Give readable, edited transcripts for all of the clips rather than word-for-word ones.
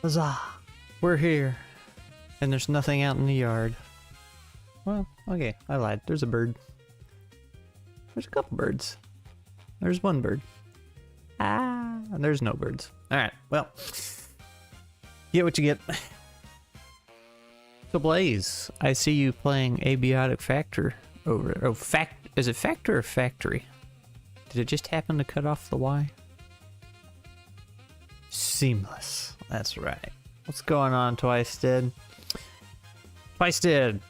Huzzah! We're here. And there's nothing out in the yard. Well, okay, I lied. There's a bird. There's a couple birds. There's one bird. And there's no birds. Alright, well. Get what you get. So Blaze, I see you playing Abiotic Factor over. Oh, is it Factor or Factory? Did it just happen to cut off the Y? Seamless. That's right. What's going on, Twisted? Twisted!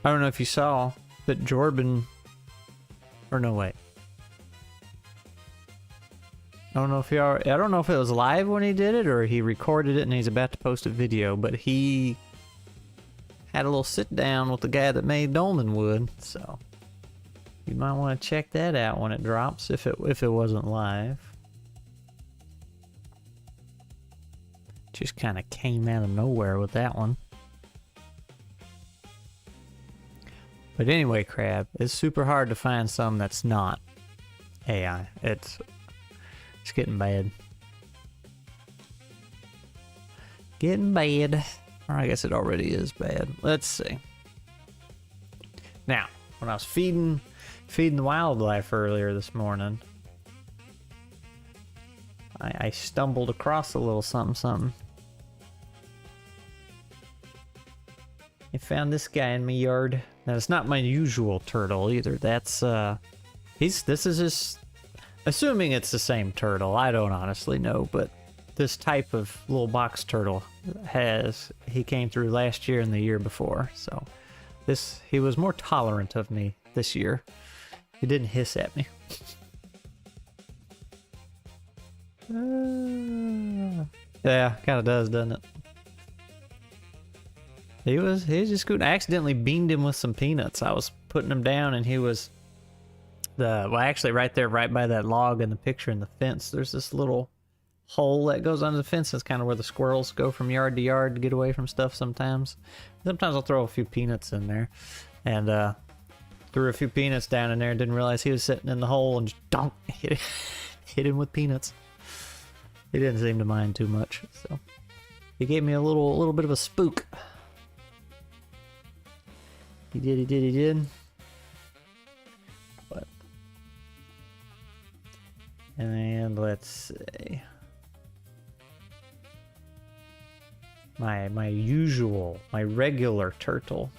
I don't know if you saw, but Jordan... Or no, wait. I don't know if it was live when he did it, or he recorded it and he's about to post a video, but he had a little sit down with the guy that made Dolmenwood, so you might want to check that out when it drops, if it wasn't live. Just kind of came out of nowhere with that one. But anyway, Crab, it's super hard to find some that's not AI. It's getting bad. Getting bad. Or I guess it already is bad. Let's see. Now, when I was feeding the wildlife earlier this morning, I stumbled across a little something. I found this guy in my yard. Now, it's not my usual turtle either. That's, this is just, assuming it's the same turtle. I don't honestly know, but this type of little box turtle he came through last year and the year before. So he was more tolerant of me this year. He didn't hiss at me. Yeah, kind of does, doesn't it? He was just good. I accidentally beamed him with some peanuts. I was putting him down and he was actually right there, right by that log in the picture in the fence. There's this little hole that goes under the fence. That's kind of where the squirrels go from yard to yard to get away from stuff sometimes. Sometimes I'll throw a few peanuts in there. And threw a few peanuts down in there and didn't realize he was sitting in the hole and just donk, hit him with peanuts. He didn't seem to mind too much, so he gave me a little bit of a spook. He did. But, and let's see. My regular turtle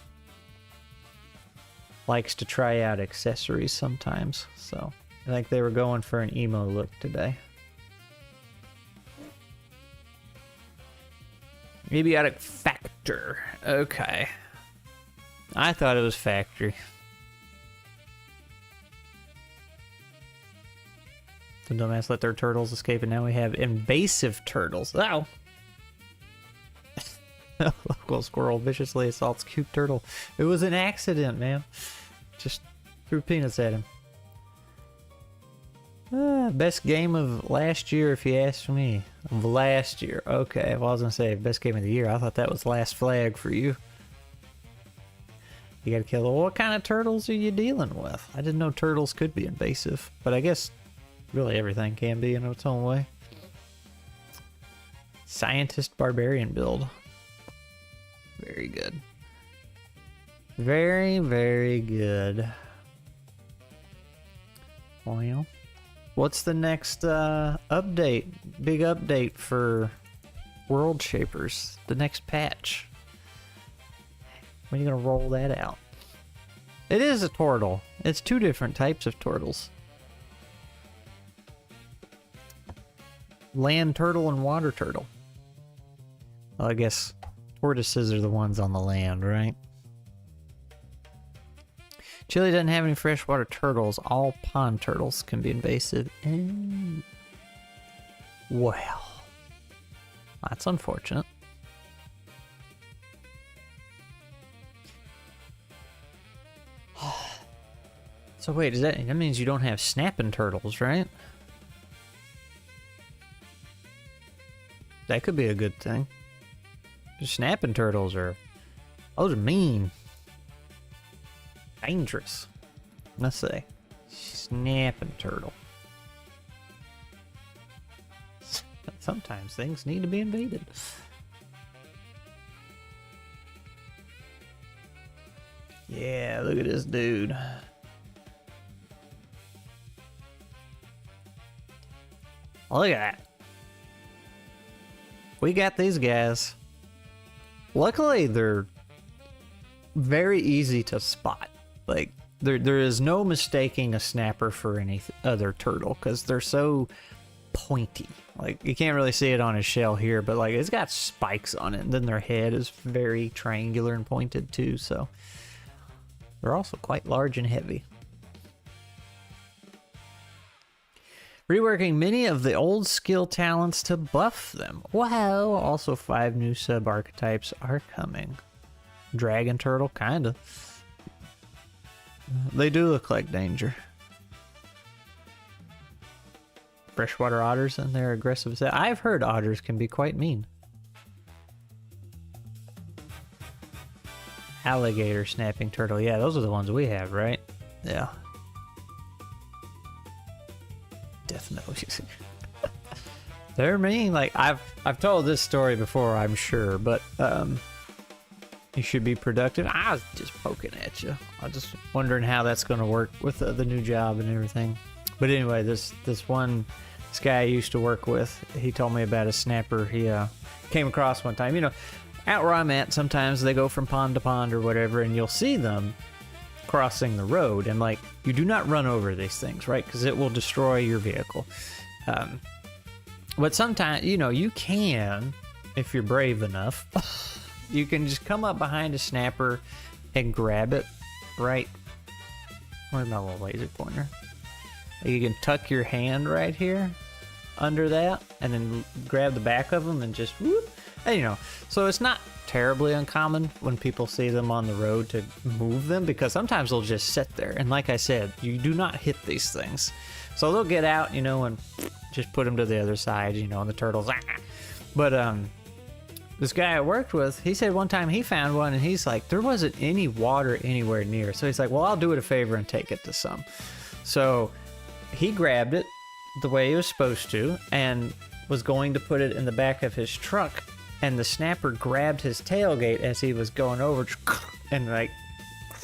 likes to try out accessories sometimes, so I think they were going for an emo look today. Abiotic Factor. Okay. I thought it was Factory. The dumbass let their turtles escape, and now we have invasive turtles. Ow! Local squirrel viciously assaults cute turtle. It was an accident, man. Just threw peanuts at him. Best game of last year, if you ask me. Of last year. Okay, well, I was gonna say best game of the year. I thought that was last flag for you. You gotta kill. What kind of turtles are you dealing with? I didn't know turtles could be invasive, but I guess really everything can be in its own way. Scientist barbarian build. Very good. Very, very good. Well, what's the next update? Big update for World Shapers. The next patch. When are you gonna roll that out? It is a turtle. It's two different types of turtles. Land turtle and water turtle. Well, I guess tortoises are the ones on the land, right? Chile doesn't have any freshwater turtles. All pond turtles can be invasive. Well, that's unfortunate. So wait, that means you don't have snapping turtles, right? That could be a good thing. Snapping turtles those are mean. Dangerous. Let's see. Snapping turtle. Sometimes things need to be invaded. Yeah, look at this dude. Look at that. We got these guys. Luckily, they're very easy to spot. Like, there is no mistaking a snapper for any other turtle because they're so pointy. Like, you can't really see it on his shell here, but like it's got spikes on it, and then their head is very triangular and pointed too, so they're also quite large and heavy. Reworking many of the old skill talents to buff them. Wow, also 5 new sub archetypes are coming. Dragon turtle, kinda. They do look like danger. Freshwater otters and their aggressive set. I've heard otters can be quite mean. Alligator snapping turtle. Yeah, those are the ones we have, right? Yeah. Definitely. They're mean. Like I've told this story before, I'm sure, but you should be productive. I was just poking at you. I was just wondering how that's going to work with the new job and everything. But anyway, this guy I used to work with, he told me about a snapper he came across one time. You know, out where I'm at, sometimes they go from pond to pond or whatever, and you'll see them crossing the road, and like, you do not run over these things, right? Because it will destroy your vehicle. But sometimes, you know, you can, if you're brave enough, you can just come up behind a snapper and grab it, right? Where's my little laser pointer? You can tuck your hand right here under that and then grab the back of them and just whoop. And, you know, so it's not terribly uncommon when people see them on the road to move them, because sometimes they'll just sit there. And like I said, you do not hit these things. So they'll get out, you know, and just put them to the other side, you know, and the turtles. But this guy I worked with, he said one time he found one and he's like, there wasn't any water anywhere near. So he's like, well, I'll do it a favor and take it to some. So he grabbed it the way he was supposed to and was going to put it in the back of his truck, and the snapper grabbed his tailgate as he was going over and like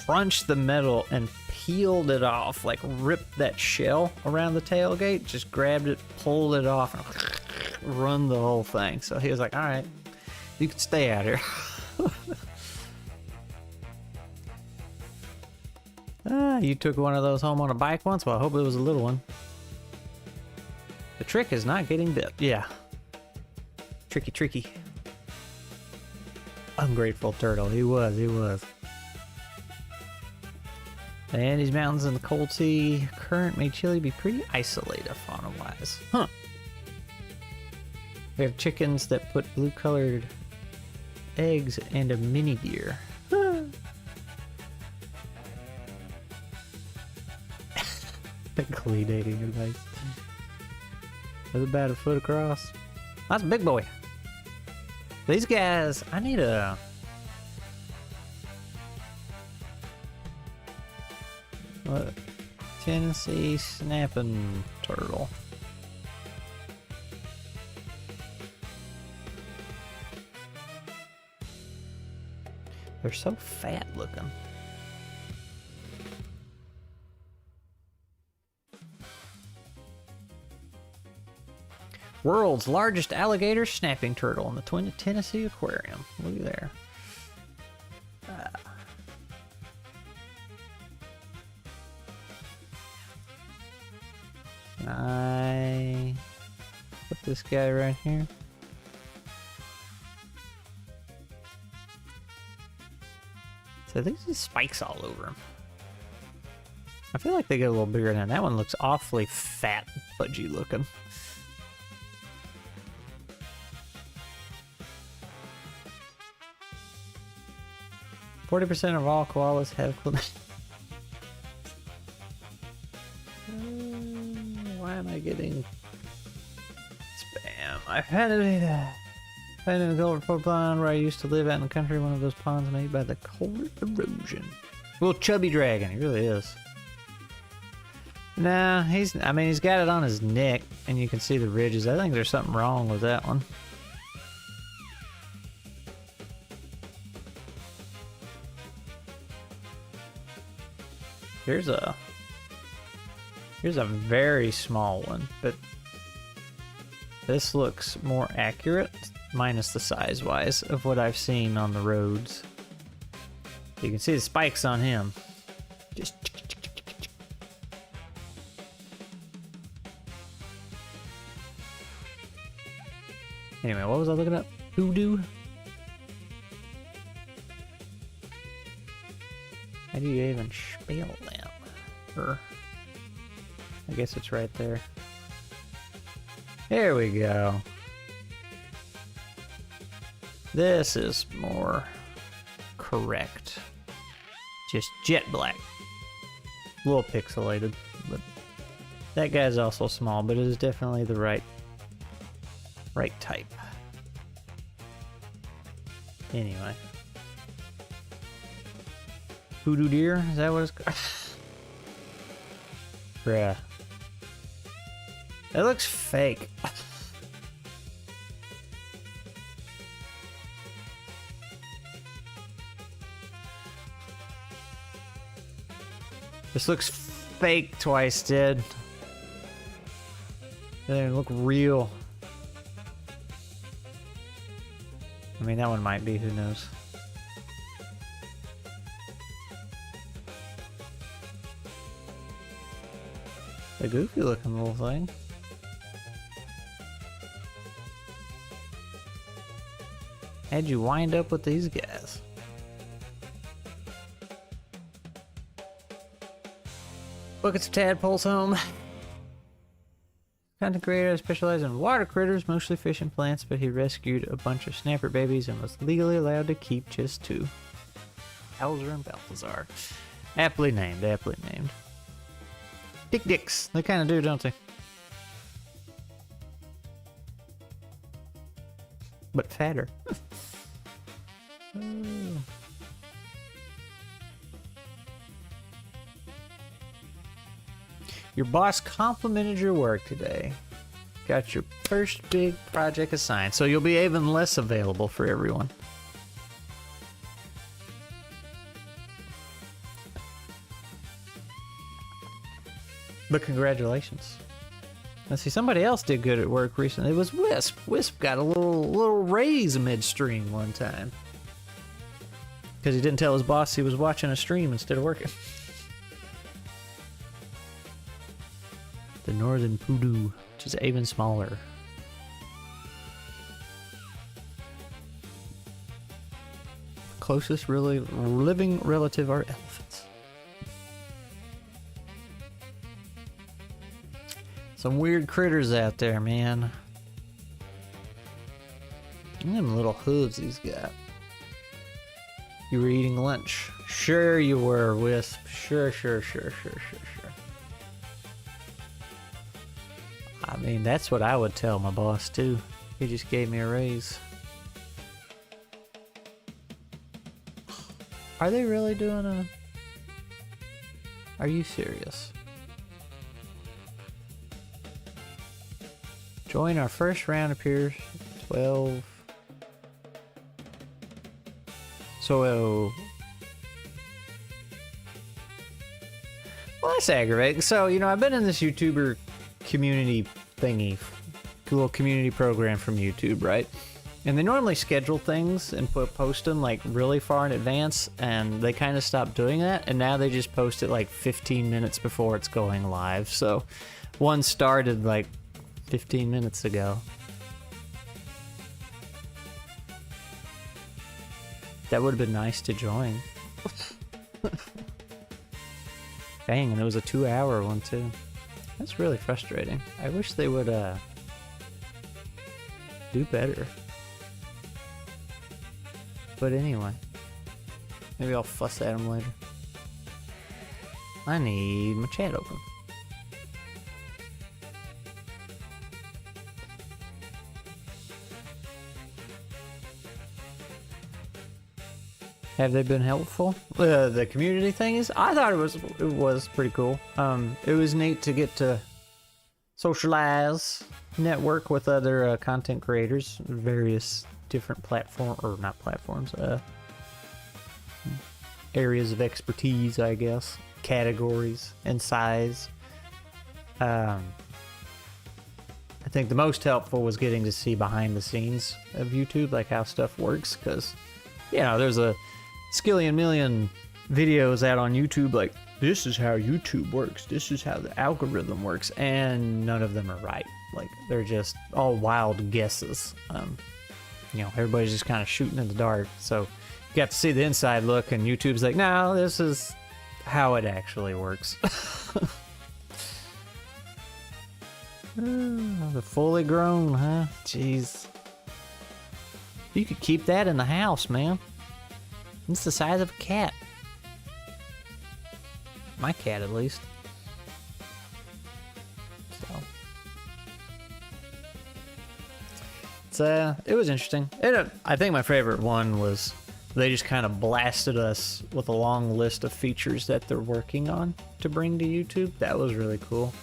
crunched the metal and peeled it off, like ripped that shell around the tailgate, just grabbed it, pulled it off, and run the whole thing. So he was like, all right, you can stay out here. You took one of those home on a bike once? Well, I hope it was a little one. The trick is not getting bit. Yeah. Tricky, tricky. Ungrateful turtle. He was. And these mountains in the cold sea current made Chile be pretty isolated fauna-wise. Huh. We have chickens that put blue-colored eggs and a mini deer. Glee dating advice. That's about a foot across. That's a big boy. These guys, I need a... What? Tennessee snapping turtle. They're so fat looking. World's largest alligator snapping turtle in the Twin Tennessee Aquarium. Look at there. I put this guy right here. So there's these spikes all over him. I feel like they get a little bigger than that. That one looks awfully fat, pudgy looking. %of all koalas have why am I getting spam? I've had it in the Golden Port Pond where I used to live out in the country. One of those ponds made by the cold erosion. Little chubby dragon, he really is. Nah, he's got it on his neck and you can see the ridges. I think there's something wrong with that one. Here's a very small one, but this looks more accurate, minus the size-wise of what I've seen on the roads. You can see the spikes on him. Just anyway, what was I looking up? Hoodoo? How do you even spell that? Or I guess it's right there. There we go. This is more correct. Just jet black. A little pixelated, but that guy's also small, but it is definitely the right type. Anyway. Hoodoo deer? Is that what it's called? Bruh. That looks fake. This looks fake, Twice did. They don't look real. I mean, that one might be, who knows. A goofy looking little thing. How'd you wind up with these guys? Buckets of tadpoles home. Content creator specialized in water critters, mostly fish and plants, but he rescued a bunch of snapper babies and was legally allowed to keep just 2. Bowser and Balthazar. Aptly named, aptly named. Dick dicks. They kind of do, don't they? But fatter. Your boss complimented your work today. Got your first big project assigned, so you'll be even less available for everyone. But congratulations. Let's see, somebody else did good at work recently. It was Wisp. Wisp got a little raise midstream one time. Because he didn't tell his boss he was watching a stream instead of working. The Northern Poodoo, which is even smaller. Closest really living relative are elephants. Some weird critters out there, man. Look at them little hooves he's got. You were eating lunch. Sure you were, Wisp. Sure. I mean, that's what I would tell my boss, too. He just gave me a raise. Are they really doing a... Are you serious? Join our first round appears 12. So, well, that's aggravating. So, you know, I've been in this YouTuber community thingy, little community program from YouTube, right? And they normally schedule things and post them like really far in advance, and they kind of stopped doing that, and now they just post it like 15 minutes before it's going live. So one started like 15 minutes ago. That would have been nice to join. Dang, and it was a 2-hour one too. That's really frustrating. I wish they would do better. But anyway, maybe I'll fuss at them later. I need my chat open. Have they been helpful? The community thing is, I thought it was pretty cool. It was neat to get to socialize, network with other content creators, various different areas of expertise, I guess. categories and size. I think the most helpful was getting to see behind the scenes of YouTube, like how stuff works, because, you know, there's a skillion million videos out on YouTube like, this is how YouTube works, this is how the algorithm works, and none of them are right. Like, they're just all wild guesses. You know, everybody's just kind of shooting in the dark, so you got to see the inside look, and YouTube's like, no, this is how it actually works. They're fully grown, huh? Jeez. You could keep that in the house, man. It's the size of a cat. My cat, at least. So, it was interesting. I think my favorite one was they just kind of blasted us with a long list of features that they're working on to bring to YouTube. That was really cool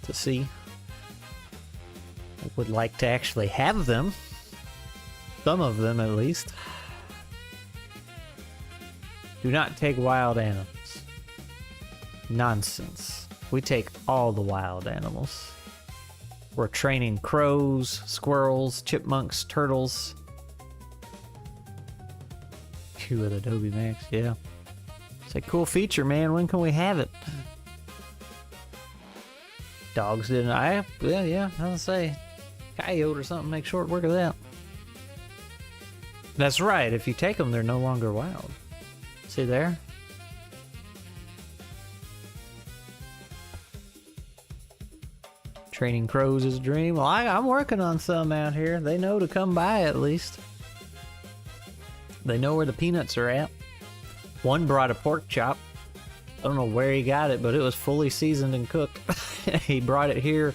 to see. I would like to actually have them. Some of them, at least. Do not take wild animals. Nonsense. We take all the wild animals. We're training crows, squirrels, chipmunks, turtles. Q with Adobe Max, yeah. It's a cool feature, man. When can we have it? Dogs didn't. Yeah, I was gonna say, coyote or something, make short work of that. That's right. If you take them, they're no longer wild. See there? Training crows is a dream. Well, I'm working on some out here. They know to come by, at least. They know where the peanuts are at. One brought a pork chop. I don't know where he got it, but it was fully seasoned and cooked. He brought it here,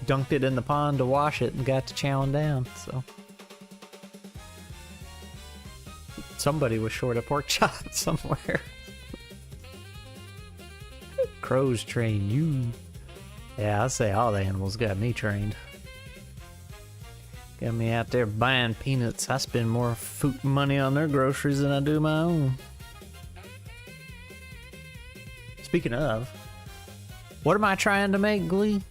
dunked it in the pond to wash it, and got to chowing down. So somebody was short a pork chop somewhere. Crows train you. Yeah, I'll say all the animals got me trained. Got me out there buying peanuts. I spend more food money on their groceries than I do my own. Speaking of, what am I trying to make, Glee?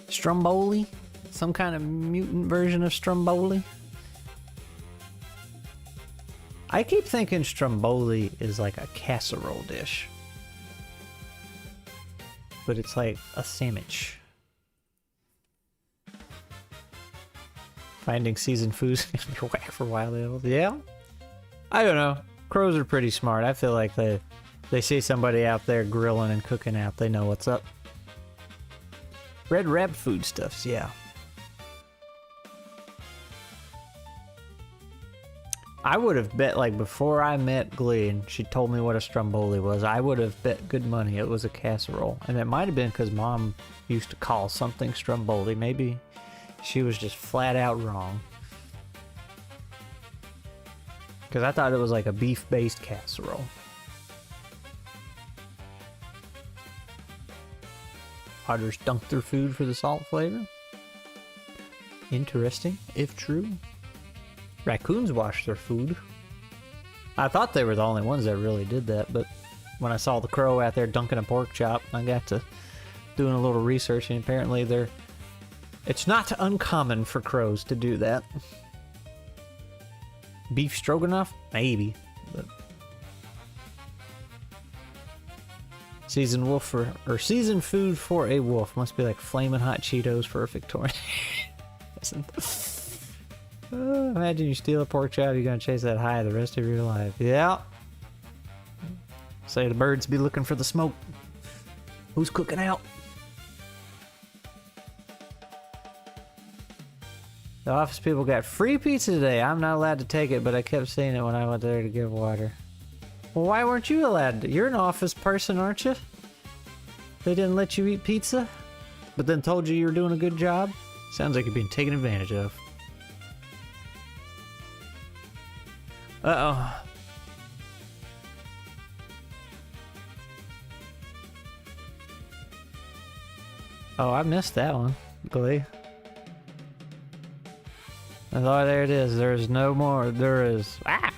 Stromboli? Some kind of mutant version of Stromboli? I keep thinking Stromboli is like a casserole dish. But it's like a sandwich. Finding seasoned foods under whack for wild animals. Yeah? I don't know. Crows are pretty smart. I feel like they see somebody out there grilling and cooking out. They know what's up. Red wrapped foodstuffs, yeah. I would have bet, like, before I met Glee and she told me what a Stromboli was, I would have bet good money it was a casserole. And it might have been because Mom used to call something Stromboli. Maybe she was just flat out wrong. Because I thought it was like a beef-based casserole. Otters dunk their food for the salt flavor. Interesting, if true. Raccoons wash their food. I thought they were the only ones that really did that, but when I saw the crow out there dunking a pork chop, I got to doing a little research, and apparently it's not uncommon for crows to do that. Beef stroganoff? Maybe. But seasoned wolf or seasoned food for a wolf must be like flaming hot Cheetos for a Victorian. Imagine you steal a pork chop, you're gonna chase that high the rest of your life. Yeah. Say the birds be looking for the smoke. Who's cooking out? The office people got free pizza today. I'm not allowed to take it, but I kept seeing it when I went there to give water. Well, why weren't you allowed to? You're an office person, aren't you? They didn't let you eat pizza, but then told you were doing a good job? Sounds like you're being taken advantage of. Uh-oh. Oh, I missed that one, Glee. Oh, there it is. There's no more. There is... Ah!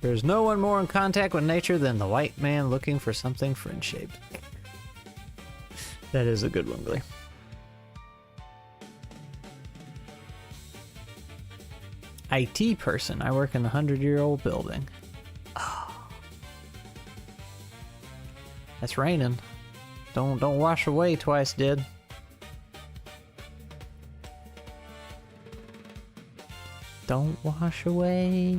There's no one more in contact with nature than the white man looking for something friend-shaped. That is a good one, Glee. IT person. I work in the 100-year-old building. Oh. That's raining. Don't wash away, Twice did. Don't wash away.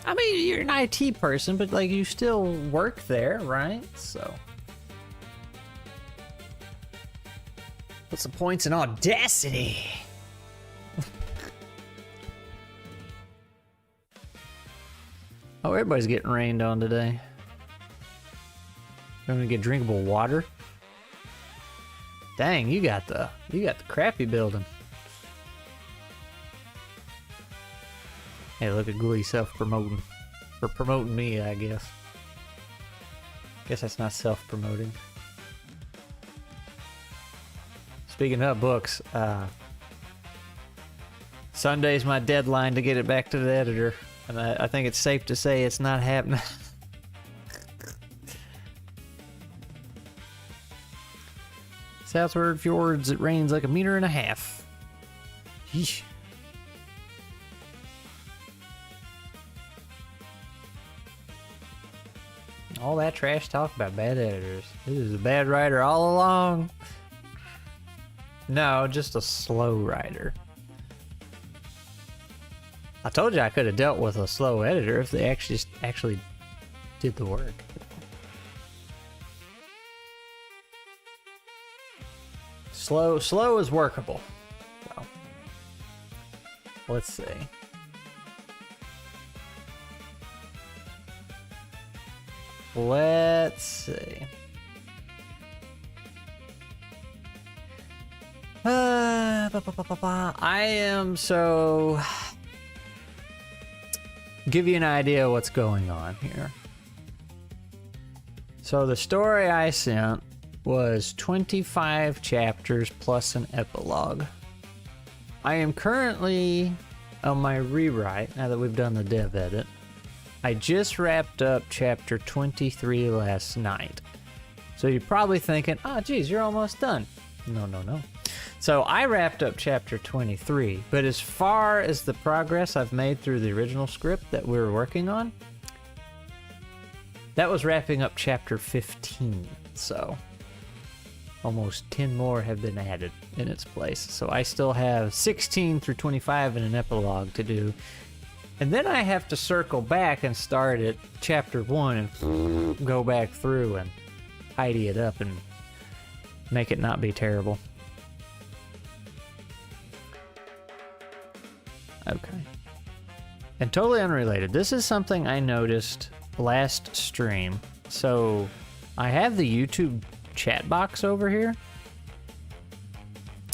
I mean, you're an IT person, but like you still work there, right? So what's the points in Audacity? Oh, everybody's getting rained on today. You're gonna get drinkable water. Dang, you got the crappy building. Hey, look at Glee self-promoting. For promoting me, I guess. Guess that's not self-promoting. Speaking of books, Sunday's my deadline to get it back to the editor. And I think it's safe to say it's not happening. Southward fjords, it rains like 1.5 meters. Yeesh. All that trash talk about bad editors. This is a bad writer all along. No, just a slow writer. I told you I could have dealt with a slow editor if they actually did the work. Slow is workable. So, let's see. Let's see. I am so... Give you an idea what's going on here. So the story I sent was 25 chapters plus an epilogue. I am currently on my rewrite now that we've done the dev edit. I just wrapped up chapter 23 last night. So you're probably thinking, oh geez, you're almost done. No. So I wrapped up chapter 23, but as far as the progress I've made through the original script that we were working on, that was wrapping up chapter 15. So almost 10 more have been added in its place. So I still have 16 through 25 in an epilogue to do. And then I have to circle back and start at chapter 1 and go back through and tidy it up and make it not be terrible. Okay. And totally unrelated, this is something I noticed last stream. So I have the YouTube chat box over here,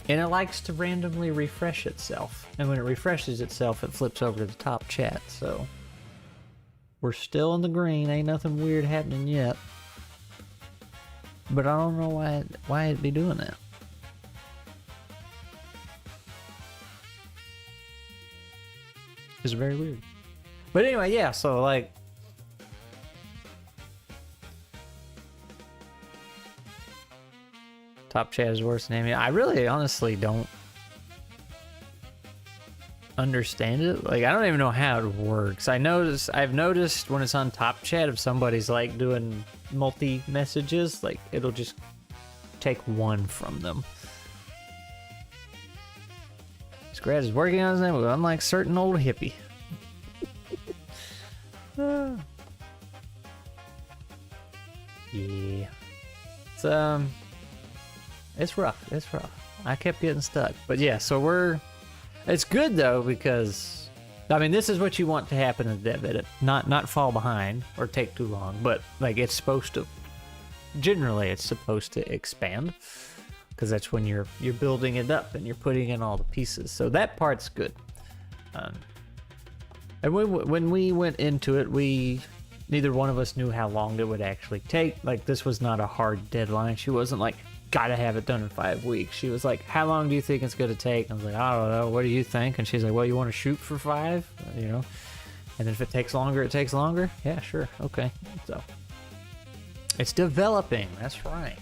and it likes to randomly refresh itself. And when it refreshes itself, it flips over to the top chat. So we're still in the green, ain't nothing weird happening yet. But I don't know why it'd be doing that. It's very weird. But anyway, yeah, so like top chat is worse than Amy. I really honestly don't understand it. Like I don't even know how it works. I've noticed when it's on top chat, if somebody's like doing multi messages, like it'll just take one from them. Scratch is working on his name, unlike certain old hippie. Yeah. It's rough. I kept getting stuck. But yeah, so it's good though, because I mean this is what you want to happen in the dev edit. Not fall behind or take too long, but like it's supposed to expand. Because that's when you're building it up and you're putting in all the pieces. So that part's good. And when we went into it, neither one of us knew how long it would actually take. Like this was not a hard deadline. She wasn't like, gotta have it done in 5 weeks. She was like, how long do you think it's gonna take? I was like, I don't know, what do you think? And she's like, well, you want to shoot for 5, you know, and if it takes longer, it takes longer. Yeah, sure, okay. So it's developing, that's right.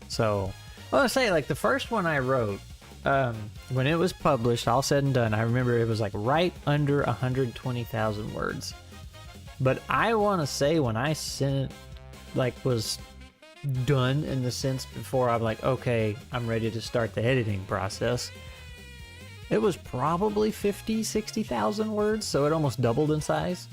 So well, I say, like, the first one I wrote, when it was published, all said and done, I remember it was like right under 120,000 words. But I want to say when I sent it, like, was done in the sense before I'm like, okay, I'm ready to start the editing process, it was probably 60,000 words, so it almost doubled in size.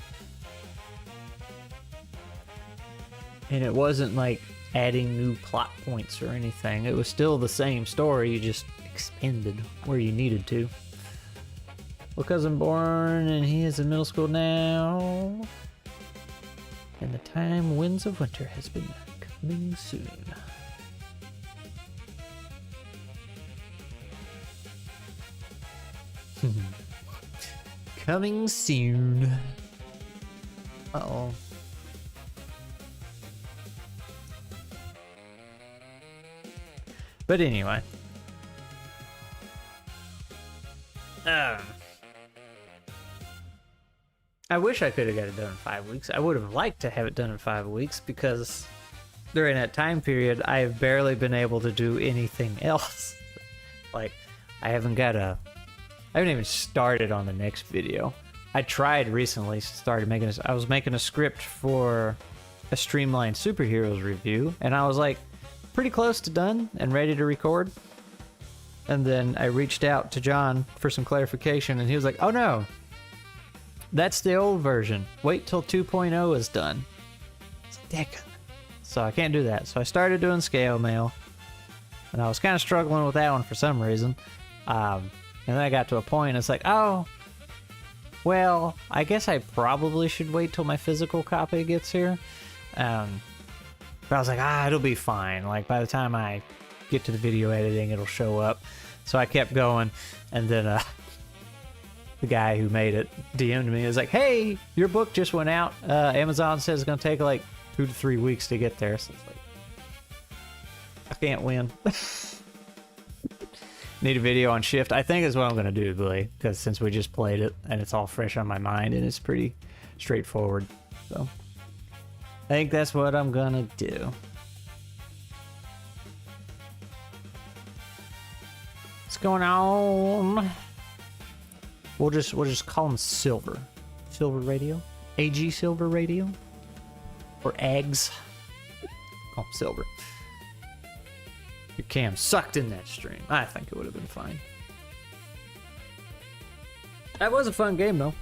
And it wasn't like adding new plot points or anything. It was still the same story, you just expanded where you needed to. Well, cousin born and he is in middle school now. And the time winds of winter has been coming soon. Coming soon. Uh-oh. But anyway. I wish I could have got it done in 5 weeks. I would have liked to have it done in 5 weeks because during that time period, I have barely been able to do anything else. Like, I haven't even started on the next video. I tried recently, I was making a script for a streamlined superheroes review, and I was like pretty close to done and ready to record. And then I reached out to John for some clarification, and he was like, oh no, that's the old version. Wait till 2.0 is done. It's like, so I can't do that. So I started doing scale mail, and I was kind of struggling with that one for some reason. And then I got to a point, it's like, oh, well, I guess I probably should wait till my physical copy gets here. But I was like, it'll be fine. Like, by the time I get to the video editing, it'll show up. So I kept going, and then the guy who made it DM'd me. He was like, hey, your book just went out. Amazon says it's going to take like 2 to 3 weeks to get there. So it's like, I can't win. Need a video on Shift. I think is what I'm going to do, Billy, because since we just played it, and it's all fresh on my mind, and it's pretty straightforward. So I think that's what I'm going to do. What's going on? We'll just call him Silver. Silver Radio? AG Silver Radio? Or Ags? Call him Silver. Your cam sucked in that stream. I think it would have been fine. That was a fun game, though.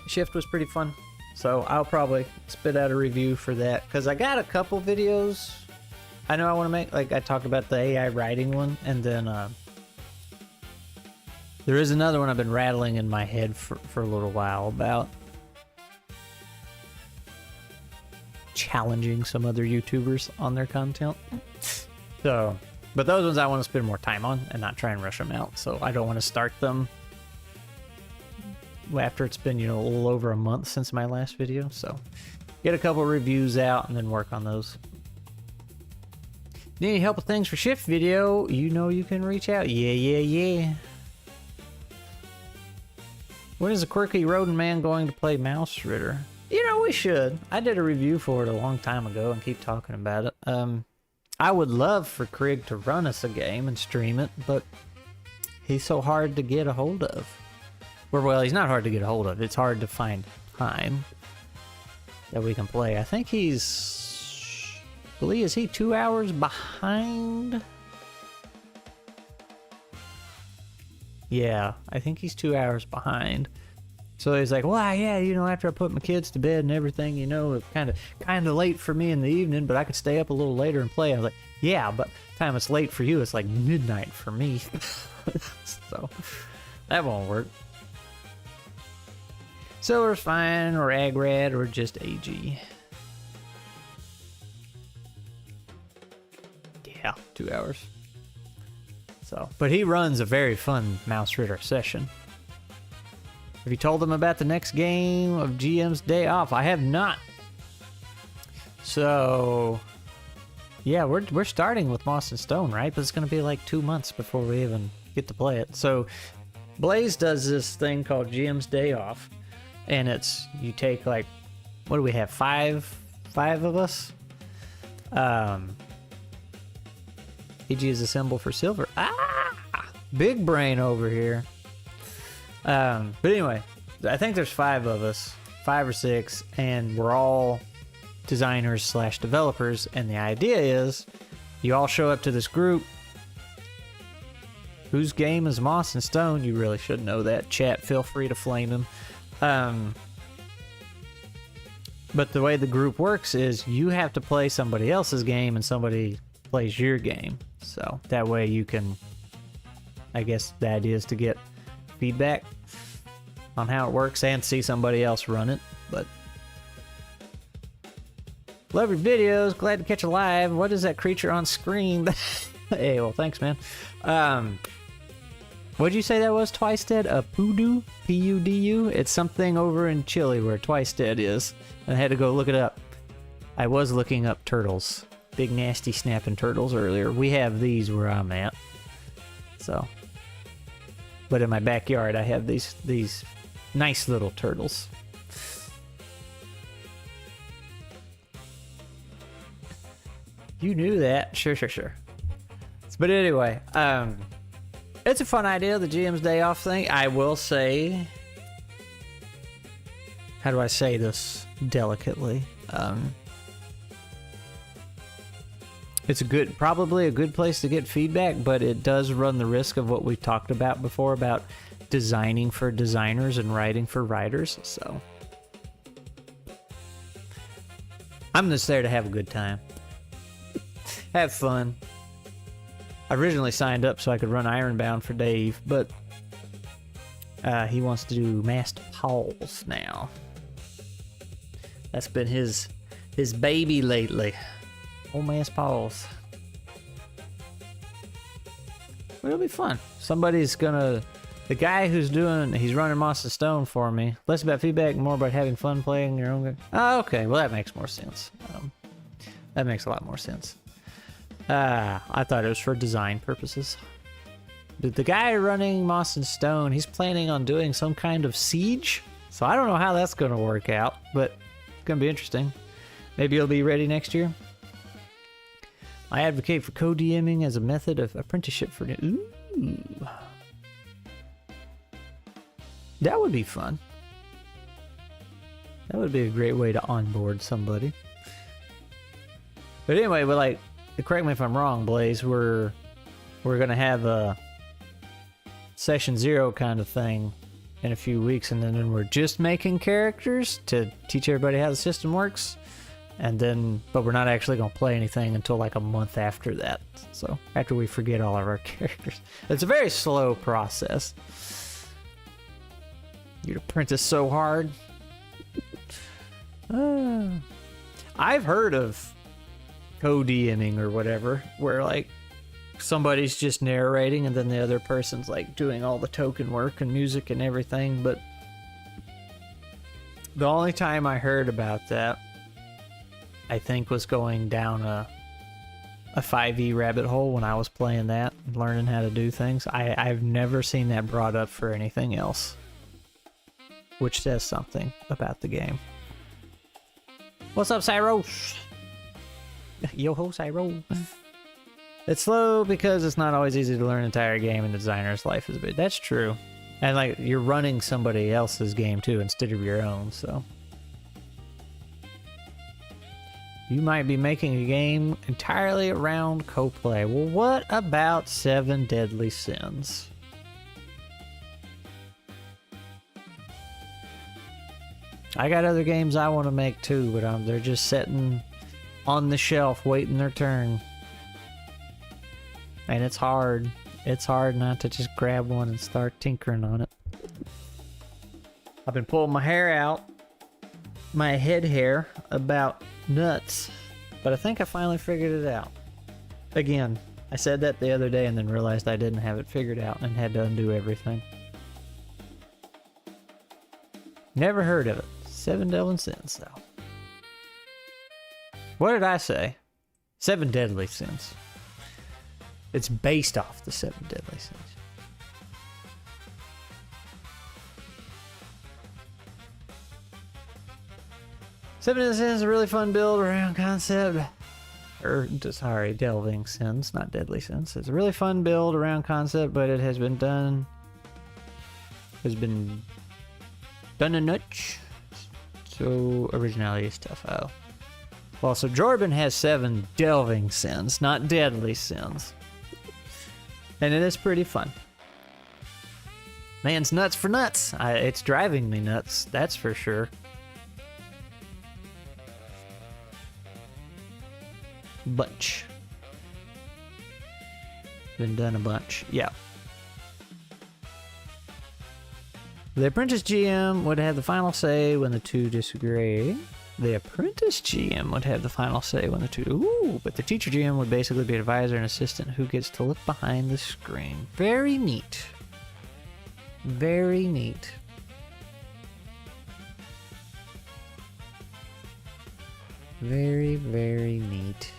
Shift was pretty fun. So I'll probably spit out a review for that. Because I got a couple videos I know I want to make. Like, I talked about the AI writing one. And then there is another one I've been rattling in my head for a little while about challenging some other YouTubers on their content. So, but those ones I want to spend more time on and not try and rush them out. So I don't want to start them after it's been, a little over a month since my last video. So get a couple reviews out and then work on those. Need any help with things for Shift video? You can reach out. Yeah. When is the quirky rodent man going to play Mouse Ritter? We should. I did a review for it a long time ago and keep talking about it. I would love for Craig to run us a game and stream it, but he's so hard to get a hold of. Well, he's not hard to get a hold of. It's hard to find time that we can play. I think is he 2 hours behind? Yeah, I think he's 2 hours behind. So he's like, well, yeah, after I put my kids to bed and everything, it's kind of late for me in the evening, but I could stay up a little later and play. I was like, yeah, but the time it's late for you, it's like midnight for me. So that won't work. Silver's fine, or Agrad, or just AG. Yeah, 2 hours. So, but he runs a very fun Mouse Ritter session. Have you told them about the next game of GM's Day Off? I have not. So, Yeah, we're starting with Moss and Stone, right? But it's gonna be like 2 months before we even get to play it. So Blaze does this thing called GM's Day Off, and it's you take like, what do we have? Five of us. PG is a symbol for silver. Big brain over here. But anyway, I think there's 5 of us, 5 or 6, and we're all designers / developers. And the idea is you all show up to this group. Whose game is Moss and Stone? You really should know that. Chat, feel free to flame him. But the way the group works is you have to play somebody else's game and somebody plays your game. So that way you can, I guess the idea is to get feedback on how it works and see somebody else run it. But love your videos. Glad to catch you live. What is that creature on screen? Hey, well, thanks, man. What'd you say that was? Twice Dead? A Pudu? P-U-D-U? It's something over in Chile where Twice Dead is. I had to go look it up. I was looking up turtles. Big nasty snapping turtles earlier. We have these where I'm at. So. But in my backyard I have these nice little turtles. You knew that. Sure. But anyway, it's a fun idea, the GM's Day Off thing. I will say, how do I say this delicately? It's probably a good place to get feedback, but it does run the risk of what we talked about before about designing for designers and writing for writers. So I'm just there to have a good time, have fun. I originally signed up so I could run Ironbound for Dave, but he wants to do Masked Paws now. That's been his baby lately. Old Masked Paws. But it'll be fun. Somebody's gonna... The guy he's running Moss and Stone for me. Less about feedback, more about having fun playing your own game. Oh, okay. Well, that makes more sense. That makes a lot more sense. I thought it was for design purposes. The guy running Moss and Stone, he's planning on doing some kind of siege. So I don't know how that's going to work out, but it's going to be interesting. Maybe it'll be ready next year. I advocate for co-DMing as a method of apprenticeship for... Ooh. That would be fun. That would be a great way to onboard somebody. But anyway, correct me if I'm wrong, Blaze, we're gonna have a session 0 kind of thing in a few weeks, and then we're just making characters to teach everybody how the system works, but we're not actually gonna play anything until like a month after that. So after we forget all of our characters, it's a very slow process. You'd apprentice so hard. I've heard of co-DMing or whatever, where like somebody's just narrating and then the other person's like doing all the token work and music and everything. But the only time I heard about that, I think, was going down a 5e rabbit hole when I was playing that and learning how to do things. I've never seen that brought up for anything else, which says something about the game. What's up, Cyros? Yo-ho, Cyro. It's slow because it's not always easy to learn an entire game, and the designer's life is a bit. That's true. And like, you're running somebody else's game too instead of your own, so you might be making a game entirely around co-play. Well, what about 7 Deadly Sins? I got other games I want to make too, but they're just sitting on the shelf waiting their turn. And it's hard. It's hard not to just grab one and start tinkering on it. I've been pulling my hair out, my head hair, about nuts, but I think I finally figured it out. Again, I said that the other day and then realized I didn't have it figured out and had to undo everything. Never heard of it. 7 Deadly Sins, though. What did I say? 7 Deadly Sins. It's based off the 7 Deadly Sins. Seven Deadly Sins is a really fun build around concept. Sorry, Delving Sins, not Deadly Sins. It's a really fun build around concept, but it has been done a notch. So originality is tough. Oh. Well, so Jordan has 7 Delving Sins, not Deadly Sins. And it is pretty fun. Man's nuts for nuts. It's driving me nuts, that's for sure. Bunch. Been done a bunch. Yeah. The apprentice GM would have the final say when the two disagree. The apprentice GM would have the final say when the two... Ooh, but the teacher GM would basically be an advisor and assistant who gets to look behind the screen. Very neat. Very neat. Very, very neat.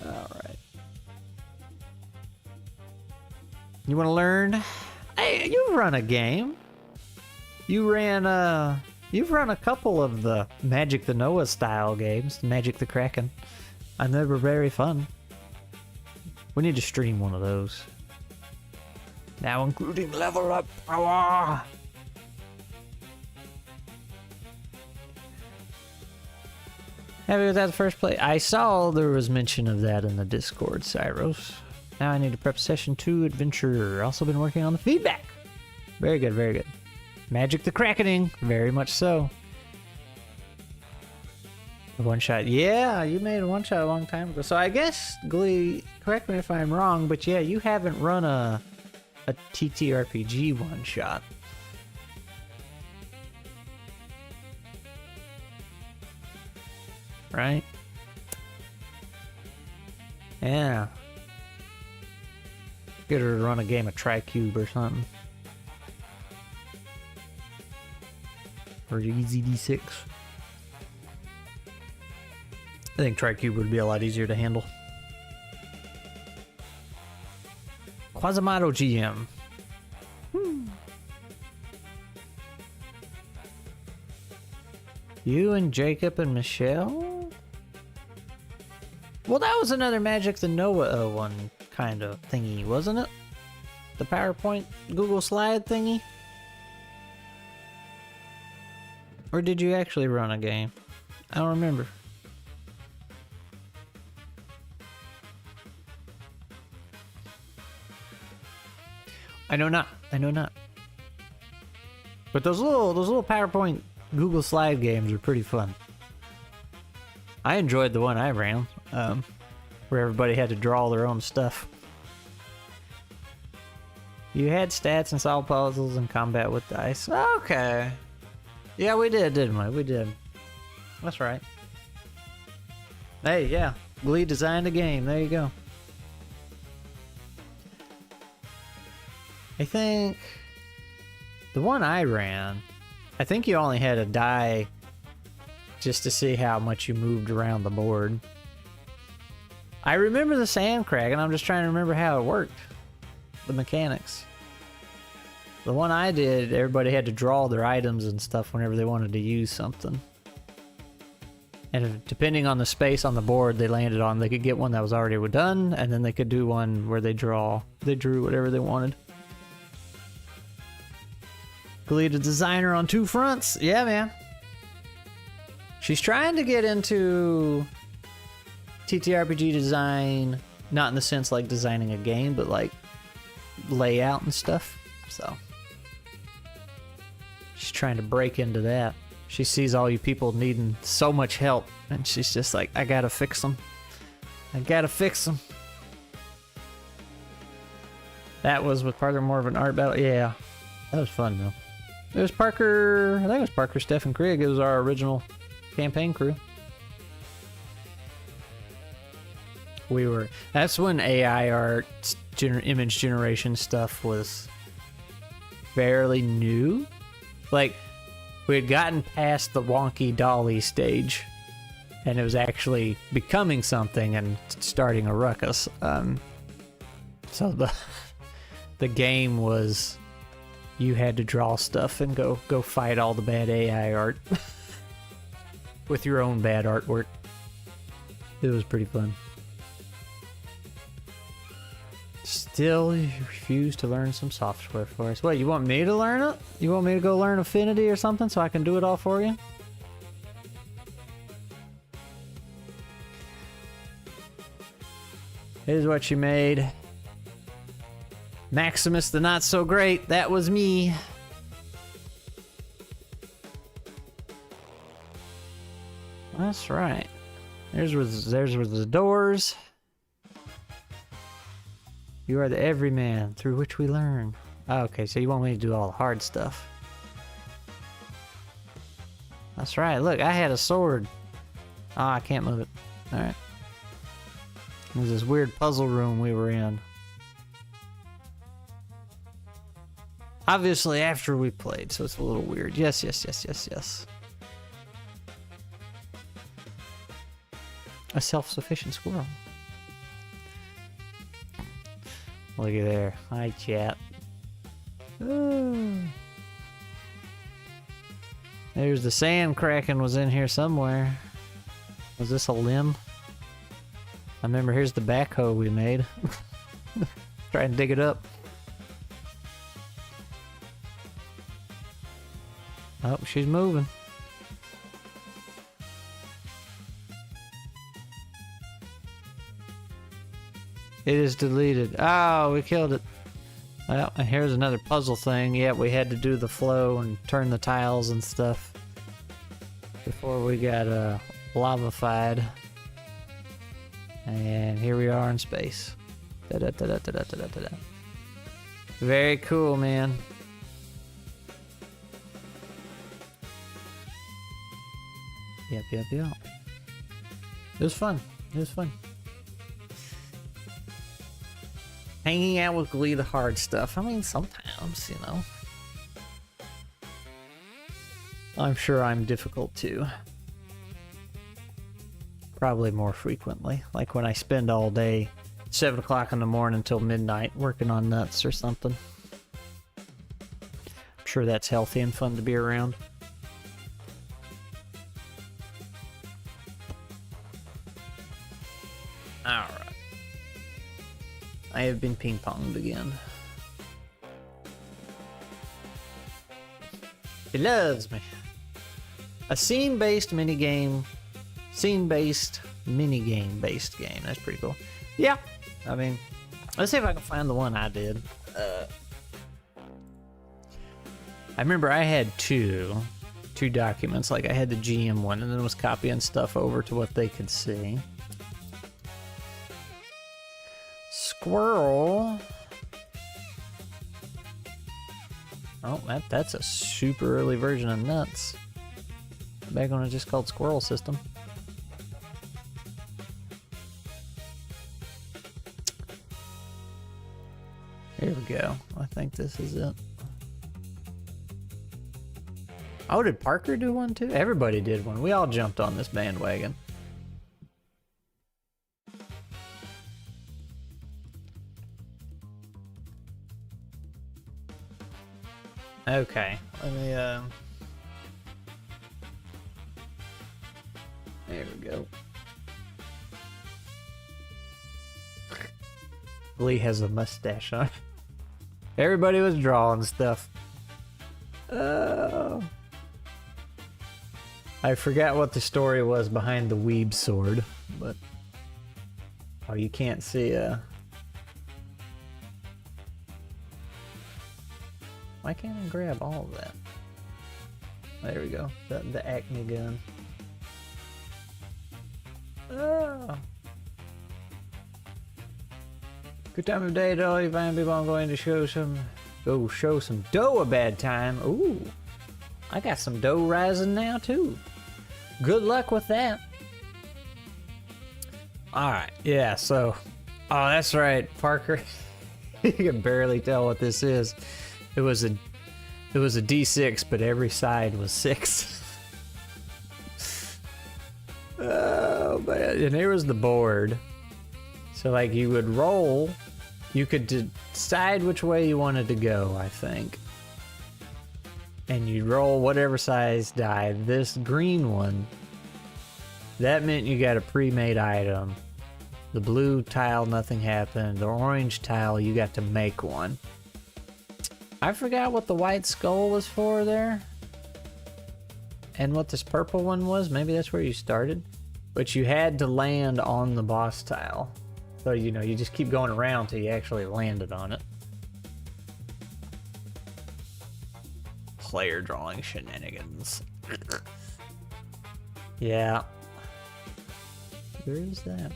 Alright. You want to learn? Hey, you run a game. You've run a couple of the Magic the Noah style games, Magic the Kraken. And they were very fun. We need to stream one of those. Now including level up power. Happy with that first play? I saw there was mention of that in the Discord, Cyros. Now I need to prep session 2 adventure. Also been working on the feedback. Very good, very good. Magic the Krakening, very much so. A one shot. Yeah, you made a one shot a long time ago. So I guess, Glee, correct me if I'm wrong, but yeah, you haven't run a ttrpg one shot. Right? Yeah. Get her to run a game of Tricube or something. Or Easy D6. I think Tricube would be a lot easier to handle. Quasimodo GM. You and Jacob and Michelle? Well, that was another Magic the Noah one kind of thingy, wasn't it? The PowerPoint Google Slide thingy? Or did you actually run a game? I don't remember. I know not. I know not. But those little PowerPoint Google Slide games are pretty fun. I enjoyed the one I ran, where everybody had to draw their own stuff. You had stats and solve puzzles and combat with dice. Okay. Yeah, we did, didn't we? We did. That's right. Hey, yeah. Glee designed a game. There you go. I think the one I ran, I think you only had a die just to see how much you moved around the board. I remember the sand crack, and I'm just trying to remember how it worked. The mechanics. The one I did, everybody had to draw their items and stuff whenever they wanted to use something. And depending on the space on the board they landed on, they could get one that was already done, and then they could do one where they drew whatever they wanted. Glee, the designer on 2 fronts. Yeah, man. She's trying to get into TTRPG design, not in the sense like designing a game, but like layout and stuff. So she's trying to break into that. She sees all you people needing so much help, and she's just like, I gotta fix them. I gotta fix them. That was with Parker more of an art battle. Yeah, that was fun though. It was Parker, I think it was Parker, Steph, and Craig. It was our original campaign crew. That's when AI art, image generation stuff was fairly new. Like, we had gotten past the wonky dolly stage, and it was actually becoming something and starting a ruckus. So the game was, you had to draw stuff and go fight all the bad AI art with your own bad artwork. It was pretty fun. Still, you refuse to learn some software for us. What, you want me to learn it? You want me to go learn Affinity or something so I can do it all for you? Here's what you made. Maximus the Not So Great, that was me. That's right. There's where the doors. You are the everyman through which we learn. Oh, okay, so you want me to do all the hard stuff. That's right, look, I had a sword. Oh, I can't move it. Alright. There's this weird puzzle room we were in. Obviously after we played, so it's a little weird. Yes, yes, yes, yes, yes. A self-sufficient squirrel. Look at there. Hi, chat. Ooh. There's the sand kraken was in here somewhere. Was this a limb? I remember here's the backhoe we made. Try and dig it up. Oh, she's moving. It is deleted. Oh, we killed it. Well, and here's another puzzle thing. Yeah, we had to do the flow and turn the tiles and stuff before we got lava-fied. And here we are in space. Da-da-da-da-da-da-da-da. Very cool, man. Yep, yep, yep. It was fun. It was fun. Hanging out with Glee, the hard stuff. I mean, sometimes, you know. I'm sure I'm difficult too. Probably more frequently. Like when I spend all day, 7 o'clock in the morning until midnight, working on nuts or something. I'm sure that's healthy and fun to be around. Alright. I have been ping-ponged again. He loves me. A scene-based minigame. Scene-based minigame-based game. That's pretty cool. Yeah. I mean, let's see if I can find the one I did. I remember I had two documents. Like I had the GM one and then was copying stuff over to what they could see. Squirrel. Oh, that's a super early version of Nuts. Back when it was just called Squirrel System. Here we go. I think this is it. Oh, did Parker do one too? Everybody did one. We all jumped on this bandwagon. Okay, let me, there we go. Lee has a mustache on. Everybody was drawing stuff. Oh. I forgot what the story was behind the weeb sword, but... Oh, you can't see, Why can't I grab all of that? There we go. The Acme gun. Oh. Good time of day to all you fine people. I'm going to show some dough a bad time. Ooh. I got some dough rising now too. Good luck with that. Alright, yeah, so. Oh, that's right, Parker. You can barely tell what this is. It was It was a D6, but every side was 6. Oh man! And here was the board. So like you would roll, you could decide which way you wanted to go, I think. And you'd roll whatever size die. This green one, that meant you got a pre-made item. The blue tile, nothing happened. The orange tile, you got to make one. I forgot what the white skull was for there. And what this purple one was. Maybe that's where you started. But you had to land on the boss tile. So, you know, you just keep going around till you actually landed on it. Player drawing shenanigans. Yeah. Where is that?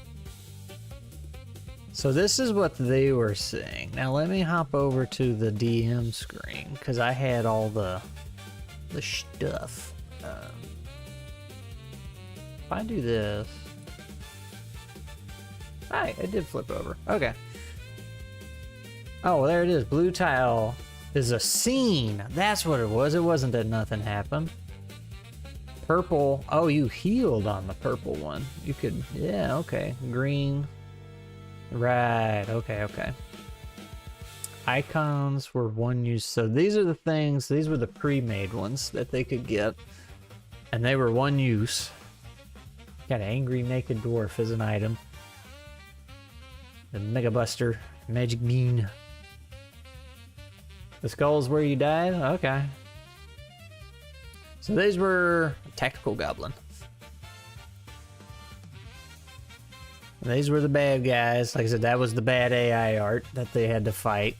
So this is what they were saying. Now let me hop over to the DM screen because I had all the stuff. If I do this, hi, it did flip over. Okay. Oh, there it is. Blue tile is a scene. That's what it was. It wasn't that nothing happened. Purple. Oh, you healed on the purple one. You could, yeah, okay. Green. Right, okay. Icons were one use. So these are the things, these were the pre-made ones that they could get. And they were one use. Got an angry naked dwarf as an item. The Mega Buster, Magic Bean. The skull's where you died? Okay. So these were Tactical Goblin. These were the bad guys. Like I said, that was the bad AI art that they had to fight.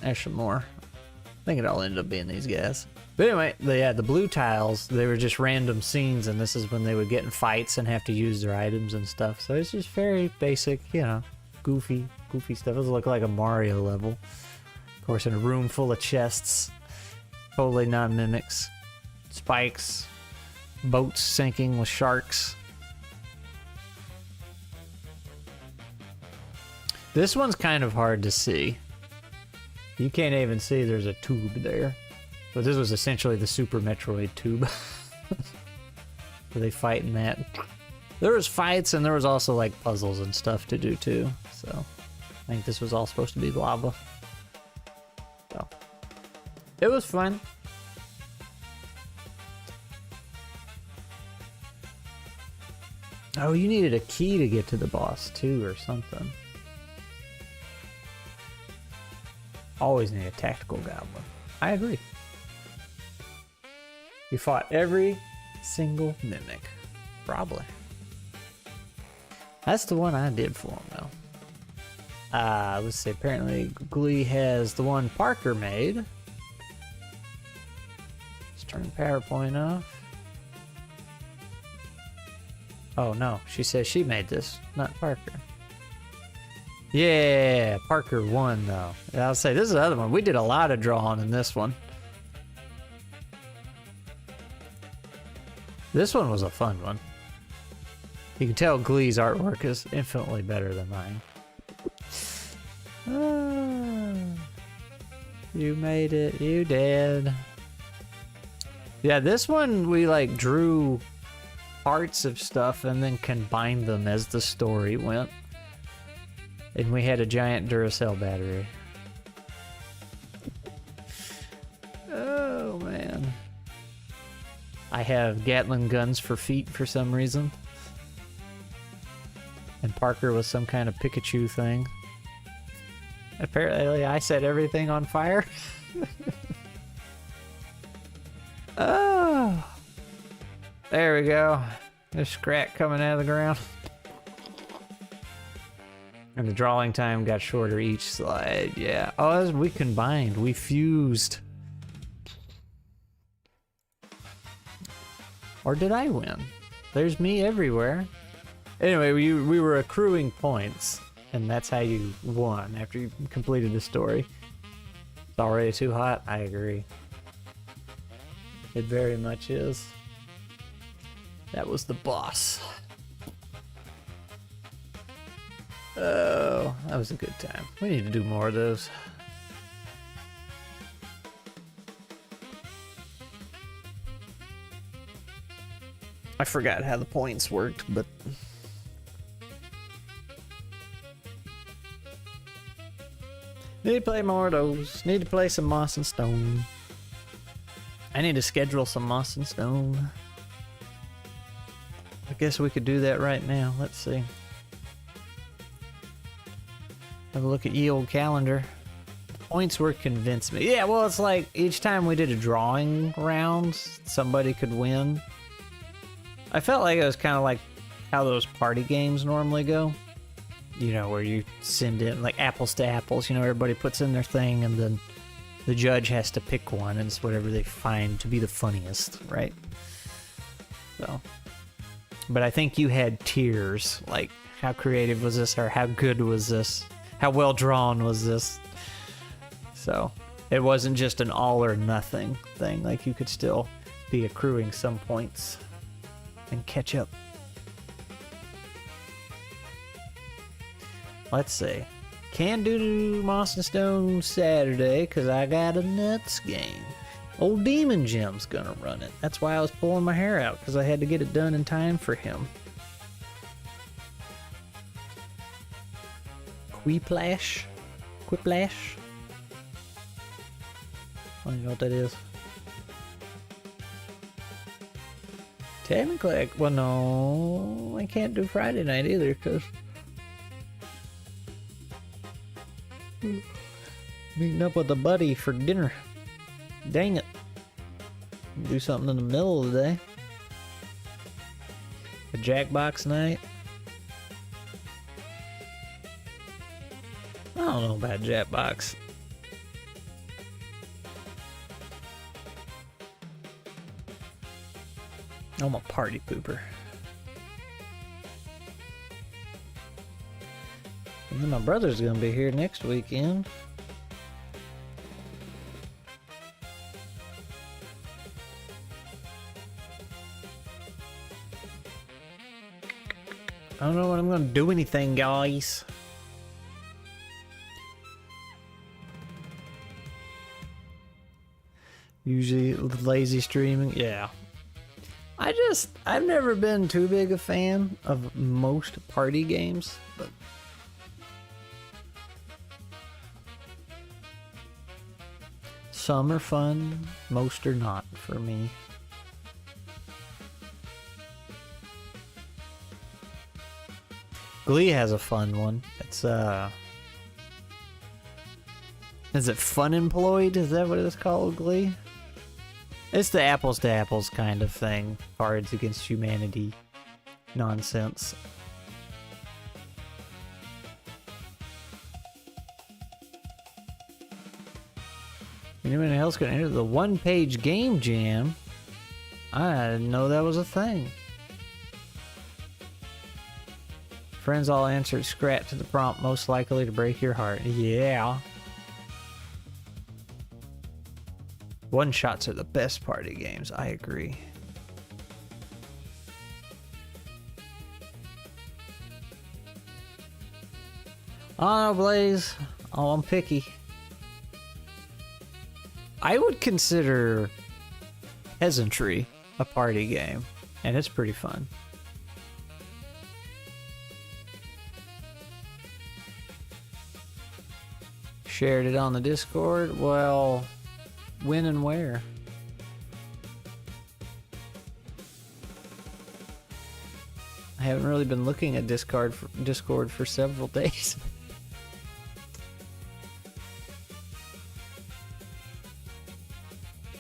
There's some more. I think it all ended up being these guys. But anyway, the blue tiles, they were just random scenes, and this is when they would get in fights and have to use their items and stuff. So it's just very basic, you know, goofy stuff. It looked like a Mario level. Of course, in a room full of chests. Totally non-mimics. Spikes. Boats sinking with sharks. This one's kind of hard to see. You can't even see there's a tube there. But this was essentially the Super Metroid tube. Were they fighting that? There was fights and there was also like puzzles and stuff to do too. So I think this was all supposed to be lava. So it was fun. Oh, you needed a key to get to the boss too or something. Always need a tactical goblin. I agree. You fought every single mimic. Probably. That's the one I did for him, though. Let's see. Apparently, Glee has the one Parker made. Let's turn PowerPoint off. Oh, no. She says she made this, not Parker. Yeah, Parker won, though. I'll say this is the other one. We did a lot of drawing in this one. This one was a fun one. You can tell Glee's artwork is infinitely better than mine. You made it. You did. Yeah, this one we like drew parts of stuff and then combined them as the story went. And we had a giant Duracell battery. Oh, man. I have Gatling guns for feet for some reason. And Parker was some kind of Pikachu thing. Apparently, I set everything on fire. Oh. There we go. There's scrap coming out of the ground. And the drawing time got shorter each slide. Yeah. Oh, we combined. We fused. Or did I win? There's me everywhere. Anyway, we were accruing points. And that's how you won after you completed the story. It's already too hot. I agree. It very much is. That was the boss. Oh, that was a good time. We need to do more of those. I forgot how the points worked, but need to play more of those. Need to play some Moss and Stone. I need to schedule some Moss and Stone. I guess we could do that right now. Let's see. Have a look at ye old calendar. Points were convinced me. Yeah, well, it's like each time we did a drawing round, somebody could win. I felt like it was kind of like how those party games normally go. You know, where you send in like apples to apples. You know, everybody puts in their thing and then the judge has to pick one and it's whatever they find to be the funniest, right? So, but I think you had tiers, like how creative was this or how good was this? How well drawn was this? So it wasn't just an all or nothing thing. Like you could still be accruing some points and catch up. Let's see. Can't do Moss and Stone Saturday because I got a nuts game. Old Demon Jim's gonna run it. That's why I was pulling my hair out, because I had to get it done in time for him. Quiplash? Quiplash? I don't even know what that is. Technically, well, no, I can't do Friday night either, because meeting up with a buddy for dinner. Dang it. Do something in the middle of the day. A Jackbox night. I don't know about Jackbox. I'm a party pooper. And then my brother's gonna be here next weekend. I don't know when I'm gonna do anything, guys. Usually lazy streaming, yeah. I've never been too big a fan of most party games, but some are fun, most are not for me. Glee has a fun one. It's is it Fun Employed? Is that what it's called, Glee? It's the apples to apples kind of thing. Cards Against Humanity nonsense. Anyone else gonna enter the one-page game jam? I didn't know that was a thing. Friends all answered scrap to the prompt, most likely to break your heart. Yeah. One-shots are the best party games, I agree. Oh, Blaze. Oh, I'm picky. I would consider Peasantry a party game, and it's pretty fun. Shared it on the Discord. Well, when and where? I haven't really been looking at Discord for several days.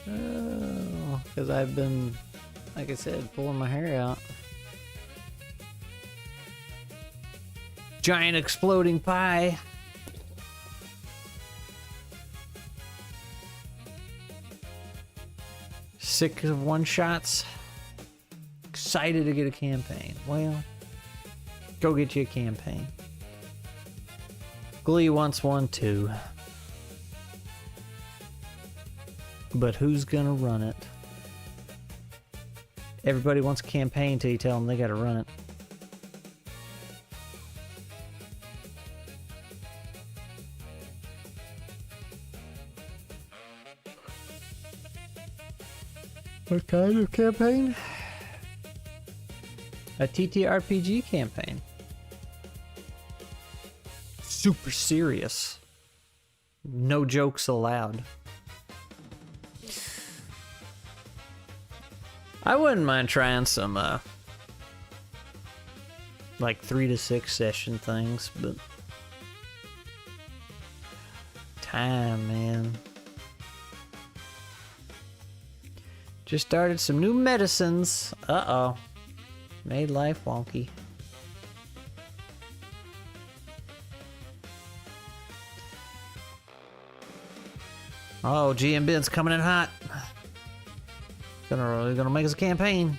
Oh, because I've been, like I said, pulling my hair out. Giant exploding pie. Sick of one-shots. Excited to get a campaign. Well, go get you a campaign. Glee wants one too. But who's gonna run it? Everybody wants a campaign till you tell them they gotta run it. What kind of campaign? A ttrpg campaign. Super serious. No jokes allowed. I wouldn't mind trying some like 3 to 6 session things, but time, man. Just started some new medicines. Uh-oh. Made life wonky. Oh, GM Ben's coming in hot. Gonna make us a campaign.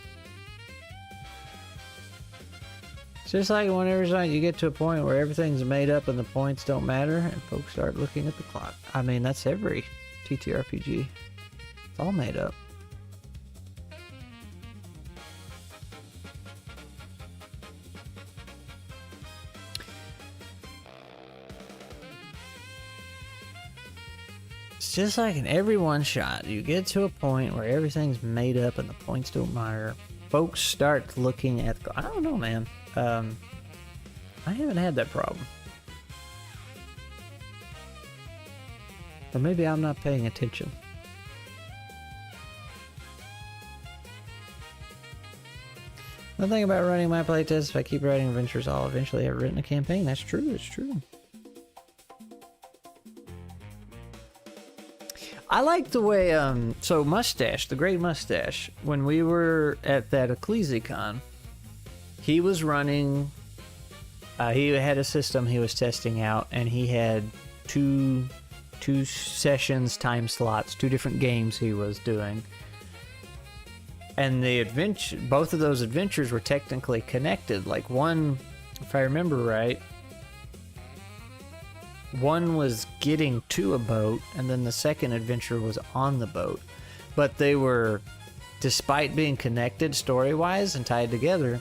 It's just like whenever you get to a point where everything's made up and the points don't matter, and folks start looking at the clock. I mean, that's every TTRPG. It's all made up. Just like in every one shot, you get to a point where everything's made up and the points don't matter. Folks start looking at I don't know, man. I haven't had that problem. Or maybe I'm not paying attention. The thing about running my playtest, if I keep writing adventures, I'll eventually have written a campaign. That's true, it's true. I like the way, so Mustache, the Great Mustache, when we were at that EcclesiaCon, he was running, he had a system he was testing out, and he had two sessions, time slots, 2 different games he was doing. And the adventure, both of those adventures were technically connected. Like one, if I remember right, one was getting to a boat, and then the second adventure was on the boat. But they were, despite being connected story-wise and tied together,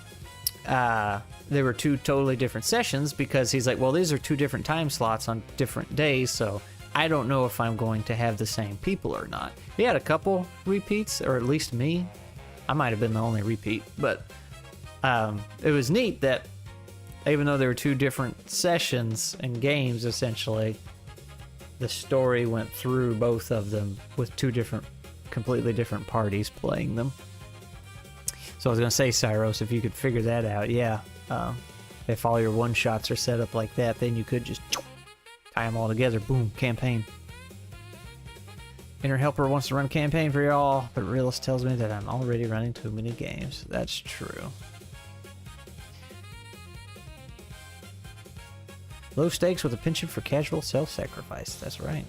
they were 2 totally different sessions, because he's like, well, these are 2 different time slots on different days, so I don't know if I'm going to have the same people or not. He had a couple repeats, or at least me. I might have been the only repeat, but it was neat that even though there were 2 different sessions and games, essentially, the story went through both of them with 2 different, completely different parties playing them. So I was going to say, Cyros, if you could figure that out, yeah. If all your one-shots are set up like that, then you could just tie them all together. Boom, campaign. Inner Helper wants to run a campaign for y'all, but Realist tells me that I'm already running too many games. That's true. Low stakes with a penchant for casual self-sacrifice. That's right.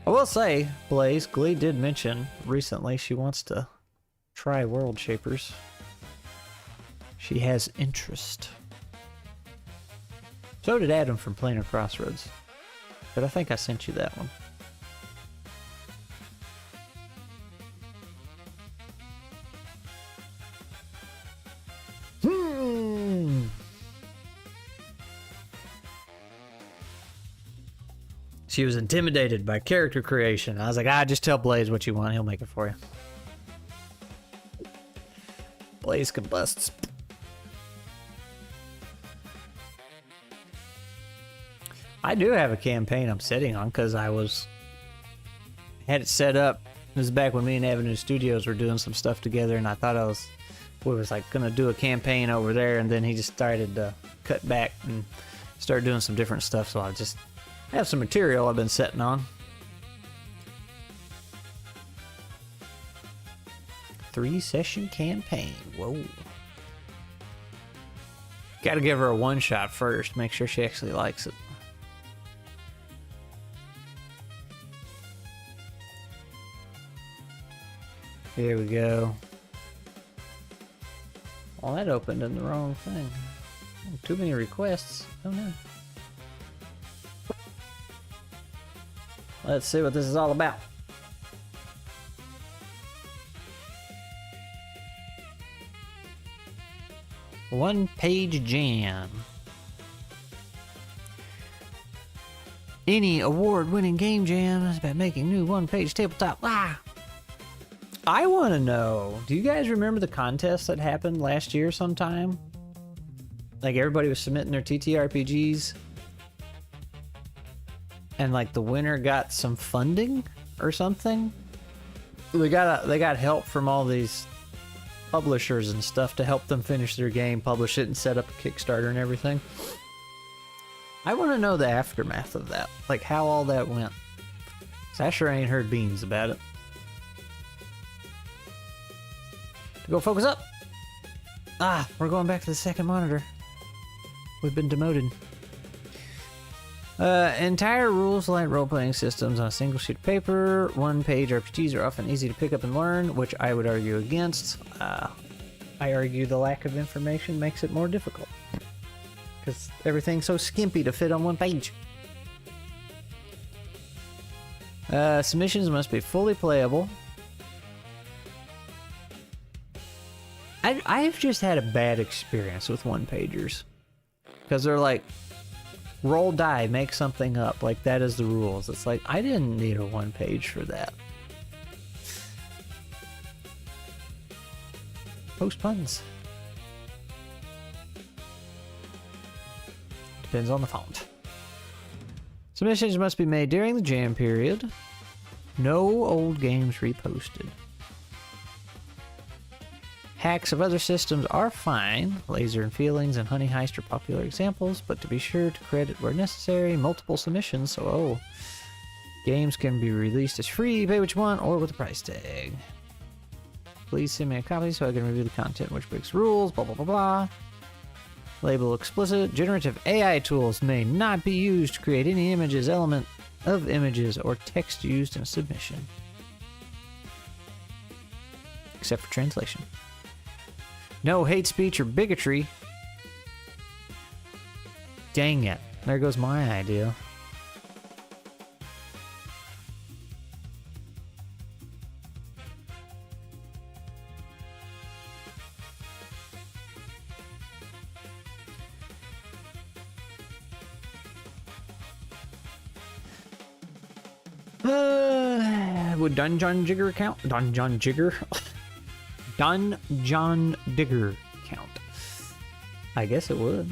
I will say, Blaze, Glee did mention recently she wants to try World Shapers. She has interest. So did Adam from Planar Crossroads. But I think I sent you that one. She was intimidated by character creation. I was like, just tell Blaze what you want. He'll make it for you. Blaze combusts. I do have a campaign I'm sitting on because I had it set up. This is back when me and Avenue Studios were doing some stuff together, and I thought we was like gonna do a campaign over there, and then he just started to cut back and start doing some different stuff. So I just have some material I've been sitting on. 3-session campaign. Whoa. Gotta give her a one-shot first. Make sure she actually likes it. Here we go. Well, that opened in the wrong thing. Oh, too many requests. Oh no. Let's see what this is all about. One-page jam. Any award-winning game jam is about making new one-page tabletop. I want to know, do you guys remember the contest that happened last year sometime? Like everybody was submitting their TTRPGs and like the winner got some funding or something. They got help from all these publishers and stuff to help them finish their game, publish it, and set up a Kickstarter and everything. I want to know the aftermath of that, like how all that went. 'Cause I sure ain't heard beans about it. Go focus up. Ah, we're going back to the second monitor. We've been demoted. Entire rules-light role-playing systems on a single sheet of paper. One-page RPGs are often easy to pick up and learn, which I would argue against. I argue the lack of information makes it more difficult. Because everything's so skimpy to fit on one page. Submissions must be fully playable. I've just had a bad experience with one-pagers. Because they're like, roll die, make something up. Like, that is the rules. It's like, I didn't need a one-page for that. Post puns. Depends on the font. Submissions must be made during the jam period. No old games reposted. Hacks of other systems are fine. Laser and Feelings and Honey Heist are popular examples, but to be sure to credit where necessary, multiple submissions, so games can be released as free, pay what you want, or with a price tag. Please send me a copy so I can review the content which breaks rules, blah blah blah blah. Label explicit. Generative AI tools may not be used to create any images, element of images, or text used in a submission. Except for translation. No hate speech or bigotry. Dang it. There goes my idea. Would Dungeon Jigger count? Dungeon Jigger? Dungeon Digger count? I guess it would.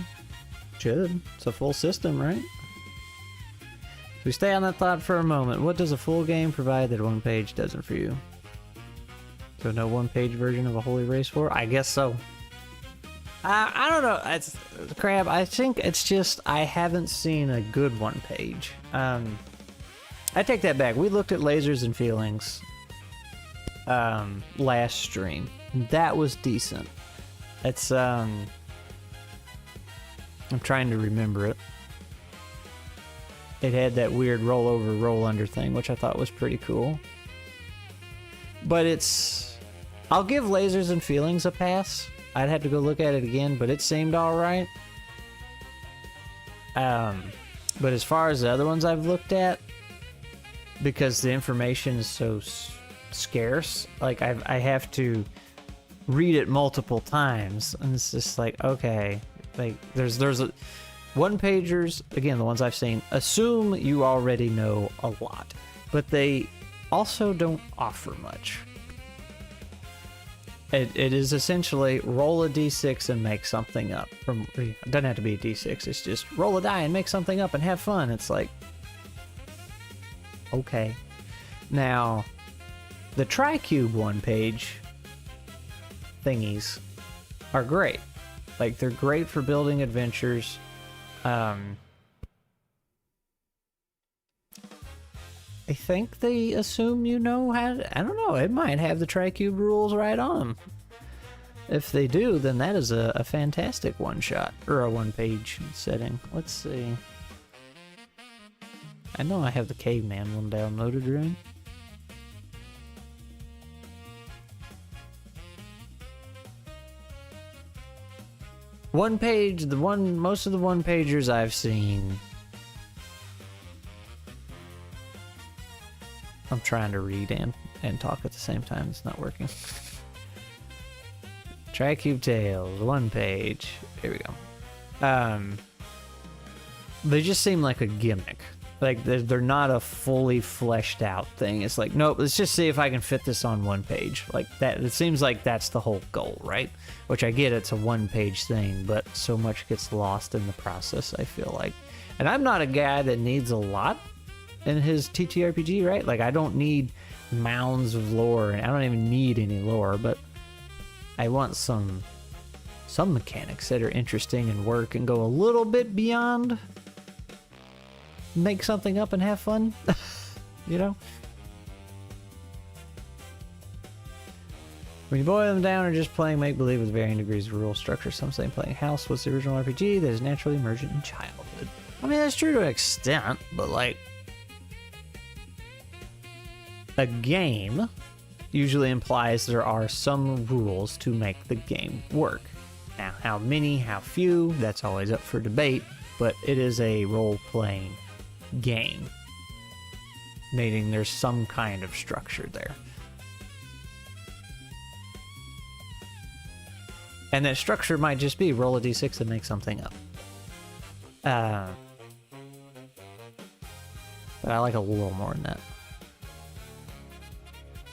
Should. It's a full system, right? If we stay on that thought for a moment, what does a full game provide that one page doesn't for you? So no one-page version of a Holy Race 4? I guess so. I don't know. It's crap. I think it's just I haven't seen a good one page. I take that back. We looked at Lasers and Feelings last stream. That was decent. It's I'm trying to remember it. It had that weird roll over, roll under thing, which I thought was pretty cool. But it's... I'll give Lasers and Feelings a pass. I'd have to go look at it again, but it seemed alright. But as far as the other ones I've looked at, because the information is so scarce, like I have to read it multiple times, and it's just like, okay, like there's a one-pagers, again, the ones I've seen, assume you already know a lot, but they also don't offer much. It is essentially roll a d6 and make something up. It doesn't have to be a d6, it's just roll a die and make something up and have fun. It's like, okay. Now, the TriCube one-page thingies are great. Like, they're great for building adventures. I think they assume you know how to, I don't know, it might have the TriCube rules right on them. If they do, then that is a fantastic one-shot, or a one-page setting. Let's see. I know I have the Caveman one downloaded, right? One page, most of the one-pagers I've seen. I'm trying to read and talk at the same time. It's not working. TriCube Tales, one page. Here we go. They just seem like a gimmick. Like, they're not a fully fleshed out thing. It's like, nope, let's just see if I can fit this on one page. Like, that, it seems like that's the whole goal, right? Which I get, it's a one-page thing, but so much gets lost in the process, I feel like. And I'm not a guy that needs a lot in his TTRPG, right? Like, I don't need mounds of lore, and I don't even need any lore, but I want some mechanics that are interesting and work and go a little bit beyond make something up and have fun. You know, when you boil them down, or just playing make-believe with varying degrees of rule structure. Some say playing House was the original RPG that is naturally emergent in childhood. I mean, that's true to an extent, but like, a game usually implies there are some rules to make the game work. Now, how many, how few, that's always up for debate, but it is a role-playing game, meaning there's some kind of structure there. And that structure might just be roll a d6 and make something up. But I like a little more than that.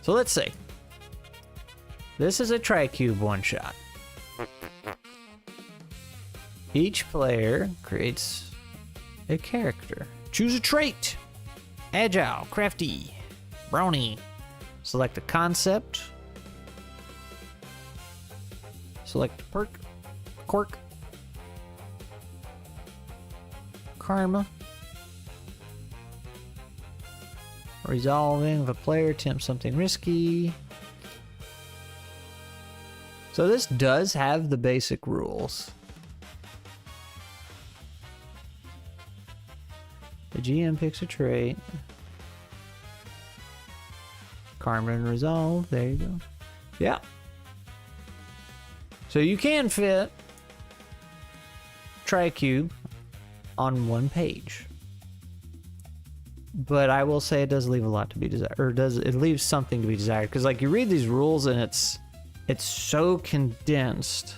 So let's see. This is a Tricube one-shot. Each player creates a character. Choose a trait. Agile, crafty, brownie. Select a concept. Select perk, quirk, karma. Resolving if a player attempts something risky. So this does have the basic rules. The GM picks a trait. Karma and resolve. There you go. Yeah. So you can fit Tricube on one page. But I will say it does leave a lot to be desired. Or it leaves something to be desired. Because like you read these rules and it's so condensed.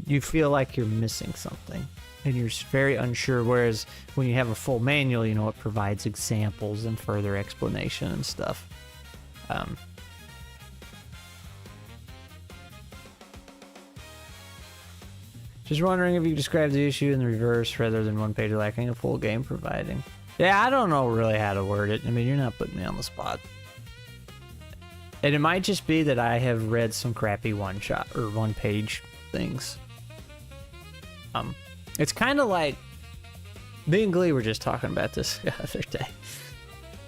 You feel like you're missing something. And you're very unsure, whereas when you have a full manual, you know, it provides examples and further explanation and stuff. Just wondering if you could describe the issue in the reverse rather than one page lacking a full game providing. Yeah, I don't know really how to word it. I mean, you're not putting me on the spot. And it might just be that I have read some crappy one-shot or one-page things. It's kind of like, me and Glee were just talking about this the other day.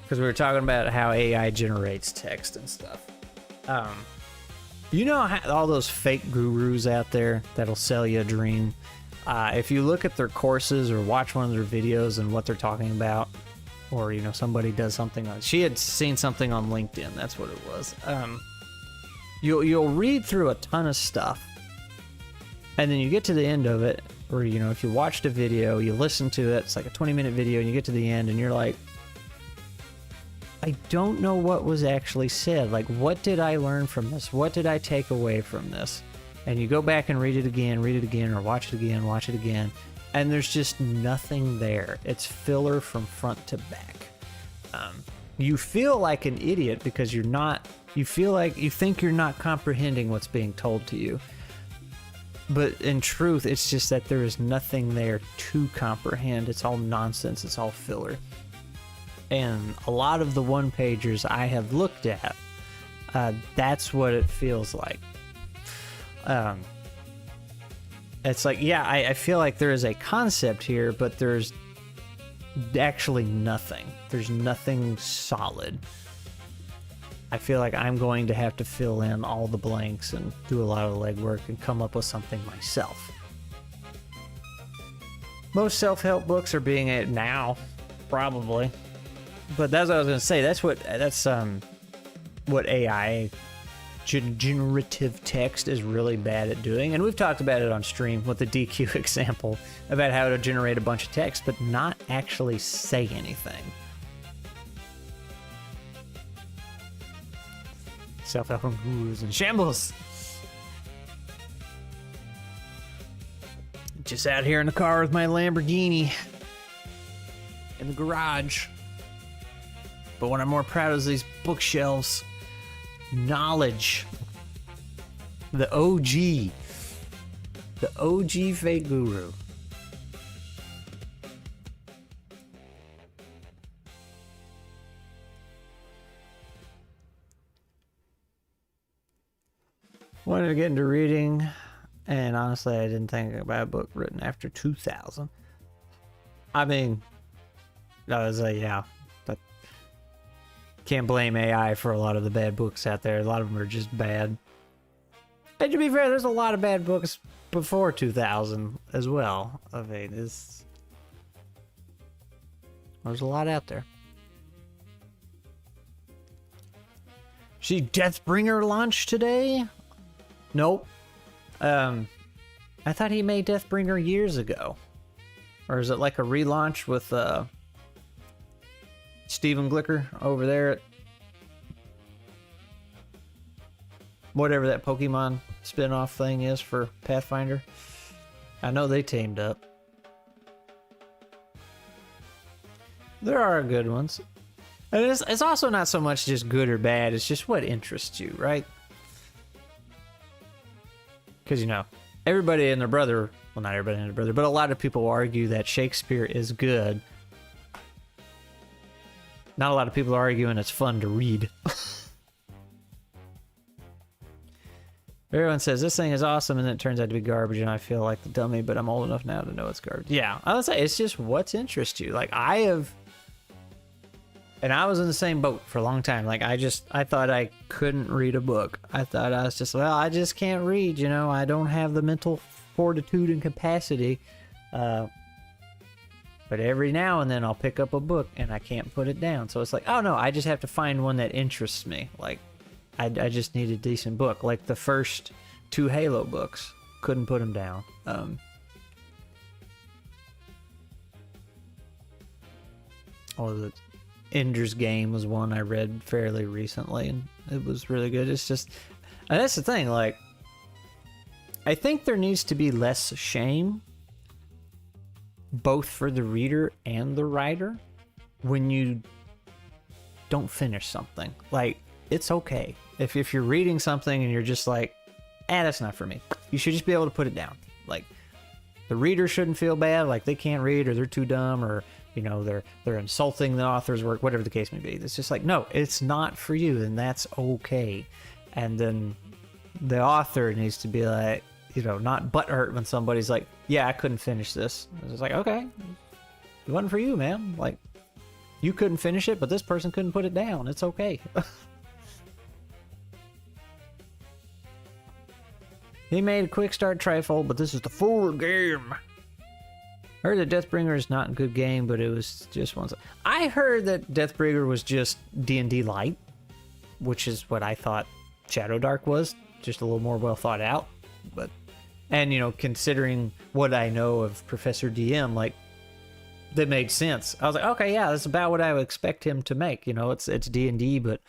Because we were talking about how AI generates text and stuff. You know how all those fake gurus out there that'll sell you a dream? If you look at their courses or watch one of their videos and what they're talking about, or, you know, somebody does something on, she had seen something on LinkedIn, that's what it was. You'll read through a ton of stuff, and then you get to the end of it, or, you know, if you watched a video, you listen to it, it's like a 20-minute video, and you get to the end, and you're like, I don't know what was actually said. Like, what did I learn from this? What did I take away from this? And you go back and read it again, or watch it again, and there's just nothing there. It's filler from front to back. You feel like an idiot because you think you're not comprehending what's being told to you. But in truth, it's just that there is nothing there to comprehend. It's all nonsense. It's all filler. And a lot of the one-pagers I have looked at, that's what it feels like. It's like, yeah, I feel like there is a concept here, but there's actually nothing. There's nothing solid. I feel like I'm going to have to fill in all the blanks and do a lot of the legwork and come up with something myself. Most self-help books are being it now, probably. But that's what I was going to say. That's what AI generative text is really bad at doing. And we've talked about it on stream with the DQ example about how to generate a bunch of text but not actually say anything. Self-help gurus and shambles. Just out here in the car with my Lamborghini. in the garage. But what I'm more proud of is these bookshelves. Knowledge. The OG. The OG Fake Guru. Wanted to get into reading, and honestly, I didn't think about a book written after 2000. I mean, I was like, yeah, but can't blame AI for a lot of the bad books out there. A lot of them are just bad. And to be fair, there's a lot of bad books before 2000 as well. I mean, there's a lot out there. See Deathbringer launch today? Nope. I thought he made Deathbringer years ago. Or is it like a relaunch with Steven Glicker over there at whatever that Pokemon spin-off thing is for Pathfinder? I know they teamed up. There are good ones. And it's also not so much just good or bad, it's just what interests you, right? Because, you know, everybody and their brother, well, not everybody and their brother, but a lot of people argue that Shakespeare is good. Not a lot of people are arguing it's fun to read. Everyone says, this thing is awesome, and then it turns out to be garbage, and I feel like the dummy, but I'm old enough now to know it's garbage. Yeah, I would say it's just what's interests you. Like, I have... And I was in the same boat for a long time. Like, I thought I couldn't read a book. I thought I was just, well, I just can't read, you know. I don't have the mental fortitude and capacity. But every now and then I'll pick up a book and I can't put it down. So it's like, oh no, I just have to find one that interests me. Like, I just need a decent book. Like the first 2 Halo books. Couldn't put them down. The Ender's Game was one I read fairly recently, and it was really good. It's just, and that's the thing, like, I think there needs to be less shame, both for the reader and the writer, when you don't finish something. Like, it's okay. If you're reading something and you're just like, that's not for me, you should just be able to put it down. Like, the reader shouldn't feel bad, like they can't read, or they're too dumb, or you know, they're insulting the author's work, whatever the case may be. It's just like, no, it's not for you, and that's okay. And then the author needs to be like, you know, not butthurt when somebody's like, yeah, I couldn't finish this. It's just like, okay, it wasn't for you, man. Like, you couldn't finish it, but this person couldn't put it down. It's okay. He made a quick start trifold, but this is the full game. Heard that Deathbringer is not a good game, but it was just one. I heard that Deathbringer was just D&D light, which is what I thought Shadow Dark was, just a little more well thought out. But, and you know, considering what I know of Professor DM, like, that made sense. I was like, okay, yeah, that's about what I would expect him to make. You know, it's D&D, but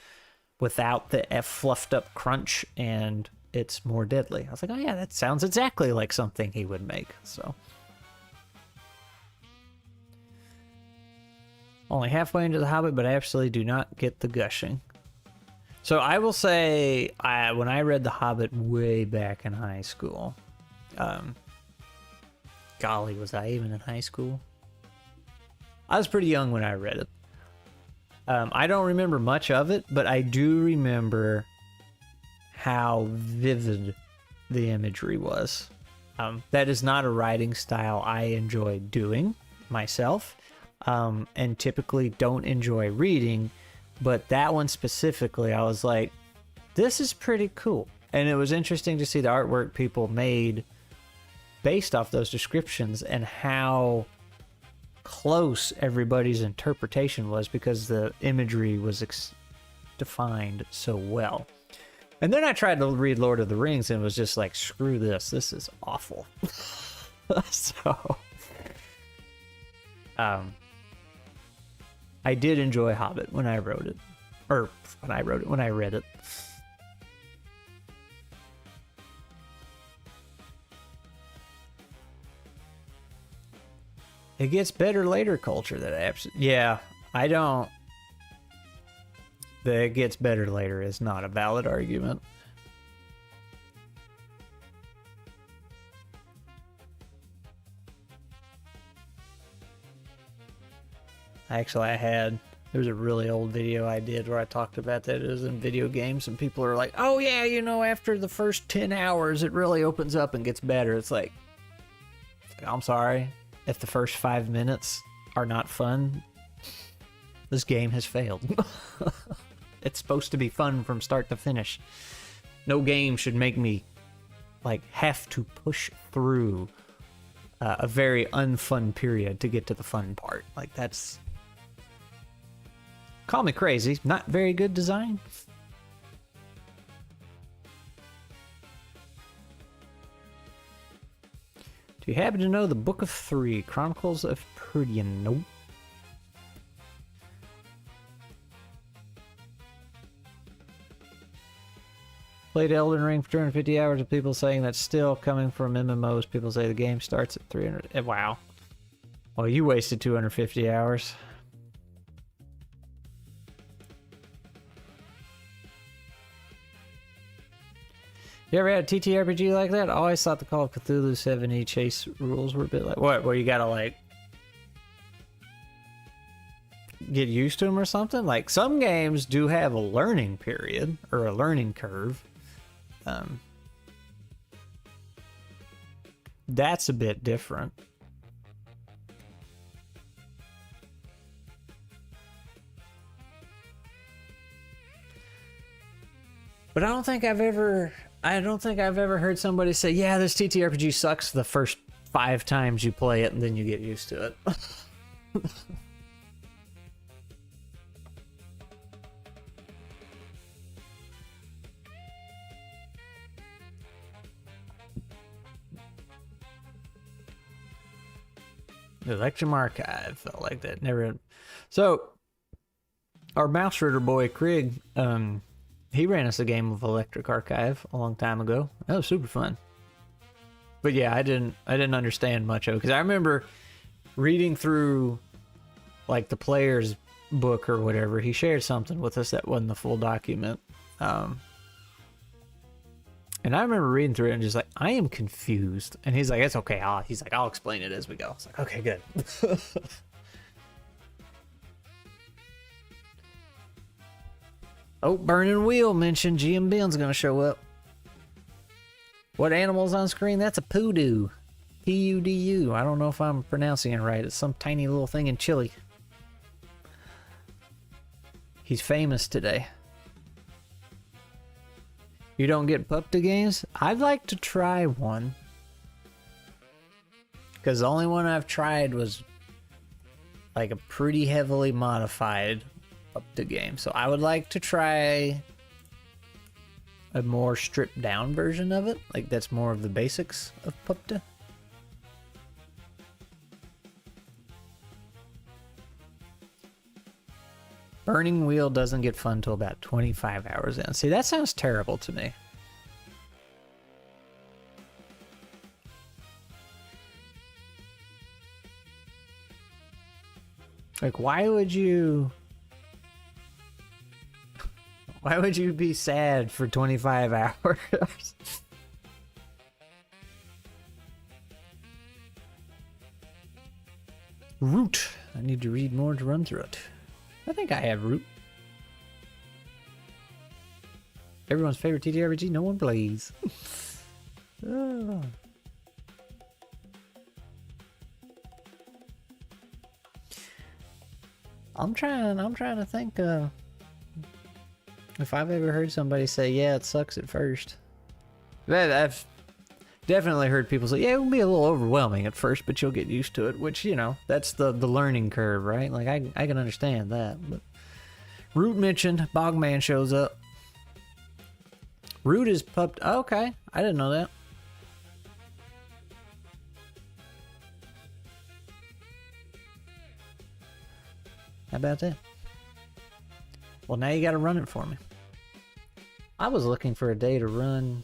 without the fluffed up crunch, and it's more deadly. I was like, oh yeah, that sounds exactly like something he would make. So. Only halfway into The Hobbit, but I absolutely do not get the gushing. So I will say, when I read The Hobbit way back in high school, golly, was I even in high school? I was pretty young when I read it. I don't remember much of it, but I do remember how vivid the imagery was. That is not a writing style I enjoy doing myself. And typically don't enjoy reading, but that one specifically, I was like, this is pretty cool. And it was interesting to see the artwork people made based off those descriptions and how close everybody's interpretation was, because the imagery was defined so well. And then I tried to read Lord of the Rings and was just like, screw this is awful. So I did enjoy Hobbit when I wrote it. Or when I read it. It gets better later culture that yeah, I don't. The it gets better later is not a valid argument. Actually, there's a really old video I did where I talked about that. It was in video games, and people are like, oh yeah, you know, after the first 10 hours, it really opens up and gets better. It's like, I'm sorry. If the first 5 minutes are not fun, this game has failed. It's supposed to be fun from start to finish. No game should make me like have to push through a very unfun period to get to the fun part. Like that's, call me crazy, not very good design. Do you happen to know the Book of Three, Chronicles of Perdian? Nope. Played Elden Ring for 250 hours of people saying that's still coming from MMOs. People say the game starts at 300. Wow. Well, you wasted 250 hours. You ever had a ttrpg like that? I always thought the Call of Cthulhu 7e chase rules were a bit like, what, where you gotta like get used to them or something? Like some games do have a learning period or a learning curve. That's a bit different. But I don't think I've ever heard somebody say, yeah, this TTRPG sucks the first 5 times you play it and then you get used to it. Electrum Archive felt like that. Never. So, our mouse ritter boy Krieg, he ran us a game of Electric Archive a long time ago. That was super fun. But yeah, I didn't understand much of it because I remember reading through like the player's book or whatever. He shared something with us that wasn't the full document. And I remember reading through it and just like, I am confused. And he's like, it's okay. I'll explain it as we go. It's like, okay, good. Oh, Burning Wheel mentioned GM Ben's gonna show up. What animal's on screen? That's a poodoo. P-U-D-U. I don't know if I'm pronouncing it right. It's some tiny little thing in Chile. He's famous today. You don't get Pupta games? I'd like to try one. Because the only one I've tried was like a pretty heavily modified Pupta game. So I would like to try a more stripped down version of it. Like that's more of the basics of Pupta. Burning Wheel doesn't get fun till about 25 hours in. See, that sounds terrible to me. Like, why would you be sad for 25 hours? Root. I need to read more to run through it. I think I have Root. Everyone's favorite TTRPG, no one plays. Oh. I'm trying to think if I've ever heard somebody say, yeah, it sucks at first. I've definitely heard people say, yeah, it will be a little overwhelming at first, but you'll get used to it, which, you know, that's the learning curve, right? Like, I can understand that. But Root mentioned, Bogman shows up. Root is pupped. Oh, okay, I didn't know that. How about that? Well, now you got to run it for me. I was looking for a day to run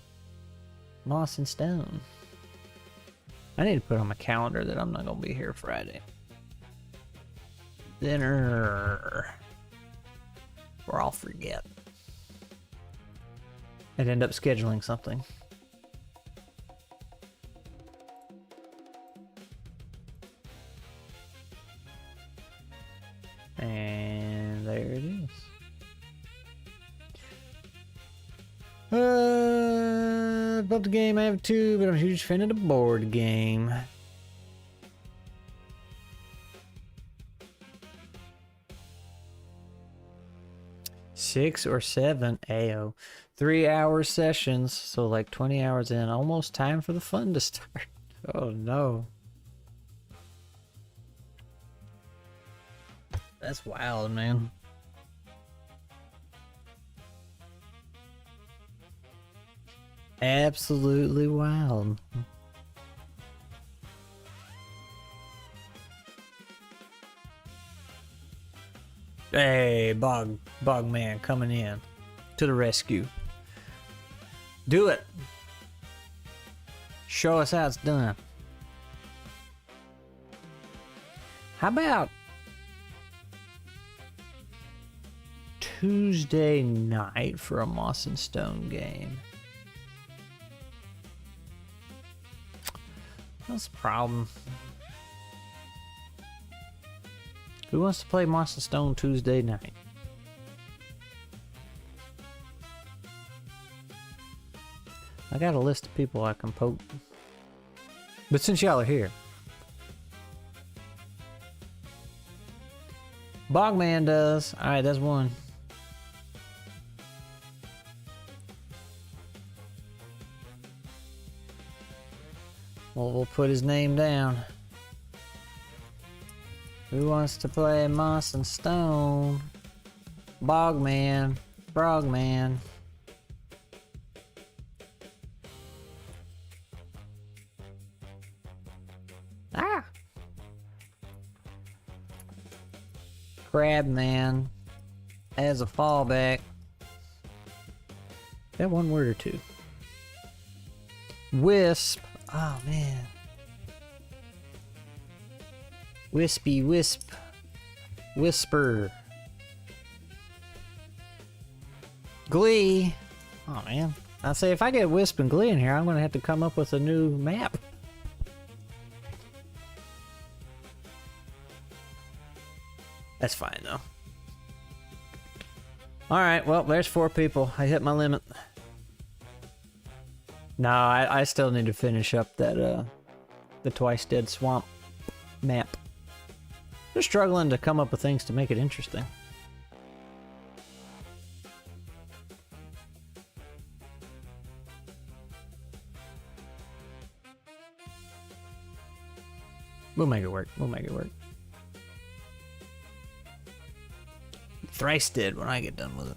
Moss and Stone. I need to put on my calendar that I'm not going to be here Friday. dinner. Or I'll forget. And end up scheduling something. And there it is. About the game, I have two, but I'm a huge fan of the board game. Six or seven, ayo. 3-hour sessions, so like 20 hours in. Almost time for the fun to start. Oh no. That's wild, man. Absolutely wild. Hey, Bog Man coming in to the rescue. Do it. Show us how it's done. How about Tuesday night for a Moss and Stone game? That's a problem. Who wants to play Moss and Stone Tuesday night? I got a list of people I can poke. But since y'all are here. Bogman does. Alright, that's one. Well, we'll put his name down. Who wants to play Moss and Stone? Bogman. Frogman. Ah! Crabman. As a fallback. That one word or two. Wisp. Oh man. Wispy Wisp. Whisper. Glee. Oh man. I say if I get Wisp and Glee in here, I'm gonna have to come up with a new map. That's fine though. Alright, well there's 4 people. I hit my limit. No, I still need to finish up that the Twice Dead Swamp map. They're struggling to come up with things to make it interesting. We'll make it work. We'll make it work. Thrice Dead when I get done with it.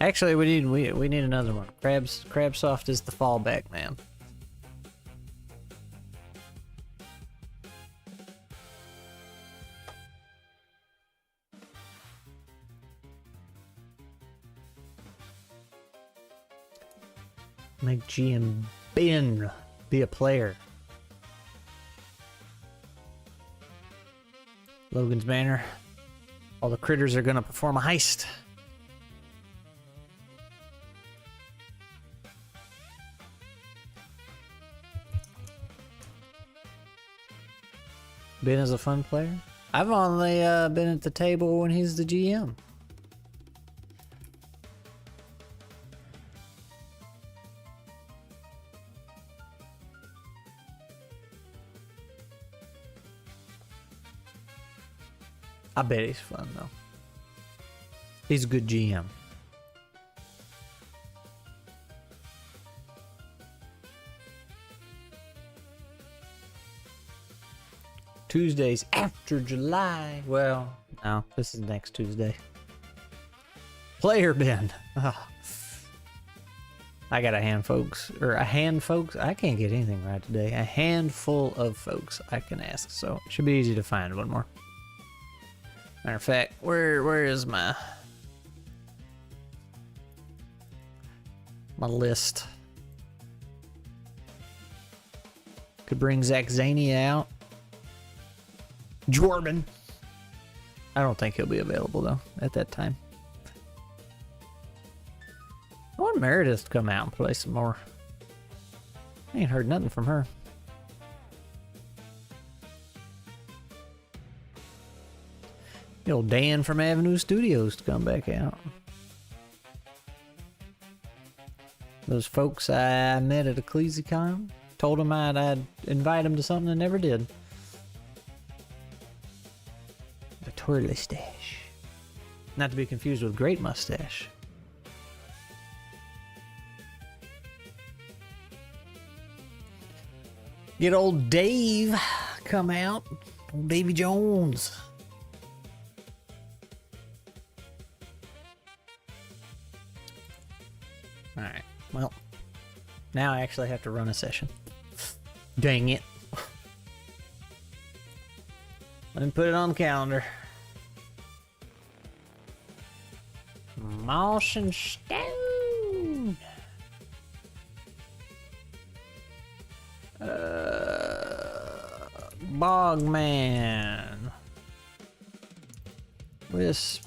Actually, we need another one. Crabsoft is the fallback, man. Make GM Ben be a player. Logan's Manor. All the critters are gonna perform a heist. Ben is a fun player. I've only been at the table when he's the GM. I bet he's fun though. He's a good GM. Tuesdays after July. Well, no, this is next Tuesday. Player Ben. Oh. I got a hand folks. I can't get anything right today. A handful of folks I can ask, so it should be easy to find one more. Matter of fact, where is my list? Could bring Zach Zaney out. Jordan. I don't think he'll be available though at that time. I want Meredith to come out and play some more. I ain't heard nothing from her. The old Dan from Avenue Studios to come back out. Those folks I met at EcclesiaCon, told them I'd invite them to something and never did. The twirly stash. Not to be confused with Great Mustache. Get old Dave come out. Old Davy Jones. Alright, well, now I actually have to run a session. Dang it. Let me put it on the calendar. Moss and Stone. Bogman. Wisp.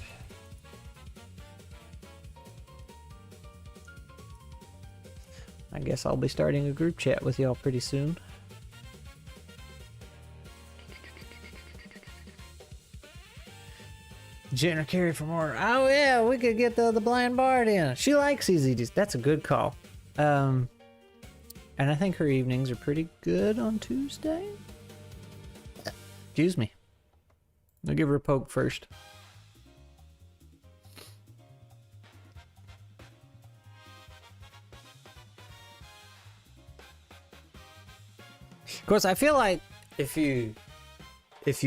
I guess I'll be starting a group chat with y'all pretty soon. Jenner Carey from order. Oh yeah, we could get the blind bard in. She likes EZDs. That's a good call. And I think her evenings are pretty good on Tuesday. Excuse me. I'll give her a poke first. Of course, I feel like if you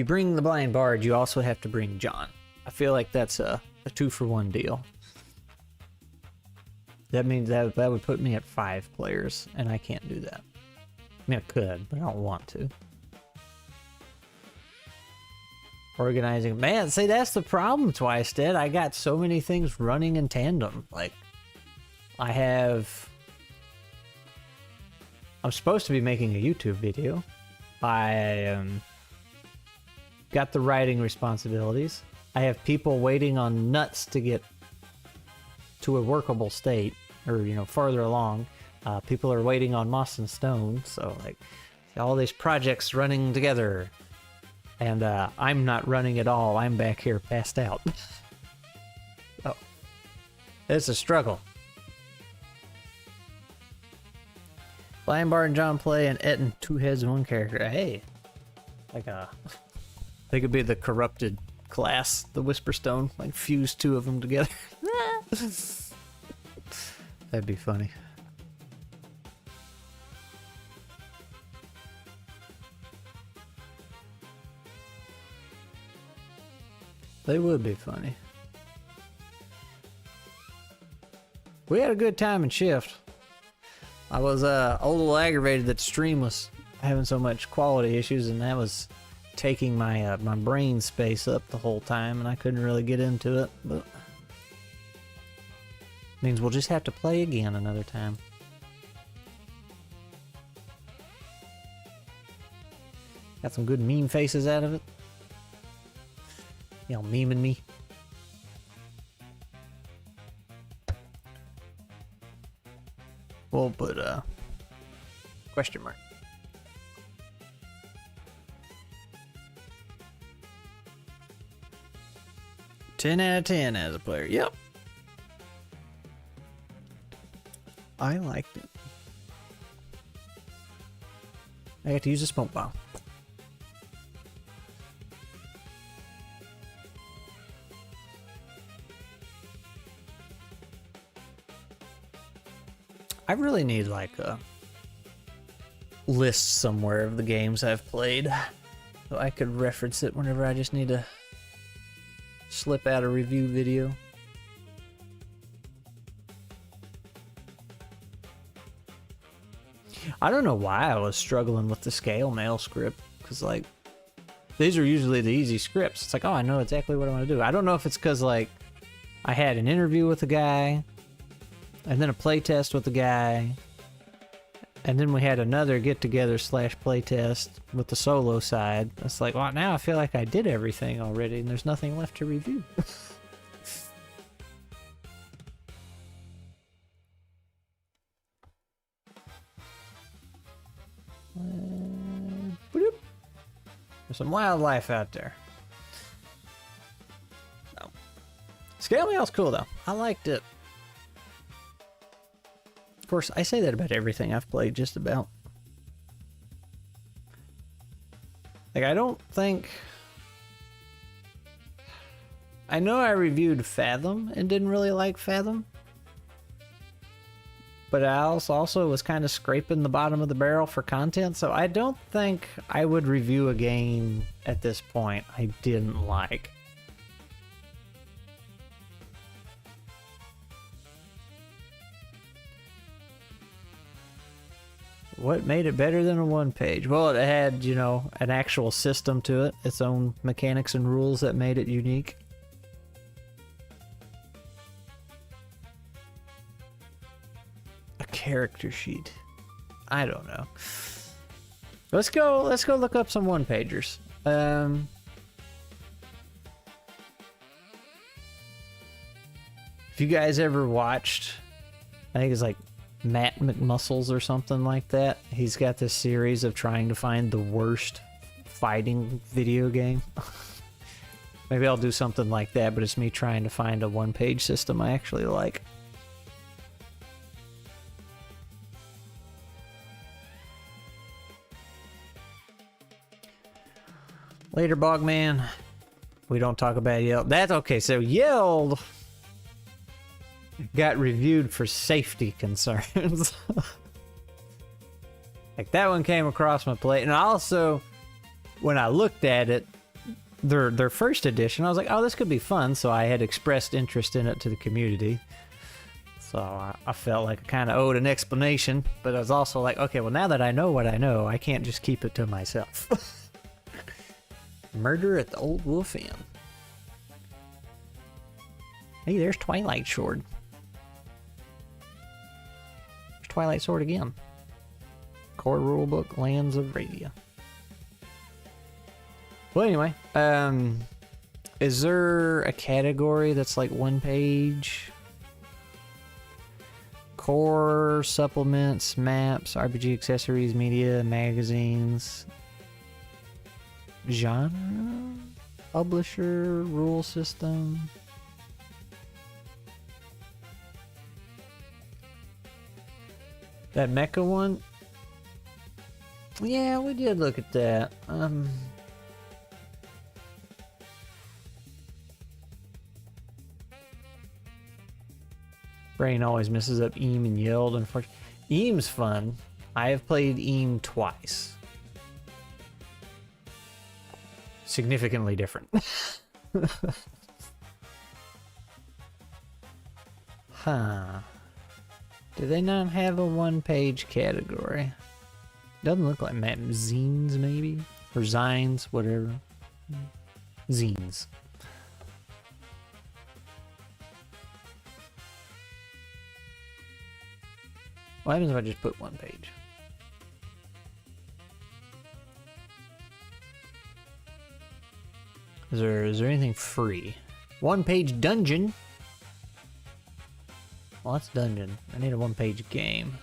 bring the blind bard, you also have to bring John. I feel like that's a 2-for-1 deal. That means that would put me at 5 players, and I can't do that. I mean, I could, but I don't want to. Organizing. Man, see, that's the problem, Twisted. I got so many things running in tandem. Like, I'm supposed to be making a YouTube video. I got the writing responsibilities. I have people waiting on nuts to get to a workable state, or, you know, farther along. People are waiting on Moss and Stone, so, like, all these projects running together. And I'm not running at all. I'm back here passed out. Oh. It's a struggle. Lion Bar and John play and Etten, 2 heads and 1 character. Hey. Like they could be the corrupted class, the Whisperstone, like fuse 2 of them together. That'd be funny. They would be funny. We had a good time in Shift. I was a little aggravated that the stream was having so much quality issues, and that was taking my my brain space up the whole time, and I couldn't really get into it. But means we'll just have to play again another time. Got some good meme faces out of it. Y'all memeing me. We'll put a question mark. 10 out of 10 as a player. Yep. I liked it. I got to use a smoke bomb. I really need like a list somewhere of the games I've played so I could reference it whenever I just need to slip out a review video. I don't know why I was struggling with the scale mail script, because like these are usually the easy scripts. It's like, oh, I know exactly what I want to do. I don't know if it's because like I had an interview with a guy and then a play test with the guy, And then we had another get-together / playtest with the solo side. It's like, well, now I feel like I did everything already, and there's nothing left to review. There's some wildlife out there. No. Scale Mail's cool, though. I liked it. Of course, I say that about everything I've played, just about. Like, I don't think... I know I reviewed Fathom and didn't really like Fathom. But I also was kind of scraping the bottom of the barrel for content, so I don't think I would review a game at this point I didn't like. What made it better than a one-page? Well, it had, you know, an actual system to it, its own mechanics and rules that made it unique. A character sheet. I don't know. Let's go look up some one-pagers. If you guys ever watched, I think it's like Matt McMuscles or something like that. He's got this series of trying to find the worst fighting video game. Maybe I'll do something like that, but it's me trying to find a one-page system I actually like. Later, Bogman. We don't talk about Yeld. That's okay. So Yeld got reviewed for safety concerns. Like, that one came across my plate. And also, when I looked at it, their first edition, I was like, oh, this could be fun. So I had expressed interest in it to the community. So I felt like I kind of owed an explanation. But I was also like, okay, well, now that I know what I know, I can't just keep it to myself. Murder at the Old Wolf Inn. Hey, there's Twilight Sword. There's Twilight Sword again. Core Rulebook, Lands of Radia. Well, anyway, is there a category that's like one page? Core, supplements, maps, RPG accessories, media, magazines. Genre, publisher, rule system. That mecha one? Yeah, we did look at that. Brain always messes up Eam and Yeld, unfortunately. Eam's fun. I have played Eam twice. Significantly different. Huh. Do they not have a one-page category? Doesn't look like map. Zines, maybe? Or Zines, whatever. Zines. What happens if I just put one page? Is there anything free? One-page dungeon. Well, that's dungeon. I need a one-page game.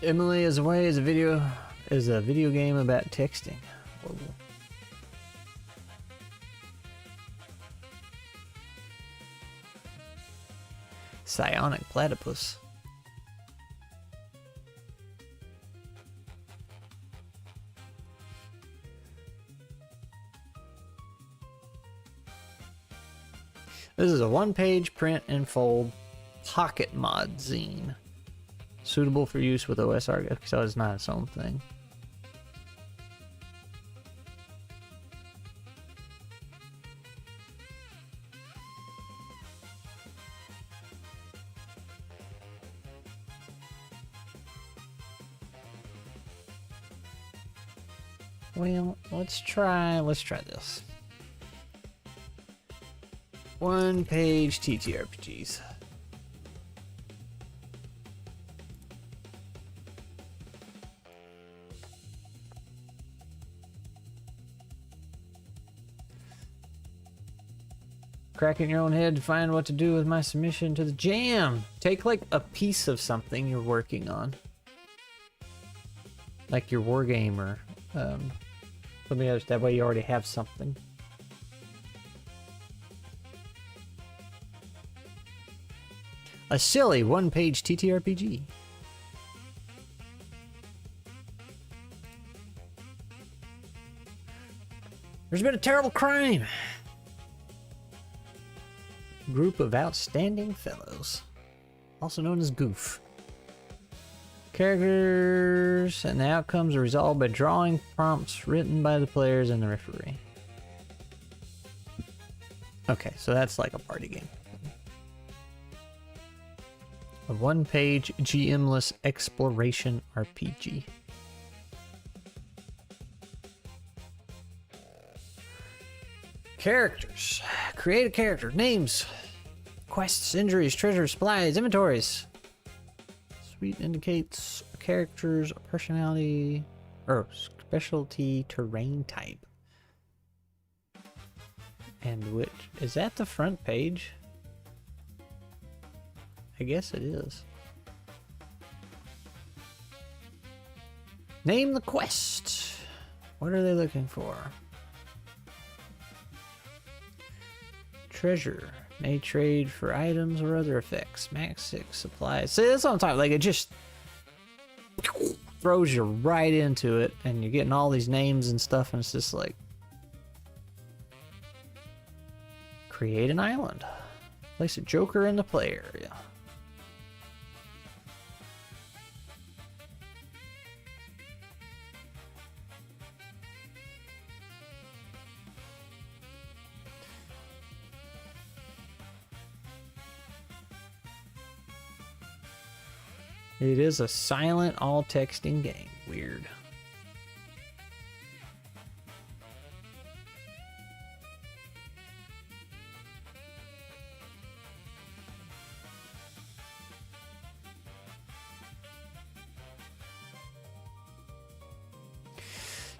Emily is Away is a video game about texting. Whoa. Psionic platypus. This is a one-page print and fold pocket mod zine. Suitable for use with OSR, so it's not its own thing. Well, let's try this. One-page TTRPGs. Cracking your own head to find what to do with my submission to the jam. Take like a piece of something you're working on. Like your wargame or something else. That way you already have something. A silly one-page TTRPG. There's been a terrible crime. Group of outstanding fellows, also known as Goof. Characters and the outcomes are resolved by drawing prompts written by the players and the referee. Okay, so that's like a party game. A one-page GM-less exploration RPG. Characters. Create a character. Names. Quests, injuries, treasures, supplies, inventories. Suite indicates a character's personality or specialty terrain type. And which is that the front page? I guess it is. Name the quest. What are they looking for? Treasure. May trade for items or other effects. Max 6 supplies. See, that's what I'm talking about. Like, it just throws you right into it, and you're getting all these names and stuff, and it's just like... Create an island. Place a joker in the play area. It is a silent, all-texting game. Weird.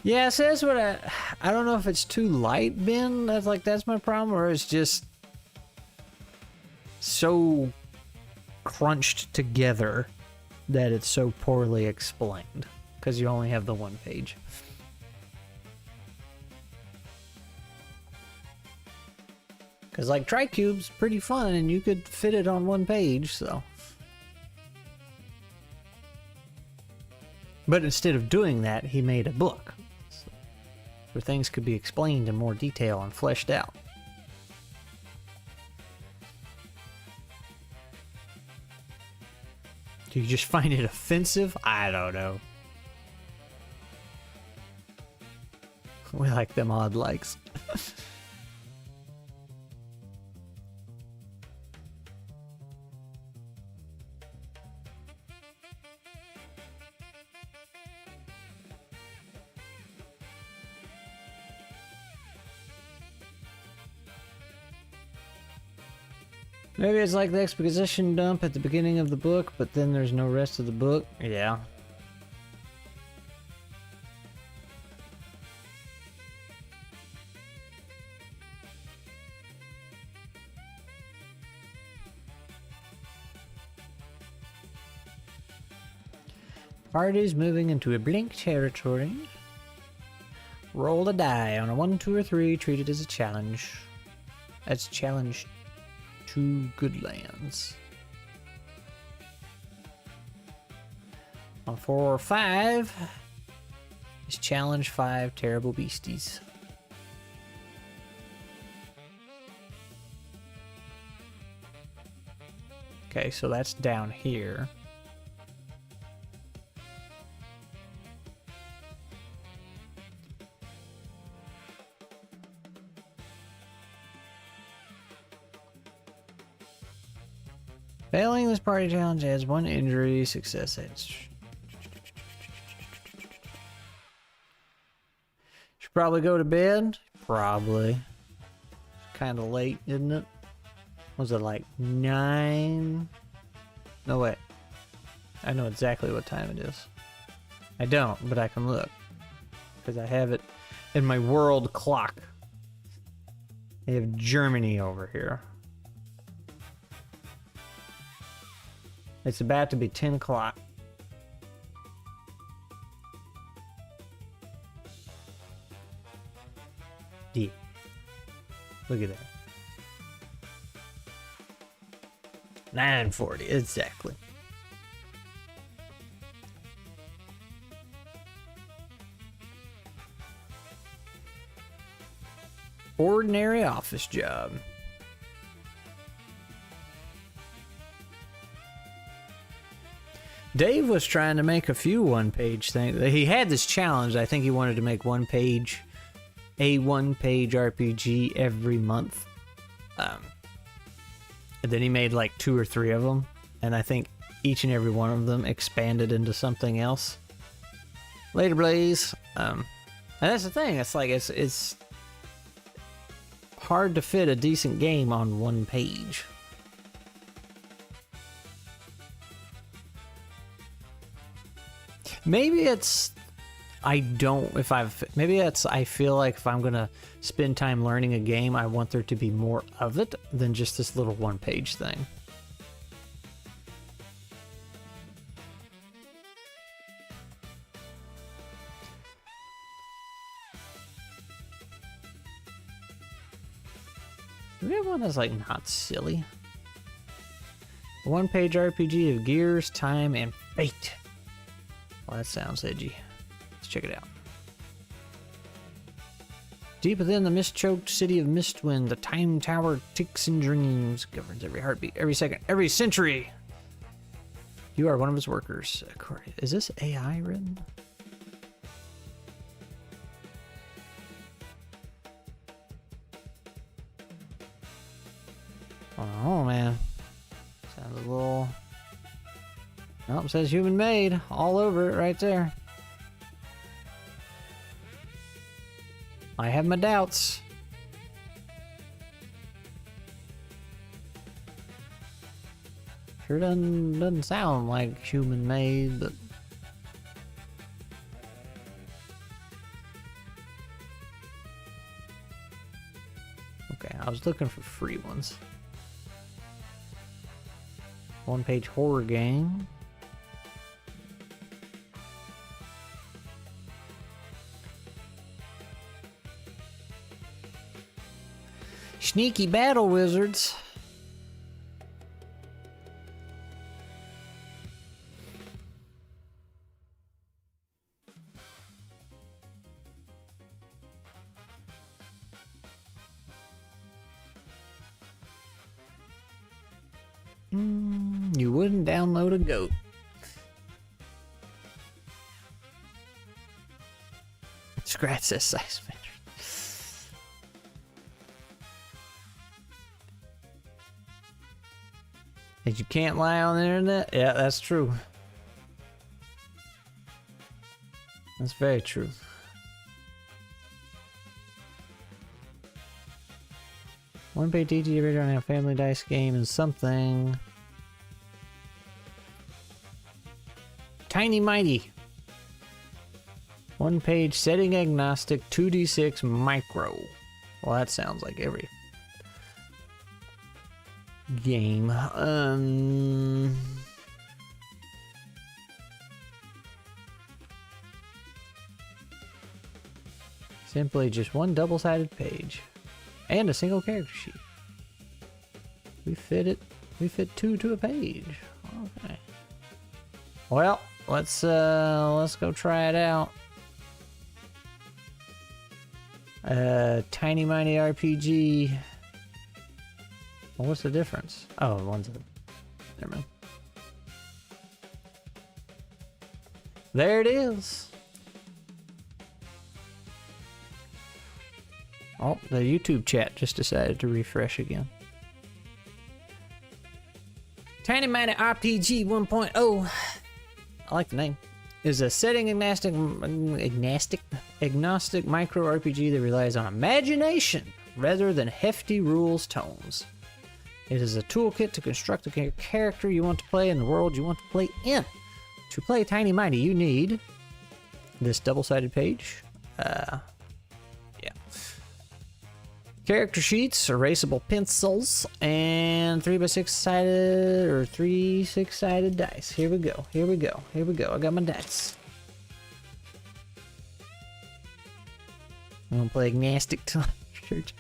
Yeah, so that's what I don't know if it's too light, Ben. That's my problem, or it's just so crunched together that it's so poorly explained because you only have the one page. Because like Tricube's pretty fun and you could fit it on one page, so. But instead of doing that, he made a book where things could be explained in more detail and fleshed out. Do you just find it offensive? I don't know. We like them odd likes. Maybe it's like the exposition dump at the beginning of the book, but then there's no rest of the book. Yeah. Parties moving into a blank territory. Roll a die. On a 1, 2, or 3, treat it as a challenge. That's challenge 2 good lands. On 4 or 5 is challenge 5 terrible beasties. Okay, so that's down here. Failing this party challenge adds 1 injury, success adds. Should probably go to bed. Probably. Kind of late, isn't it? Was it like 9? No, wait. I know exactly what time it is. I don't, but I can look. Because I have it in my world clock. I have Germany over here. It's about to be 10 o'clock. Yeah. Look at that. 9:40, exactly. Ordinary office job. Dave was trying to make a few one-page things. He had this challenge. I think he wanted to make a one-page RPG every month. And then he made like 2 or 3 of them, and I think each and every one of them expanded into something else. Later, Blaze. And that's the thing. It's like it's hard to fit a decent game on one page. Maybe it's I feel like if I'm gonna spend time learning a game, I want there to be more of it than just this little one-page thing. Do we have one that's like not silly? A one-page RPG of gears, time, and fate. Well, that sounds edgy. Let's check it out. Deep within the mist-choked city of Mistwind, the time tower ticks and dreams, governs every heartbeat, every second, every century. You are one of its workers. Is this AI written? Oh man, sounds a little. Nope, it says human made all over it right there. I have my doubts. Sure doesn't sound like human made, but okay, I was looking for free ones. One-page horror game. Sneaky battle wizards. You wouldn't download a goat. Scratch this size matter. And you can't lie on the internet? Yeah, that's true. That's very true. One page TTG radio on a family dice game and something. Tiny Mighty. One page setting agnostic 2d6 micro. Well, that sounds like every game. Simply just one double-sided page and a single character sheet. We fit 2 to a page. Okay. Well, let's go try it out. Tiny Mighty RPG. Well, what's the difference? Oh, one's a... Never mind. There it is. Oh, the YouTube chat just decided to refresh again. Tiny Mighty RPG 1.0. I like the name. is a setting agnostic micro RPG that relies on imagination rather than hefty rules tomes. It is a toolkit to construct the character you want to play in the world you want to play in. To play Tiny Mighty, you need this double-sided page. Yeah. Character sheets, erasable pencils, and 3x6 sided or 3 6-sided dice. Here we go. Here we go. Here we go. I got my dice. I'm gonna play agnostic church.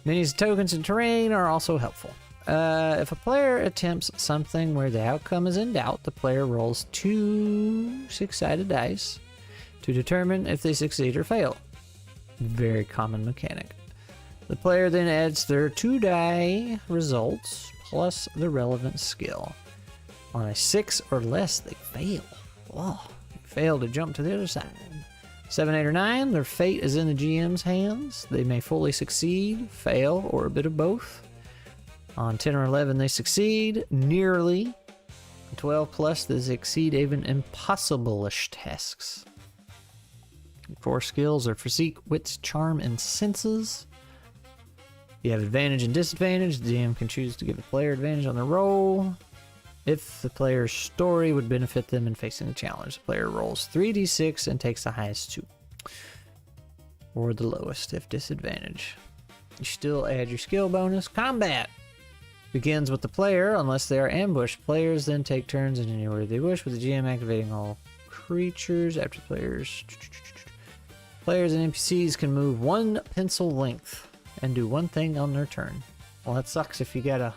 Minis, tokens, and terrain are also helpful. If a player attempts something where the outcome is in doubt, the player rolls 2 6-sided dice to determine if they succeed or fail. Very common mechanic. The player then adds their 2 die results plus the relevant skill. On a 6 or less, they fail. Oh, they fail to jump to the other side. 7, 8, or 9, their fate is in the GM's hands. They may fully succeed, fail, or a bit of both. On 10 or 11, they succeed, nearly. 12 plus, they succeed even impossible-ish tasks. 4 skills are physique, wits, charm, and senses. You have advantage and disadvantage. The DM can choose to give the player advantage on their roll if the player's story would benefit them in facing the challenge. The player rolls 3d6 and takes the highest 2. Or the lowest if disadvantage. You still add your skill bonus. Combat begins with the player unless they are ambushed. Players then take turns in any order they wish, with the GM activating all creatures after players. Players and NPCs can move 1 pencil length and do 1 thing on their turn. Well, that sucks if you got a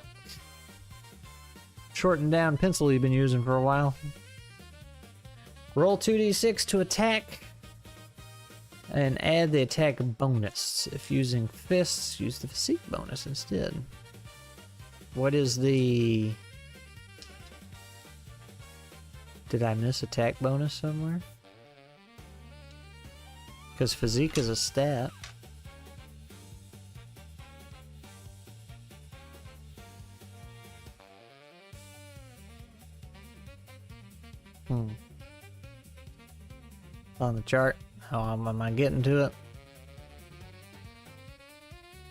shortened down pencil you've been using for a while. Roll 2d6 to attack and add the attack bonus. If using fists, use the physique bonus instead. What is the... Did I miss attack bonus somewhere? Because physique is a stat. On the chart. How am I getting to it?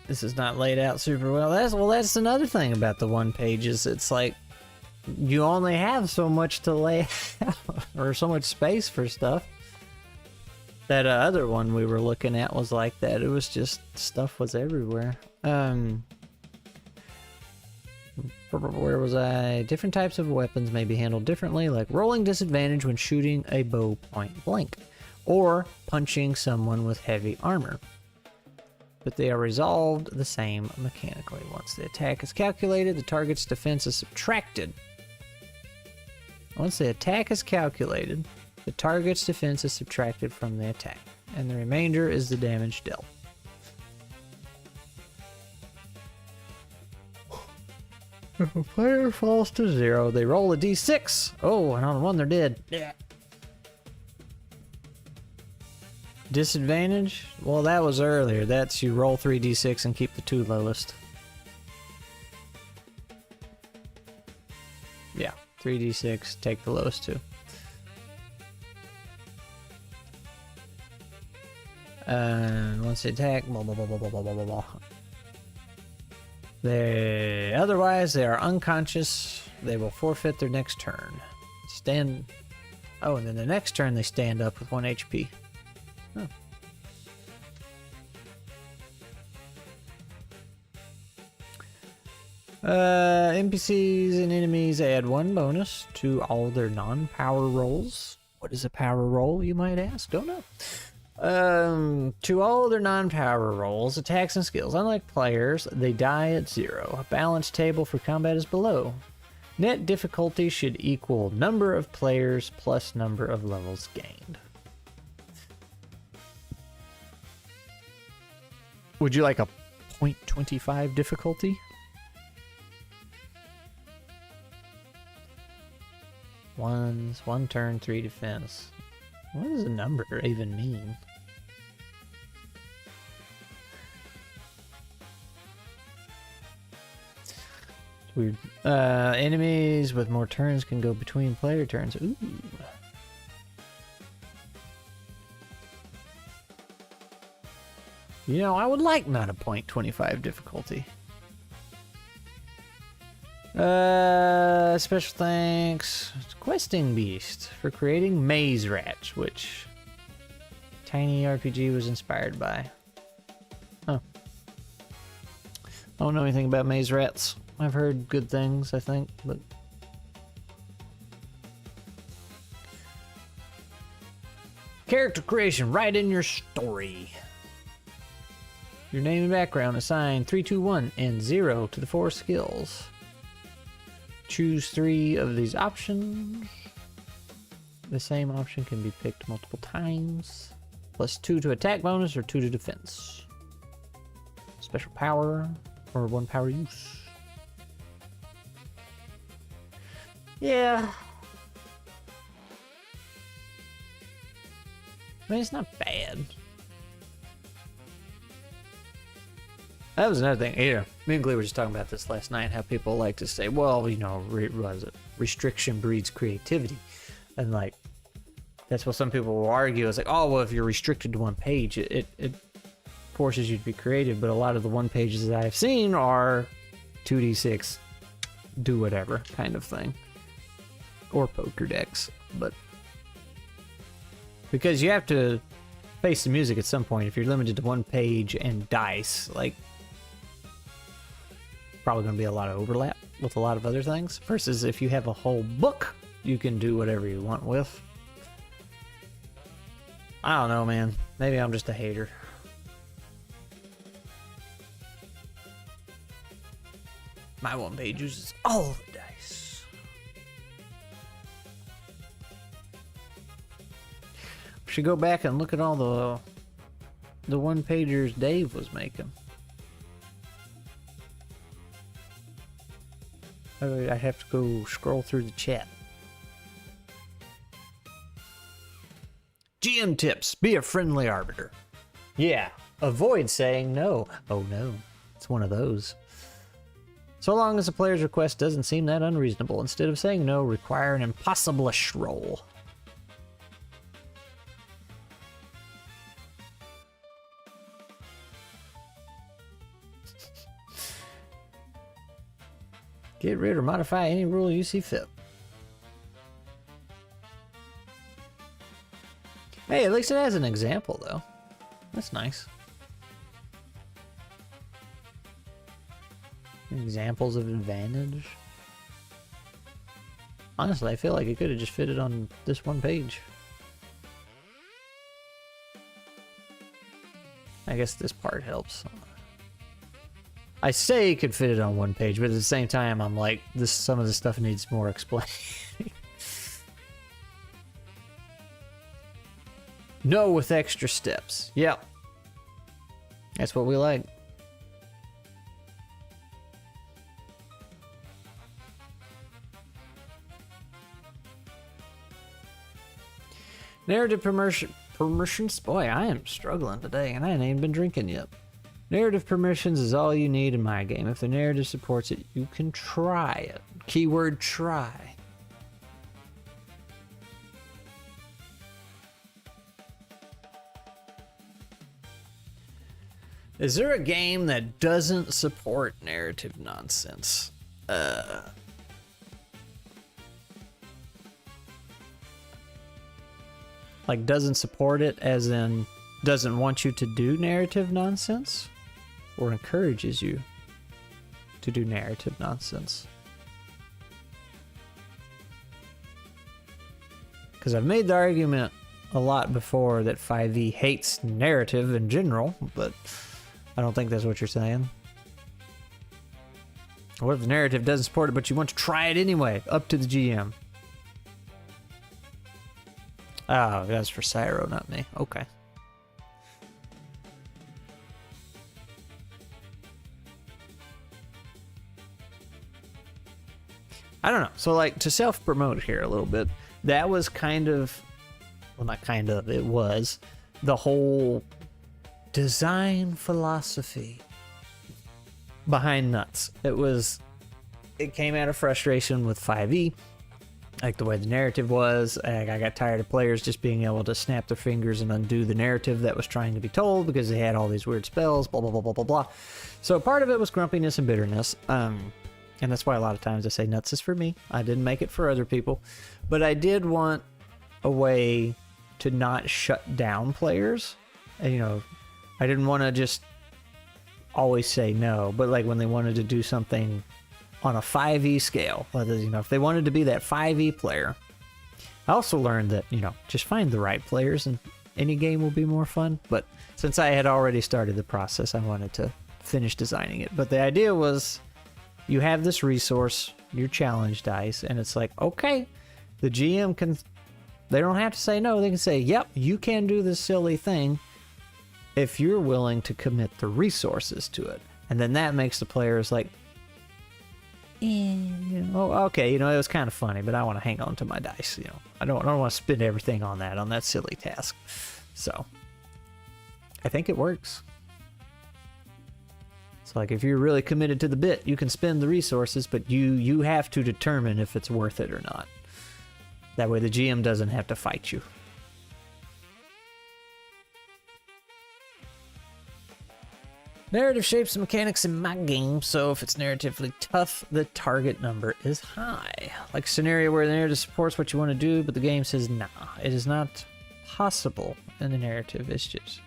This is not laid out super well. That's another thing about the one pages. It's like you only have so much to lay out, or so much space for stuff. That other one we were looking at was like that. It was just stuff was everywhere. Where was I? Different types of weapons may be handled differently, like rolling disadvantage when shooting a bow point blank, or punching someone with heavy armor. But they are resolved the same mechanically. Once the attack is calculated, the target's defense is subtracted. Once the attack is calculated, the target's defense is subtracted from the attack, and the remainder is the damage dealt. If a player falls to 0, they roll a d6. Oh, and on 1 they're dead. Yeah. Disadvantage? Well, that was earlier. That's you roll 3d6 and keep the 2 lowest. Yeah, 3d6, take the lowest 2. Once they attack, blah blah blah blah blah blah blah blah. Otherwise, they are unconscious. They will forfeit their next turn. Oh, and then the next turn they stand up with 1 HP. Oh. NPCs and enemies add 1 bonus to all their non-power rolls. What is a power roll, you might ask? Don't know. To all their non-power rolls, attacks, and skills. Unlike players, they die at 0. A balance table for combat is below. Net difficulty should equal number of players plus number of levels gained. Would you like a 0.25 difficulty? One turn, 3 defense. What does a number even mean? Weird. Enemies with more turns can go between player turns. Ooh. You know, I would like not a 0.25 difficulty. Special thanks to Questing Beast for creating Maze Rats, which Tiny RPG was inspired by. Oh. I don't know anything about Maze Rats. I've heard good things, I think, but... Character creation, write in your story. Your name and background, assign 3, 2, 1, and 0 to the 4 skills. Choose 3 of these options. The same option can be picked multiple times. Plus 2 to attack bonus or 2 to defense. Special power or 1 power use. Yeah. I mean, it's not bad. That was another thing. Yeah, me and Glee were just talking about this last night. How people like to say, "Well, you know, what is it? Restriction breeds creativity," and like that's what some people will argue. It's like, "Oh, well, if you're restricted to one page, it forces you to be creative." But a lot of the one pages that I've seen are 2d6, do whatever kind of thing, or poker decks. But because you have to face the music at some point, if you're limited to one page and dice, like. Probably going to be a lot of overlap with a lot of other things versus if you have a whole book you can do whatever you want with. I don't know, man. Maybe I'm just a hater. My one page uses all the dice. We should go back and look at all the one pagers Dave was making. I have to go scroll through the chat. GM tips. Be a friendly arbiter. Yeah. Avoid saying no. Oh no. It's one of those. So long as the player's request doesn't seem that unreasonable, instead of saying no, require an impossible-ish roll. Get rid or modify any rule you see fit. Hey, at least it has an example, though. That's nice. Examples of advantage. Honestly, I feel like it could have just fitted on this one page. I guess this part helps. I say it could fit it on one page, but at the same time, I'm like, some of the stuff needs more explaining. No with extra steps. Yep. That's what we like. Narrative permissions. Boy, I am struggling today, and I ain't even been drinking yet. Narrative permissions is all you need in my game. If the narrative supports it, you can try it. Keyword try. Is there a game that doesn't support narrative nonsense? Like doesn't support it as in doesn't want you to do narrative nonsense? Or encourages you to do narrative nonsense? Because I've made the argument a lot before that 5e hates narrative in general, but I don't think that's what you're saying. What if the narrative doesn't support it, but you want to try it anyway? Up to the GM. Oh, that's for Cyro, not me. Okay. I don't know. So, like, to self-promote here a little bit, that was kind of, well, not kind of, it was the whole design philosophy behind Nuts. It was it came out of frustration with 5e, like the way the narrative was. I got tired of players just being able to snap their fingers and undo the narrative that was trying to be told because they had all these weird spells, blah, blah, blah, blah, blah, blah. So part of it was grumpiness and bitterness. And that's why a lot of times I say nuts is for me. I didn't make it for other people. But I did want a way to not shut down players. And, you know, I didn't want to just always say no. But like when they wanted to do something on a 5e scale, whether, you know, if they wanted to be that 5e player, I also learned that, you know, just find the right players and any game will be more fun. But since I had already started the process, I wanted to finish designing it. But the idea was you have this resource, your challenge dice, and it's like, okay, the GM can, they don't have to say no. They can say, yep, you can do this silly thing if you're willing to commit the resources to it. And then that makes the players like, oh, okay, you know, it was kind of funny, but I want to hang on to my dice. You know, I don't want to spend everything on that silly task. So I think it works. It's like if you're really committed to the bit, you can spend the resources, but you have to determine if it's worth it or not. That way the GM doesn't have to fight you. Narrative shapes the mechanics in my game, so if it's narratively tough, the target number is high. Like a scenario where the narrative supports what you want to do, but the game says, nah, it is not possible in the narrative. It's just,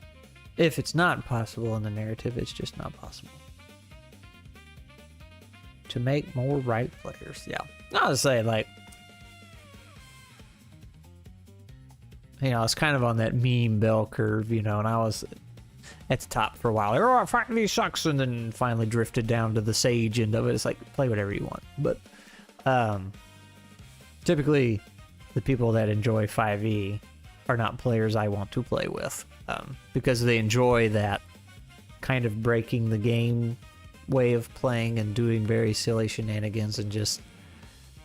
if it's not possible in the narrative, it's just not possible. To make more right players, yeah. I would say, like, you know, it's kind of on that meme bell curve, you know, and I was at the top for a while. Oh, 5e sucks, and then finally drifted down to the sage end of it. It's like, play whatever you want. But typically, the people that enjoy 5e are not players I want to play with because they enjoy that kind of breaking the game way of playing and doing very silly shenanigans and just,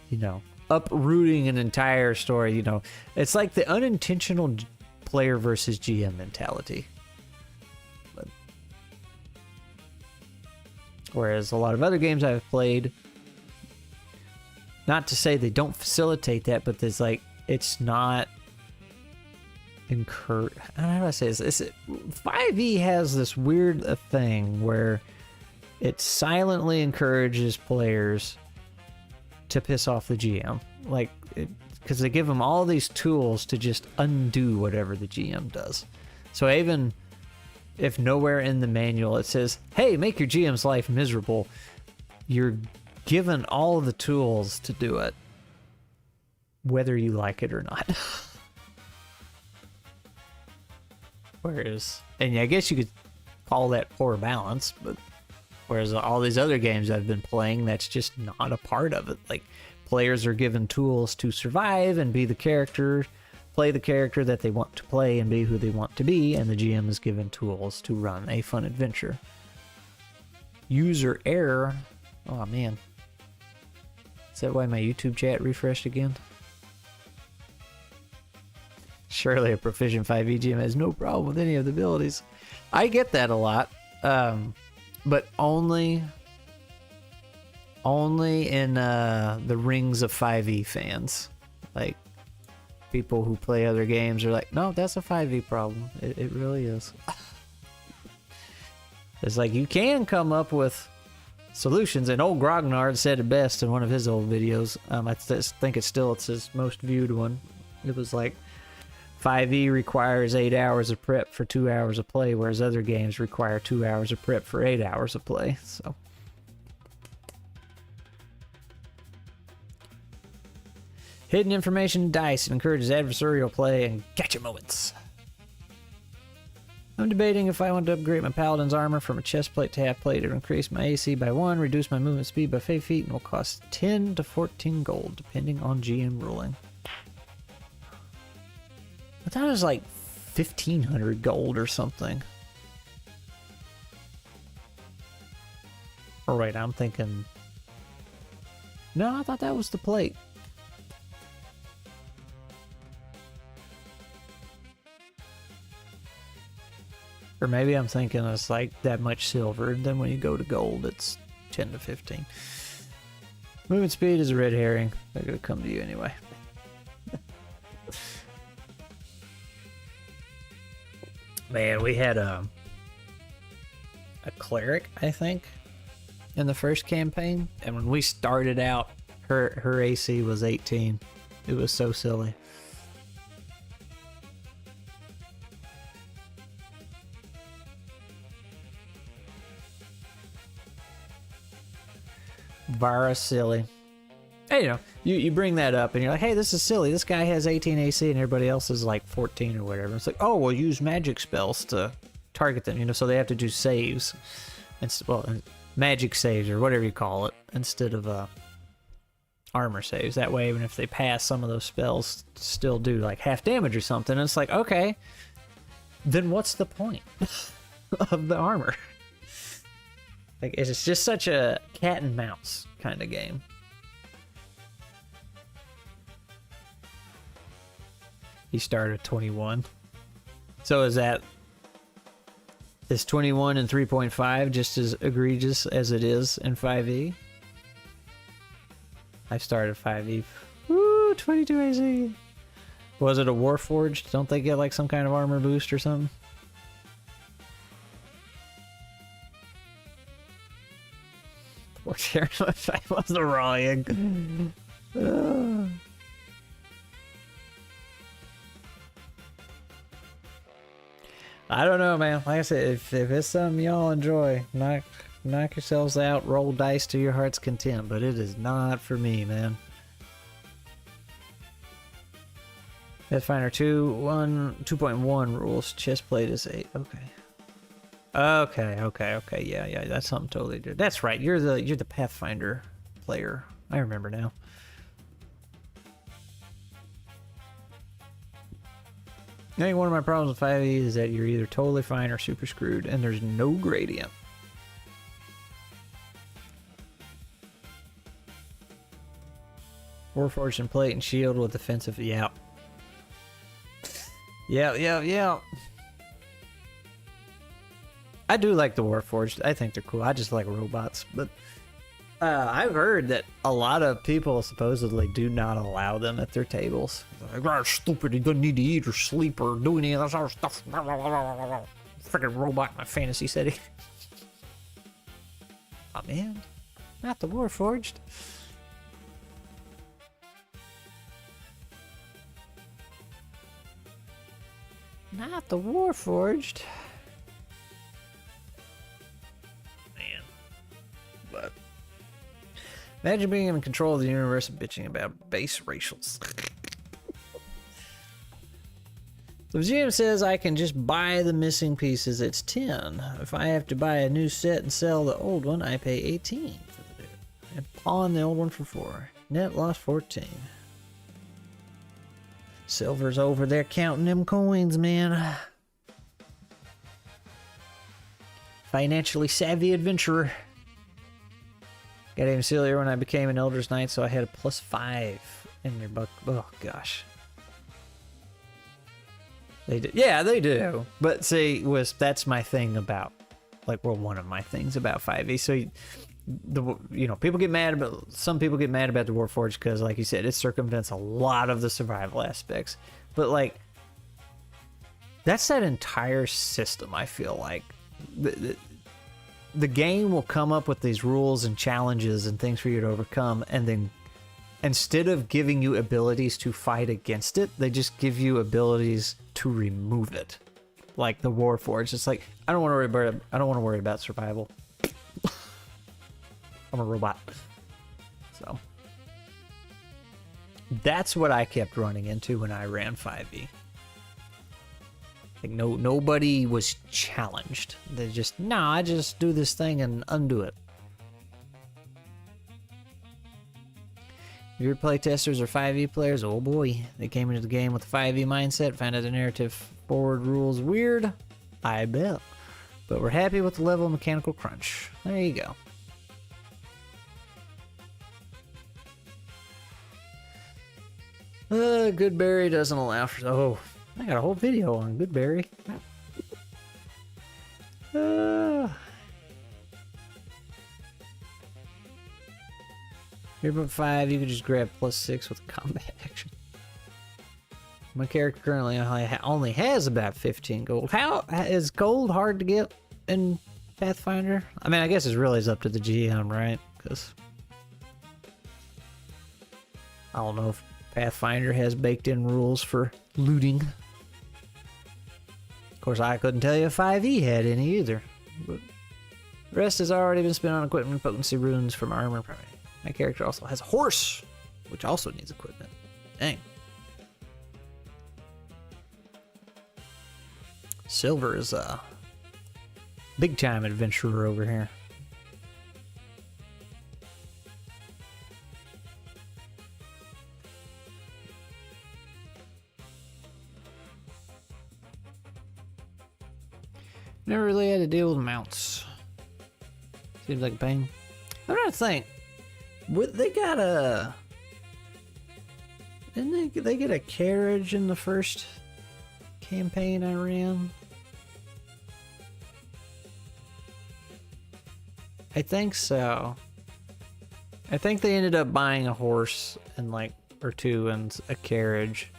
you know, uprooting an entire story. You know, it's like the unintentional player versus GM mentality. Whereas a lot of other games I've played, not to say they don't facilitate that, but there's like, it's not how do I say this? 5e has this weird thing where it silently encourages players to piss off the GM. Like, because they give them all these tools to just undo whatever the GM does. So even if nowhere in the manual it says, hey, make your GM's life miserable, you're given all the tools to do it, whether you like it or not. Whereas, and I guess you could call that poor balance, but whereas all these other games I've been playing, that's just not a part of it. Like, players are given tools to survive and be the character, play the character that they want to play and be who they want to be, and the GM is given tools to run a fun adventure. User error. Oh man. Is that why my YouTube chat refreshed again? Surely a proficient 5e GM has no problem with any of the abilities. I get that a lot, but only in the rings of 5e fans. Like, people who play other games are like, no, that's a 5e problem. It really is. It's like, you can come up with solutions, and old Grognard said it best in one of his old videos. I think it's his most viewed one. It was like, 5e requires 8 hours of prep for 2 hours of play, whereas other games require 2 hours of prep for 8 hours of play. So, hidden information dice encourages adversarial play and gotcha moments. I'm debating if I want to upgrade my paladin's armor from a chest plate to half plate. It will increase my AC by 1, reduce my movement speed by 5 feet, and will cost 10 to 14 gold, depending on GM ruling. I thought it was like 1,500 gold or something. Or wait, I'm thinking... No, I thought that was the plate. Or maybe I'm thinking it's like that much silver, and then when you go to gold, it's 10 to 15. Movement speed is a red herring. They're gonna come to you anyway. Man, we had a cleric, I think, in the first campaign, and when we started out, her AC was 18. It was so silly. Vara silly. Hey, you know, you bring that up and you're like, hey, this is silly. This guy has 18 AC and everybody else is like 14 or whatever. It's like, oh, well, use magic spells to target them, you know, so they have to do saves. Well, magic saves or whatever you call it, instead of armor saves. That way, even if they pass, some of those spells still do like half damage or something. And it's like, okay, then what's the point of the armor? Like, it's just such a cat and mouse kind of game. He started at 21. So is 21 and 3.5 just as egregious as it is in 5e? I started 5e. Woo, 22 AC. Was it a Warforged? Don't they get like some kind of armor boost or something? Poor Terrence, I wasn't wrong. I don't know, man. Like I said, if it's something y'all enjoy, knock yourselves out, roll dice to your heart's content, but it is not for me, man. Pathfinder 2.1 rules. Chestplate is 8. Okay. Yeah. That's something totally different. That's right. You're the Pathfinder player. I remember now. I think one of my problems with 5e is that you're either totally fine or super screwed, and there's no gradient. Warforged and plate and shield with defensive. Yeah. Yeah. I do like the Warforged. I think they're cool. I just like robots. But I've heard that a lot of people supposedly do not allow them at their tables. They're like, "Oh, stupid, he doesn't need to eat or sleep or do any of that sort of stuff." Freaking robot in my fantasy city. Oh man, not the Warforged. Not the Warforged. Man. But imagine being in control of the universe and bitching about base racials. The GM says I can just buy the missing pieces. It's 10. If I have to buy a new set and sell the old one, I pay 18 for the new. And pawn the old one for 4. Net loss 14. Silver's over there counting them coins, man. Financially savvy adventurer. Got even sillier when I became an Elder's Knight, so I had a +5 in their buck. Oh, gosh. They do. Yeah, they do. But see, that's my thing about, like, well, one of my things about 5e. So, people get mad about, some people get mad about the Warforged because, like you said, it circumvents a lot of the survival aspects. But, like, that's that entire system, I feel like. The game will come up with these rules and challenges and things for you to overcome, and then instead of giving you abilities to fight against it, they just give you abilities to remove it. Like the Warforged, it's like, I don't want to worry about survival. I'm a robot. So that's what I kept running into when I ran 5e. Like nobody was challenged. They just, I just do this thing and undo it. Your playtesters are 5e players. Oh boy, they came into the game with a 5e mindset, found out the narrative forward rules weird. I bet. But we're happy with the level of mechanical crunch. There you go. Goodberry doesn't allow for... Oh, I got a whole video on Goodberry. 3.5, you could just grab +6 with combat action. My character currently only has about 15 gold. How is gold hard to get in Pathfinder? I mean, I guess it really is up to the GM, right? Because I don't know if Pathfinder has baked-in rules for looting. Of course, I couldn't tell you if 5e had any either. But the rest has already been spent on equipment, potency runes from armor. My character also has a horse, which also needs equipment. Dang. Silver is a big-time adventurer over here. Never really had to deal with mounts. Seems like a pain. I'm trying to think. They got a... Didn't they get a carriage in the first campaign I ran? I think so. I think they ended up buying a horse and or two and a carriage.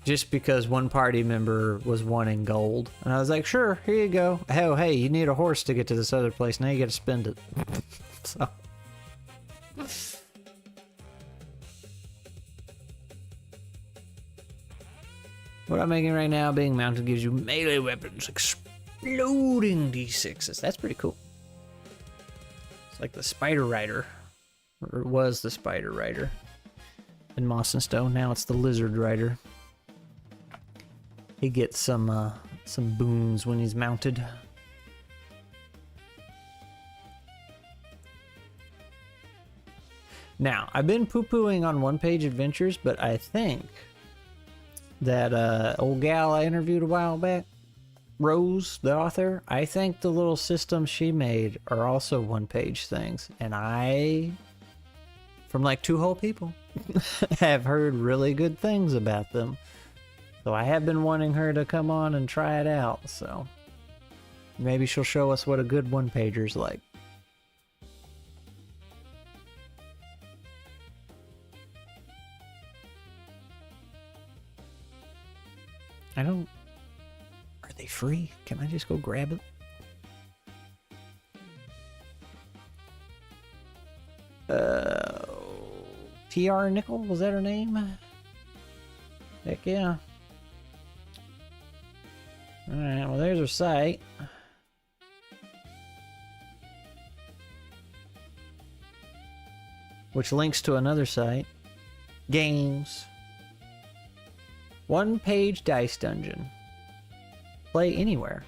Just because one party member was wanting gold. And I was like, sure, here you go. Oh, hey, you need a horse to get to this other place. Now you gotta spend it. So. What I'm making right now, being mounted, gives you melee weapons, exploding D6s. That's pretty cool. It's like the Spider Rider. Or it was the Spider Rider in Moss and Stone. Now it's the Lizard Rider. He gets some boons when he's mounted. Now, I've been poo-pooing on one-page adventures, but I think that old gal I interviewed a while back, Rose, the author, I think the little systems she made are also one-page things. And I, from like 2 whole people, have heard really good things about them. So I have been wanting her to come on and try it out, so maybe she'll show us what a good one-pager's like. Are they free? Can I just go grab it? TR Nickel, was that her name? Heck yeah. Alright, well there's her site. Which links to another site. Games. One-page dice dungeon. Play anywhere.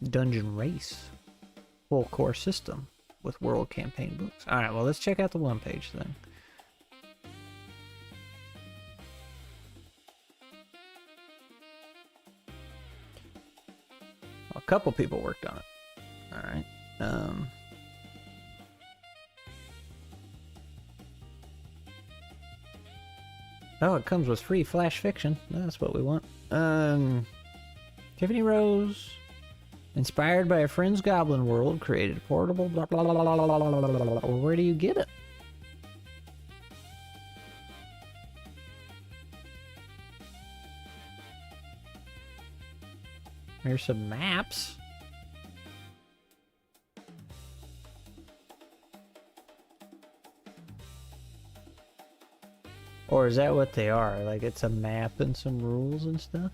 Dungeon race. Full core system with world campaign books. Alright, well let's check out the one-page thing. A couple people worked on it. Alright. Oh, it comes with free flash fiction. That's what we want. Tiffany Rose, inspired by a friend's goblin world, created a portable blah blah blah blah blah blah blah blah. Where do you get it? Here's some maps. Or is that what they are? Like it's a map and some rules and stuff?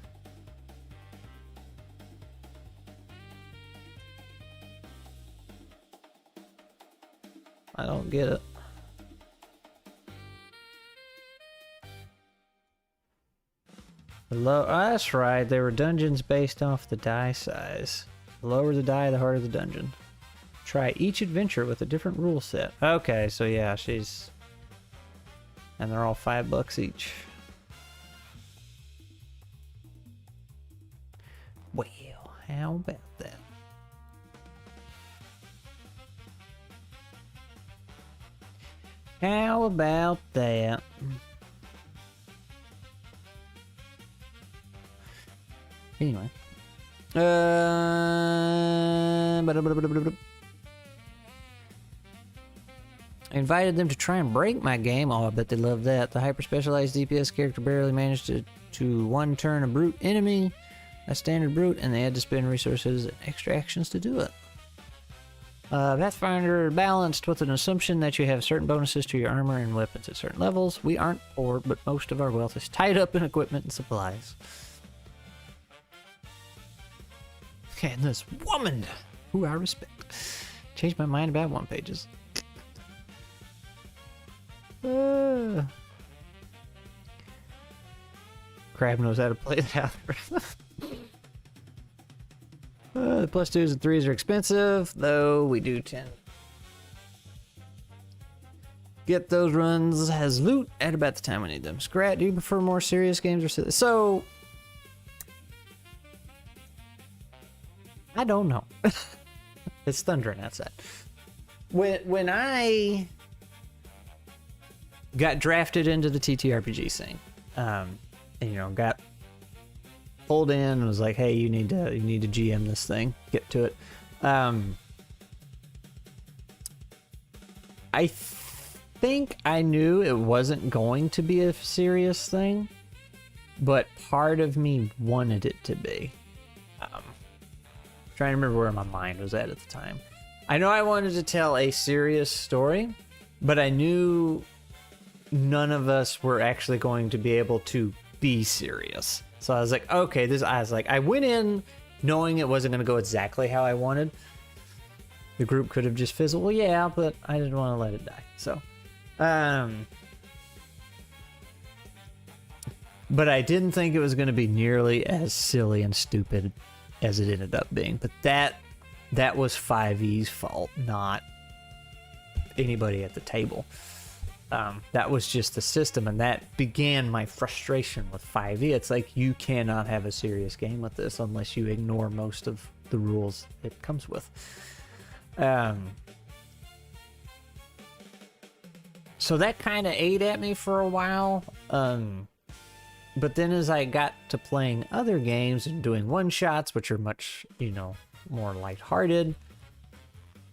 I don't get it. Oh, that's right. There were dungeons based off the die size. The lower the die, the harder the dungeon. Try each adventure with a different rule set. Okay, so yeah, she's... And they're all $5 each. Well, how about that? How about that? Anyway. I invited them to try and break my game. Oh, I bet they love that. The hyper-specialized DPS character barely managed to one turn a brute enemy, a standard brute, and they had to spend resources and extra actions to do it. Pathfinder balanced with an assumption that you have certain bonuses to your armor and weapons at certain levels. We aren't poor, but most of our wealth is tied up in equipment and supplies. Okay, and this woman, who I respect, changed my mind about one pages. Crab knows how to play it out. The plus 2s and 3s are expensive, though we do tend get those runs as loot at about the time we need them. Scrat, do you prefer more serious games or silly? So, I don't know. It's thundering outside. When I got drafted into the ttrpg scene, and, you know, got pulled in and was like, hey, you need to GM this thing, get to it. I think I knew it wasn't going to be a serious thing, but part of me wanted it to be. Trying to remember where my mind was at the time. I know I wanted to tell a serious story, but I knew none of us were actually going to be able to be serious. So I was like, okay, I went in knowing it wasn't going to go exactly how I wanted. The group could have just fizzled. Well, yeah, but I didn't want to let it die. So, but I didn't think it was going to be nearly as silly and stupid as it ended up being. But that was 5E's fault, not anybody at the table. That was just the system, and that began my frustration with 5E. It's like, you cannot have a serious game with this unless you ignore most of the rules it comes with. So that kind of ate at me for a while. But then as I got to playing other games and doing one-shots, which are much, you know, more lighthearted,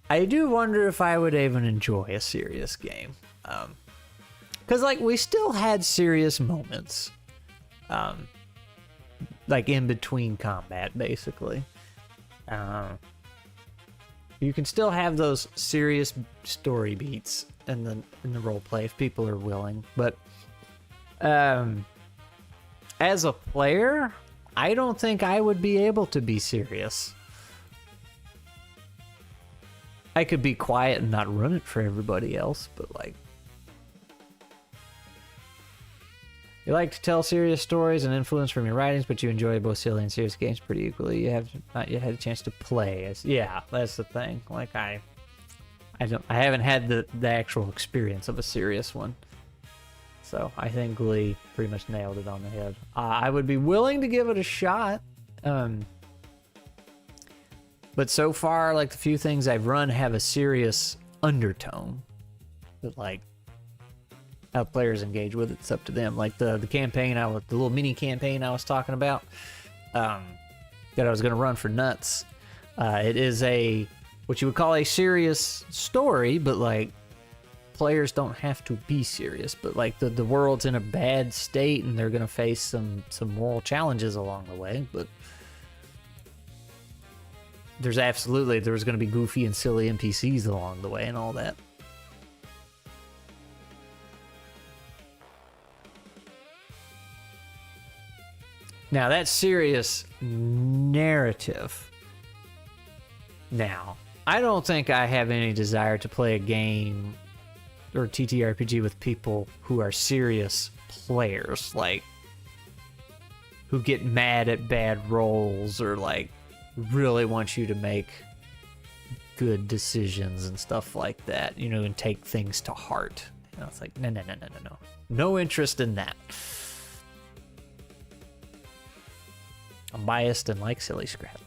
I do wonder if I would even enjoy a serious game. Because, like, we still had serious moments. Like, in between combat, basically. You can still have those serious story beats in the roleplay if people are willing. But, as a player, I don't think I would be able to be serious. I could be quiet and not run it for everybody else, but, like, you like to tell serious stories and influence from your writings, but you enjoy both silly and serious games pretty equally. You have not yet had a chance to play. Yeah, that's the thing. Like, I haven't had the actual experience of a serious one. So I think Glee pretty much nailed it on the head. I would be willing to give it a shot. But so far, like, the few things I've run have a serious undertone. But, like, how players engage with it's up to them. Like the campaign, the little mini campaign I was talking about, that I was going to run for Nuts. It is what you would call a serious story, but, like, players don't have to be serious. But, like, the world's in a bad state and they're going to face some moral challenges along the way. But there's going to be goofy and silly NPCs along the way and all that. Now, that's serious narrative. Now, I don't think I have any desire to play a game or TTRPG with people who are serious players, like, who get mad at bad rolls or, like, really want you to make good decisions and stuff like that, you know, and take things to heart. You know, it's like, no. No interest in that. I'm biased and like silly scrap.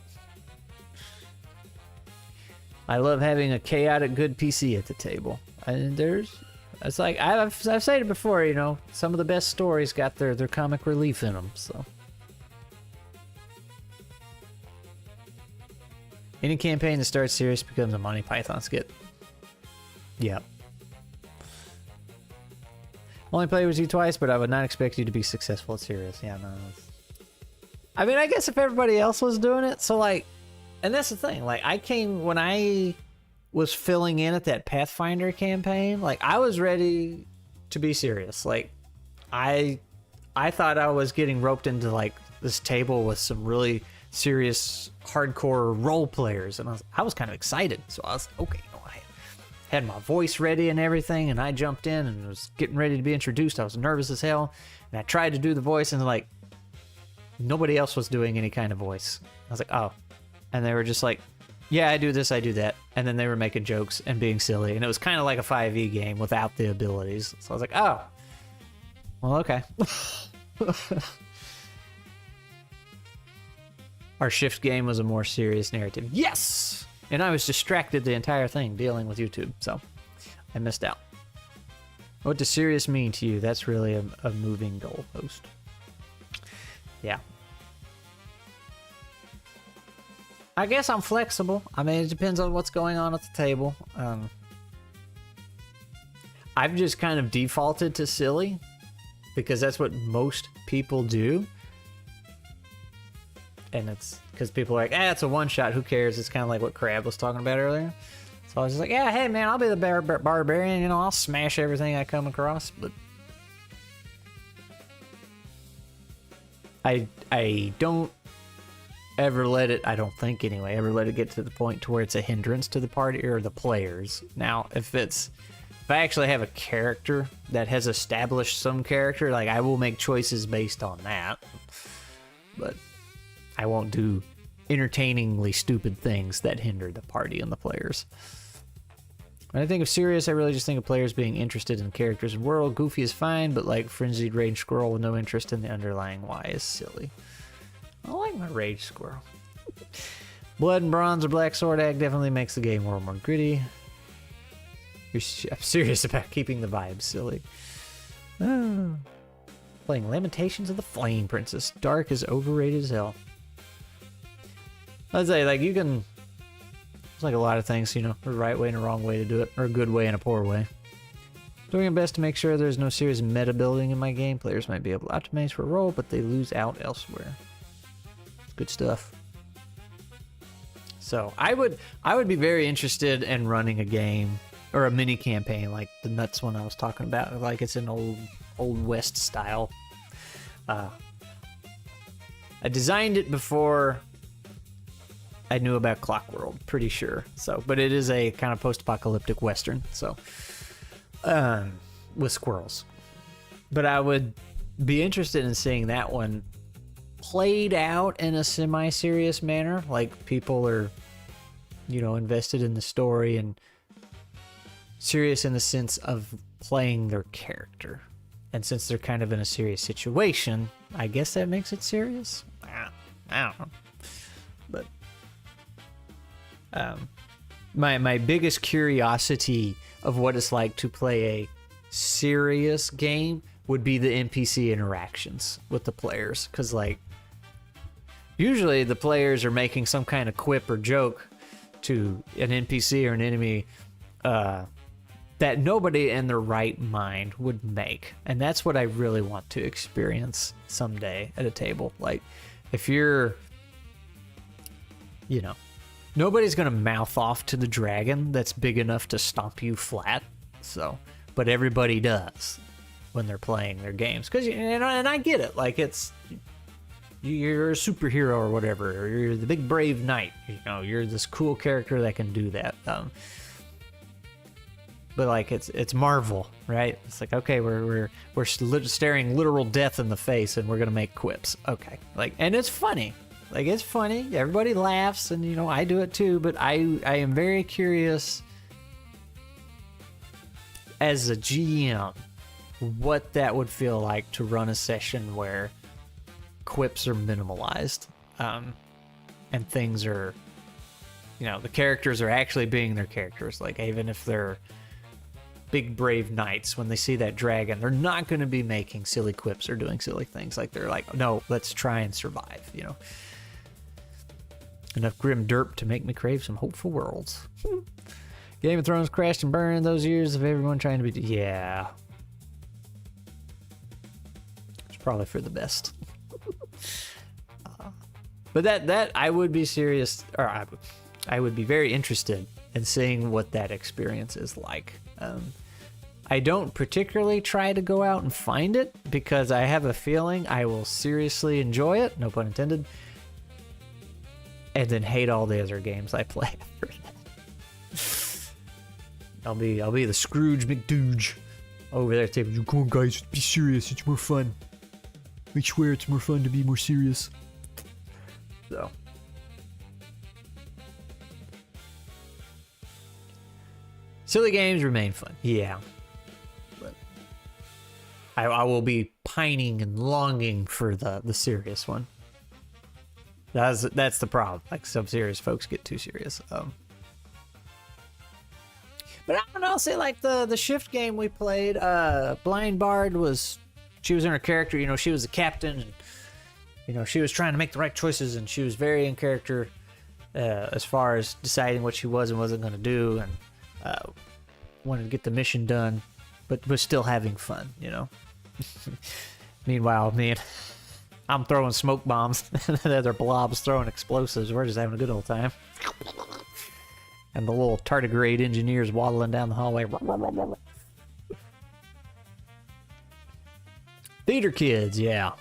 I love having a chaotic good PC at the table. And it's like, I've said it before, you know, some of the best stories got their comic relief in them, so. Any campaign that starts serious becomes a Monty Python skit. Yep. Only played with you twice, but I would not expect you to be successful at Sirius. Yeah, no. I mean, I guess if everybody else was doing it, so like, and that's the thing. Like, when I was filling in at that Pathfinder campaign, like, I was ready to be serious. Like, I thought I was getting roped into like this table with some really serious hardcore role players, and I was kind of excited. So I was okay, I had my voice ready and everything, and I jumped in and was getting ready to be introduced. I was nervous as hell, and I tried to do the voice, and like nobody else was doing any kind of voice. I was like, oh, and they were just like, yeah, I do this, I do that, and then they were making jokes and being silly, and it was kind of like a 5e game without the abilities. So I was like, oh, well, okay. Our shift game was a more serious narrative. Yes! And I was distracted the entire thing dealing with YouTube, so I missed out. What does serious mean to you? That's really a moving goalpost. Yeah. I guess I'm flexible. I mean, it depends on what's going on at the table. I've just kind of defaulted to silly because that's what most people do. And it's because people are like, it's a one-shot, who cares? It's kind of like what Crab was talking about earlier. So I was just like, yeah, hey, man, I'll be the barbarian, you know, I'll smash everything I come across. But I don't ever let it, I don't think anyway, ever let it get to the point to where it's a hindrance to the party or the players. Now, if I actually have a character that has established some character, like, I will make choices based on that. But I won't do entertainingly stupid things that hinder the party and the players. When I think of serious, I really just think of players being interested in characters and world. Goofy is fine, but like frenzied rage squirrel with no interest in the underlying why is silly. I like my rage squirrel. Blood and bronze or black sword act definitely makes the game world more gritty. I'm serious about keeping the vibe silly. Playing Lamentations of the Flame Princess. Dark is overrated as hell. I'd say, like, you can... It's like a lot of things, you know, a right way and a wrong way to do it, or a good way and a poor way. Doing my best to make sure there's no serious meta building in my game. Players might be able to optimize for a role, but they lose out elsewhere. It's good stuff. So, I would be very interested in running a game, or a mini campaign, like the Nuts one I was talking about. Like, it's an old West style. I designed it before I knew about Clockworld, pretty sure. So, but it is a kind of post-apocalyptic Western, so with squirrels. But I would be interested in seeing that one played out in a semi-serious manner, like people are, you know, invested in the story and serious in the sense of playing their character. And since they're kind of in a serious situation, I guess that makes it serious. I don't know. But my biggest curiosity of what it's like to play a serious game would be the NPC interactions with the players. Because, like, usually the players are making some kind of quip or joke to an NPC or an enemy that nobody in their right mind would make. And that's what I really want to experience someday at a table. Like, if you're, you know, nobody's going to mouth off to the dragon that's big enough to stomp you flat. So, but everybody does when they're playing their games. Because, and I get it. Like, it's, you're a superhero or whatever, or you're the big brave knight. You know, you're this cool character that can do that. But like, it's Marvel, right? It's like, okay, we're staring literal death in the face, and we're gonna make quips. Okay, like, and it's funny. Like, it's funny. Everybody laughs, and you know, I do it too. But I am very curious as a GM what that would feel like to run a session where quips are minimalized, and things are, you know, the characters are actually being their characters. Like, even if they're big brave knights, when they see that dragon, they're not going to be making silly quips or doing silly things. Like, they're like, no, let's try and survive, you know. Enough grim derp to make me crave some hopeful worlds. Game of Thrones crashed and burned in those years of everyone trying to be... Yeah. probably for the best. But that I would be serious, or I would be very interested in seeing what that experience is like. I don't particularly try to go out and find it because I have a feeling I will seriously enjoy it, no pun intended, and then hate all the other games I play after that. I'll be the Scrooge McDooge over there at the table. Come on, guys, be serious. It's more fun. I swear it's more fun to be more serious. So. Silly games remain fun. Yeah. But I will be pining and longing for the serious one. That's the problem. Like, some serious folks get too serious. But I don't know, say like the shift game we played, Blind Bard she was in her character, you know, she was the captain, and you know, she was trying to make the right choices, and she was very in character as far as deciding what she was and wasn't going to do, and wanted to get the mission done, but was still having fun, you know. Meanwhile, I'm throwing smoke bombs, and the other blobs throwing explosives. We're just having a good old time. And the little tardigrade engineers waddling down the hallway. Theater kids, yeah.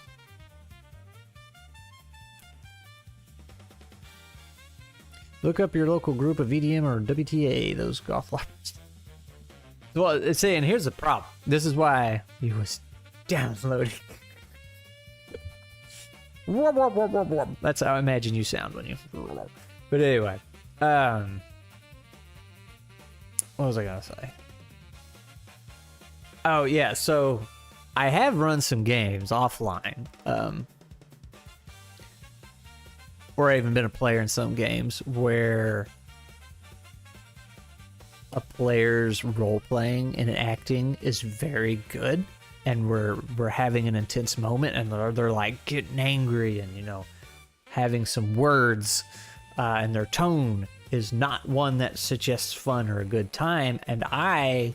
Look up your local group of EDM or WTA, those golf floppers. Well, it's saying, here's the problem. This is why he was downloading. That's how I imagine you sound when you... But anyway. What was I gonna say? Oh, yeah, so I have run some games offline. Or I've even been a player in some games where a player's role-playing and acting is very good, and we're having an intense moment, and they're like getting angry and, you know, having some words, and their tone is not one that suggests fun or a good time, and I,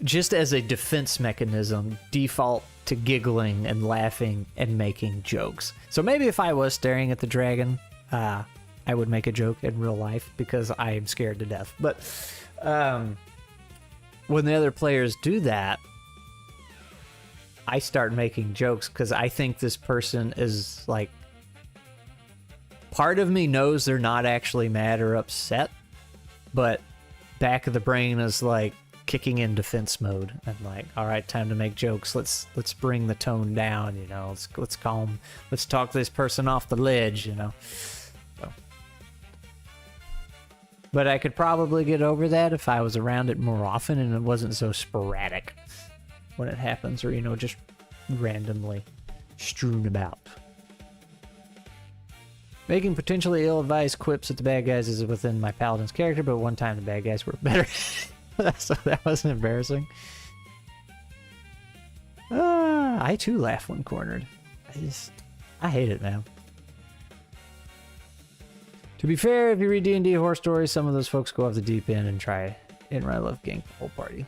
just as a defense mechanism, default to giggling and laughing and making jokes. So maybe if I was staring at the dragon, I would make a joke in real life because I am scared to death. But when the other players do that, I start making jokes because I think this person is like, part of me knows they're not actually mad or upset, but back of the brain is like kicking in defense mode and like, all right, time to make jokes. Let's bring the tone down, you know. Let's calm. Let's talk this person off the ledge, you know. So. But I could probably get over that if I was around it more often and it wasn't so sporadic when it happens, or, you know, just randomly strewn about. Making potentially ill-advised quips at the bad guys is within my paladin's character, but one time the bad guys were better. So that wasn't embarrassing. I too laugh when cornered. I hate it, man. To be fair, if you read D&D horror stories, some of those folks go off the deep end and try and I love gank the whole party.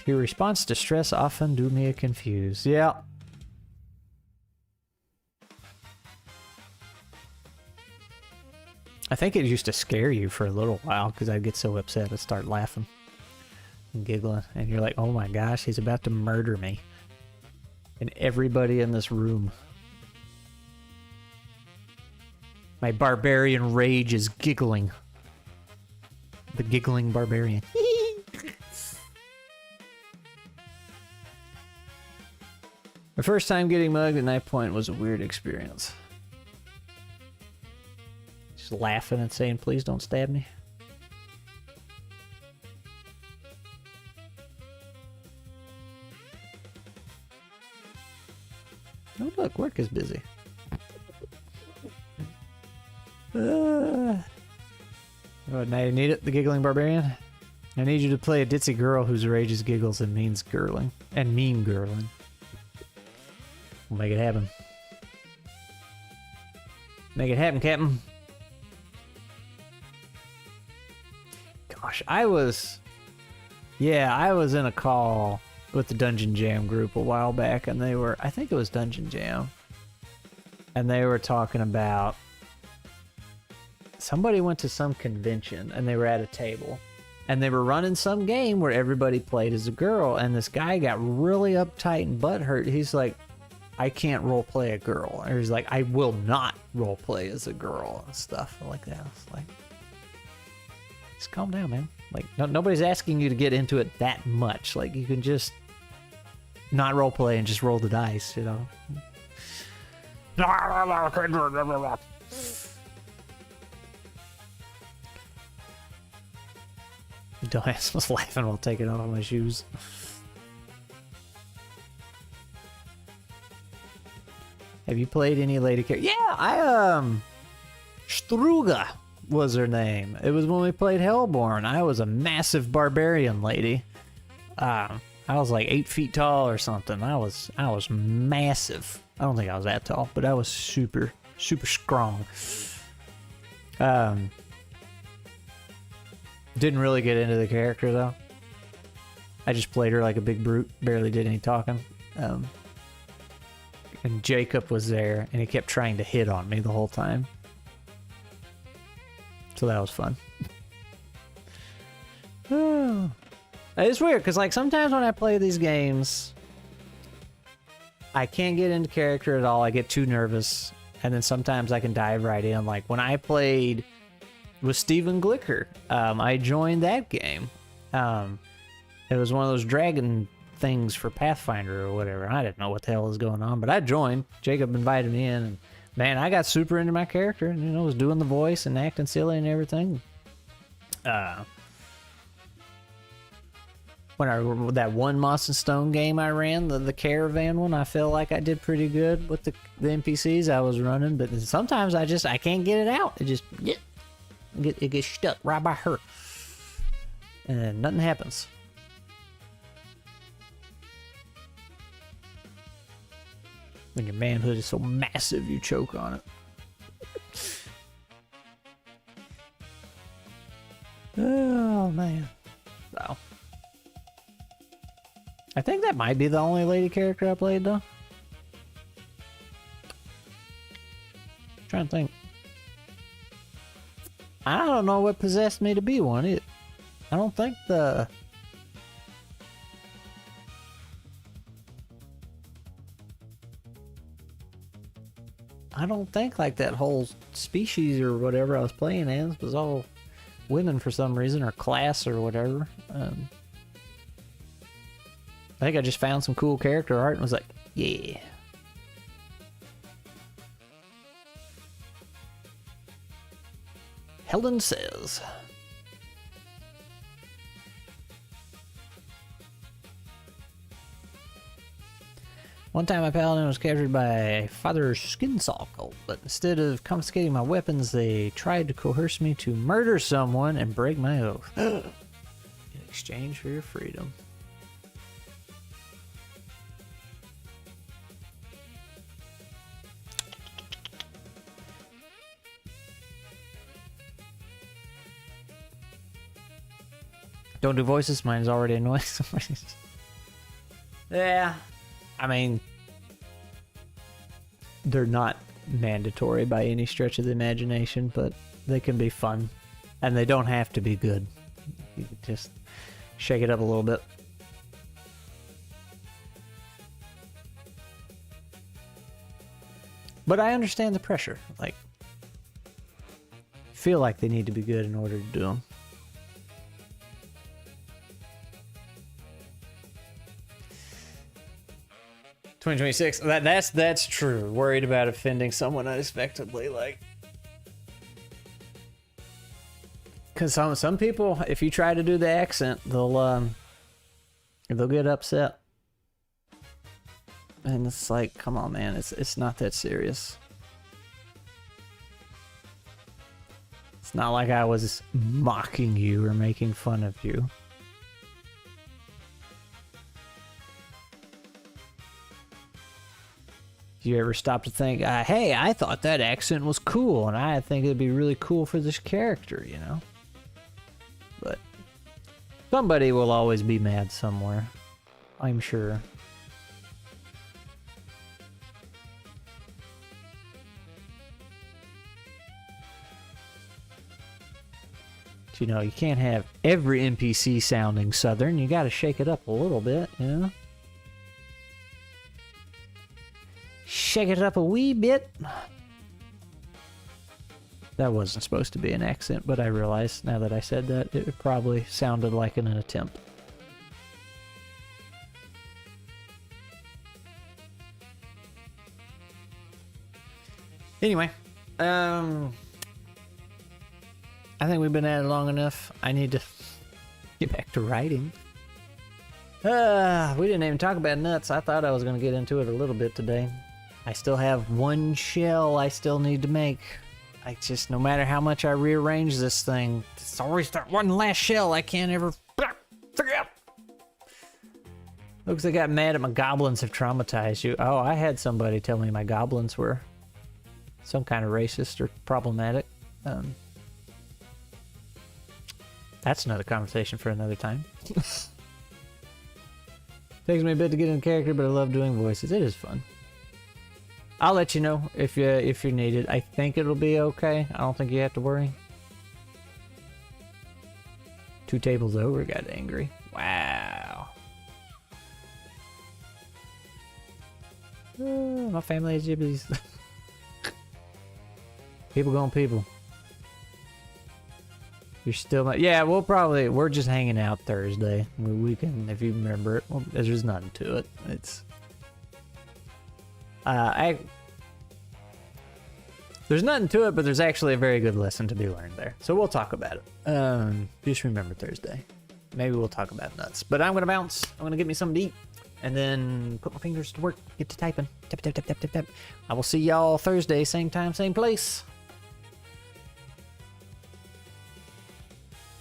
Your response to stress often do me confused. Yeah. I think it used to scare you for a little while because I'd get so upset I'd start laughing and giggling. And you're like, oh my gosh, he's about to murder me. And everybody in this room. My barbarian rage is giggling. The giggling barbarian. My first time getting mugged at Knife Point was a weird experience. Laughing and saying, please don't stab me. Oh look, work is busy. Oh, now you need it, the giggling barbarian? I need you to play a ditzy girl whose rage is giggles and means girling. And mean girling. We'll make it happen. Make it happen, Captain. Gosh, I was in a call with the Dungeon Jam group a while back, and they were, I think it was Dungeon Jam, and they were talking about somebody went to some convention and they were at a table and they were running some game where everybody played as a girl, and this guy got really uptight and butthurt. He's like, I can't role play a girl. Or he's like, I will not role play as a girl and stuff like that. It's like, just calm down, man. Like, nobody's asking you to get into it that much. Like, you can just not role play and just roll the dice, you know? Dumbass was laughing while taking off my shoes. Have you played any lady character? Yeah, Struga was her name. It was when we played Hellborn. I was a massive barbarian lady. I was like 8 feet tall or something. I was massive. I don't think I was that tall, but I was super strong. Didn't really get into the character though. I just played her like a big brute. Barely did any talking. And Jacob was there, and he kept trying to hit on me the whole time. So that was fun. It's weird, because like sometimes when I play these games, I can't get into character at all. I get too nervous. And then sometimes I can dive right in. Like when I played with Steven Glicker, I joined that game. It was one of those dragon things for Pathfinder or whatever. I didn't know what the hell was going on, but I joined. Jacob invited me in, and man, I got super into my character, and you know, was doing the voice and acting silly and everything. When that one Moss and Stone game I ran, the caravan one, I felt like I did pretty good with the NPCs I was running, but sometimes I can't get it out. It gets stuck right by her, and nothing happens. When your manhood is so massive, you choke on it. Oh, man. Wow. I think that might be the only lady character I played, though. Trying to think. I don't know what possessed me to be one. I don't think like that whole species or whatever I was playing as was all women for some reason, or class or whatever. I think I just found some cool character art and was like, yeah. Helen says. One time my paladin was captured by a father skinsaw cult, but instead of confiscating my weapons, they tried to coerce me to murder someone and break my oath. In exchange for your freedom. Don't do voices, mine is already annoying. Yeah. I mean, they're not mandatory by any stretch of the imagination, but they can be fun. And they don't have to be good. You can just shake it up a little bit. But I understand the pressure. Like, feel like they need to be good in order to do them. $2026. That's true. Worried about offending someone unexpectedly, like, because some people, if you try to do the accent, they'll get upset, and it's like, come on, man, it's not that serious. It's not like I was mocking you or making fun of you. You ever stop to think, hey, I thought that accent was cool, and I think it'd be really cool for this character, you know? But somebody will always be mad somewhere. I'm sure. You know, you can't have every NPC sounding Southern. You got to shake it up a little bit, you know? Shake it up a wee bit. That wasn't supposed to be an accent, but I realized now that I said that, it probably sounded like an attempt. Anyway, I think we've been at it long enough. I need to get back to writing. We didn't even talk about nuts. I thought I was going to get into it a little bit today. I still have one shell I still need to make. I just, no matter how much I rearrange this thing, it's always that one last shell I can't ever figure out. Looks like I got mad at my goblins have traumatized you. Oh, I had somebody tell me my goblins were some kind of racist or problematic. That's another conversation for another time. Takes me a bit to get in character, but I love doing voices. It is fun. I'll let you know if you're needed. I think it'll be okay. I don't think you have to worry. 2 tables over got angry. Wow. My family is gypsies. People going people. You're still not. Yeah, we're just hanging out Thursday. We can, if you remember it. Well, there's nothing to it. It's. There's nothing to it, but there's actually a very good lesson to be learned there. So we'll talk about it. Just remember Thursday. Maybe we'll talk about nuts. But I'm gonna bounce. I'm gonna get me something to eat, and then put my fingers to work. Get to typing. Tap tap tap tap tap tap. I will see y'all Thursday, same time, same place.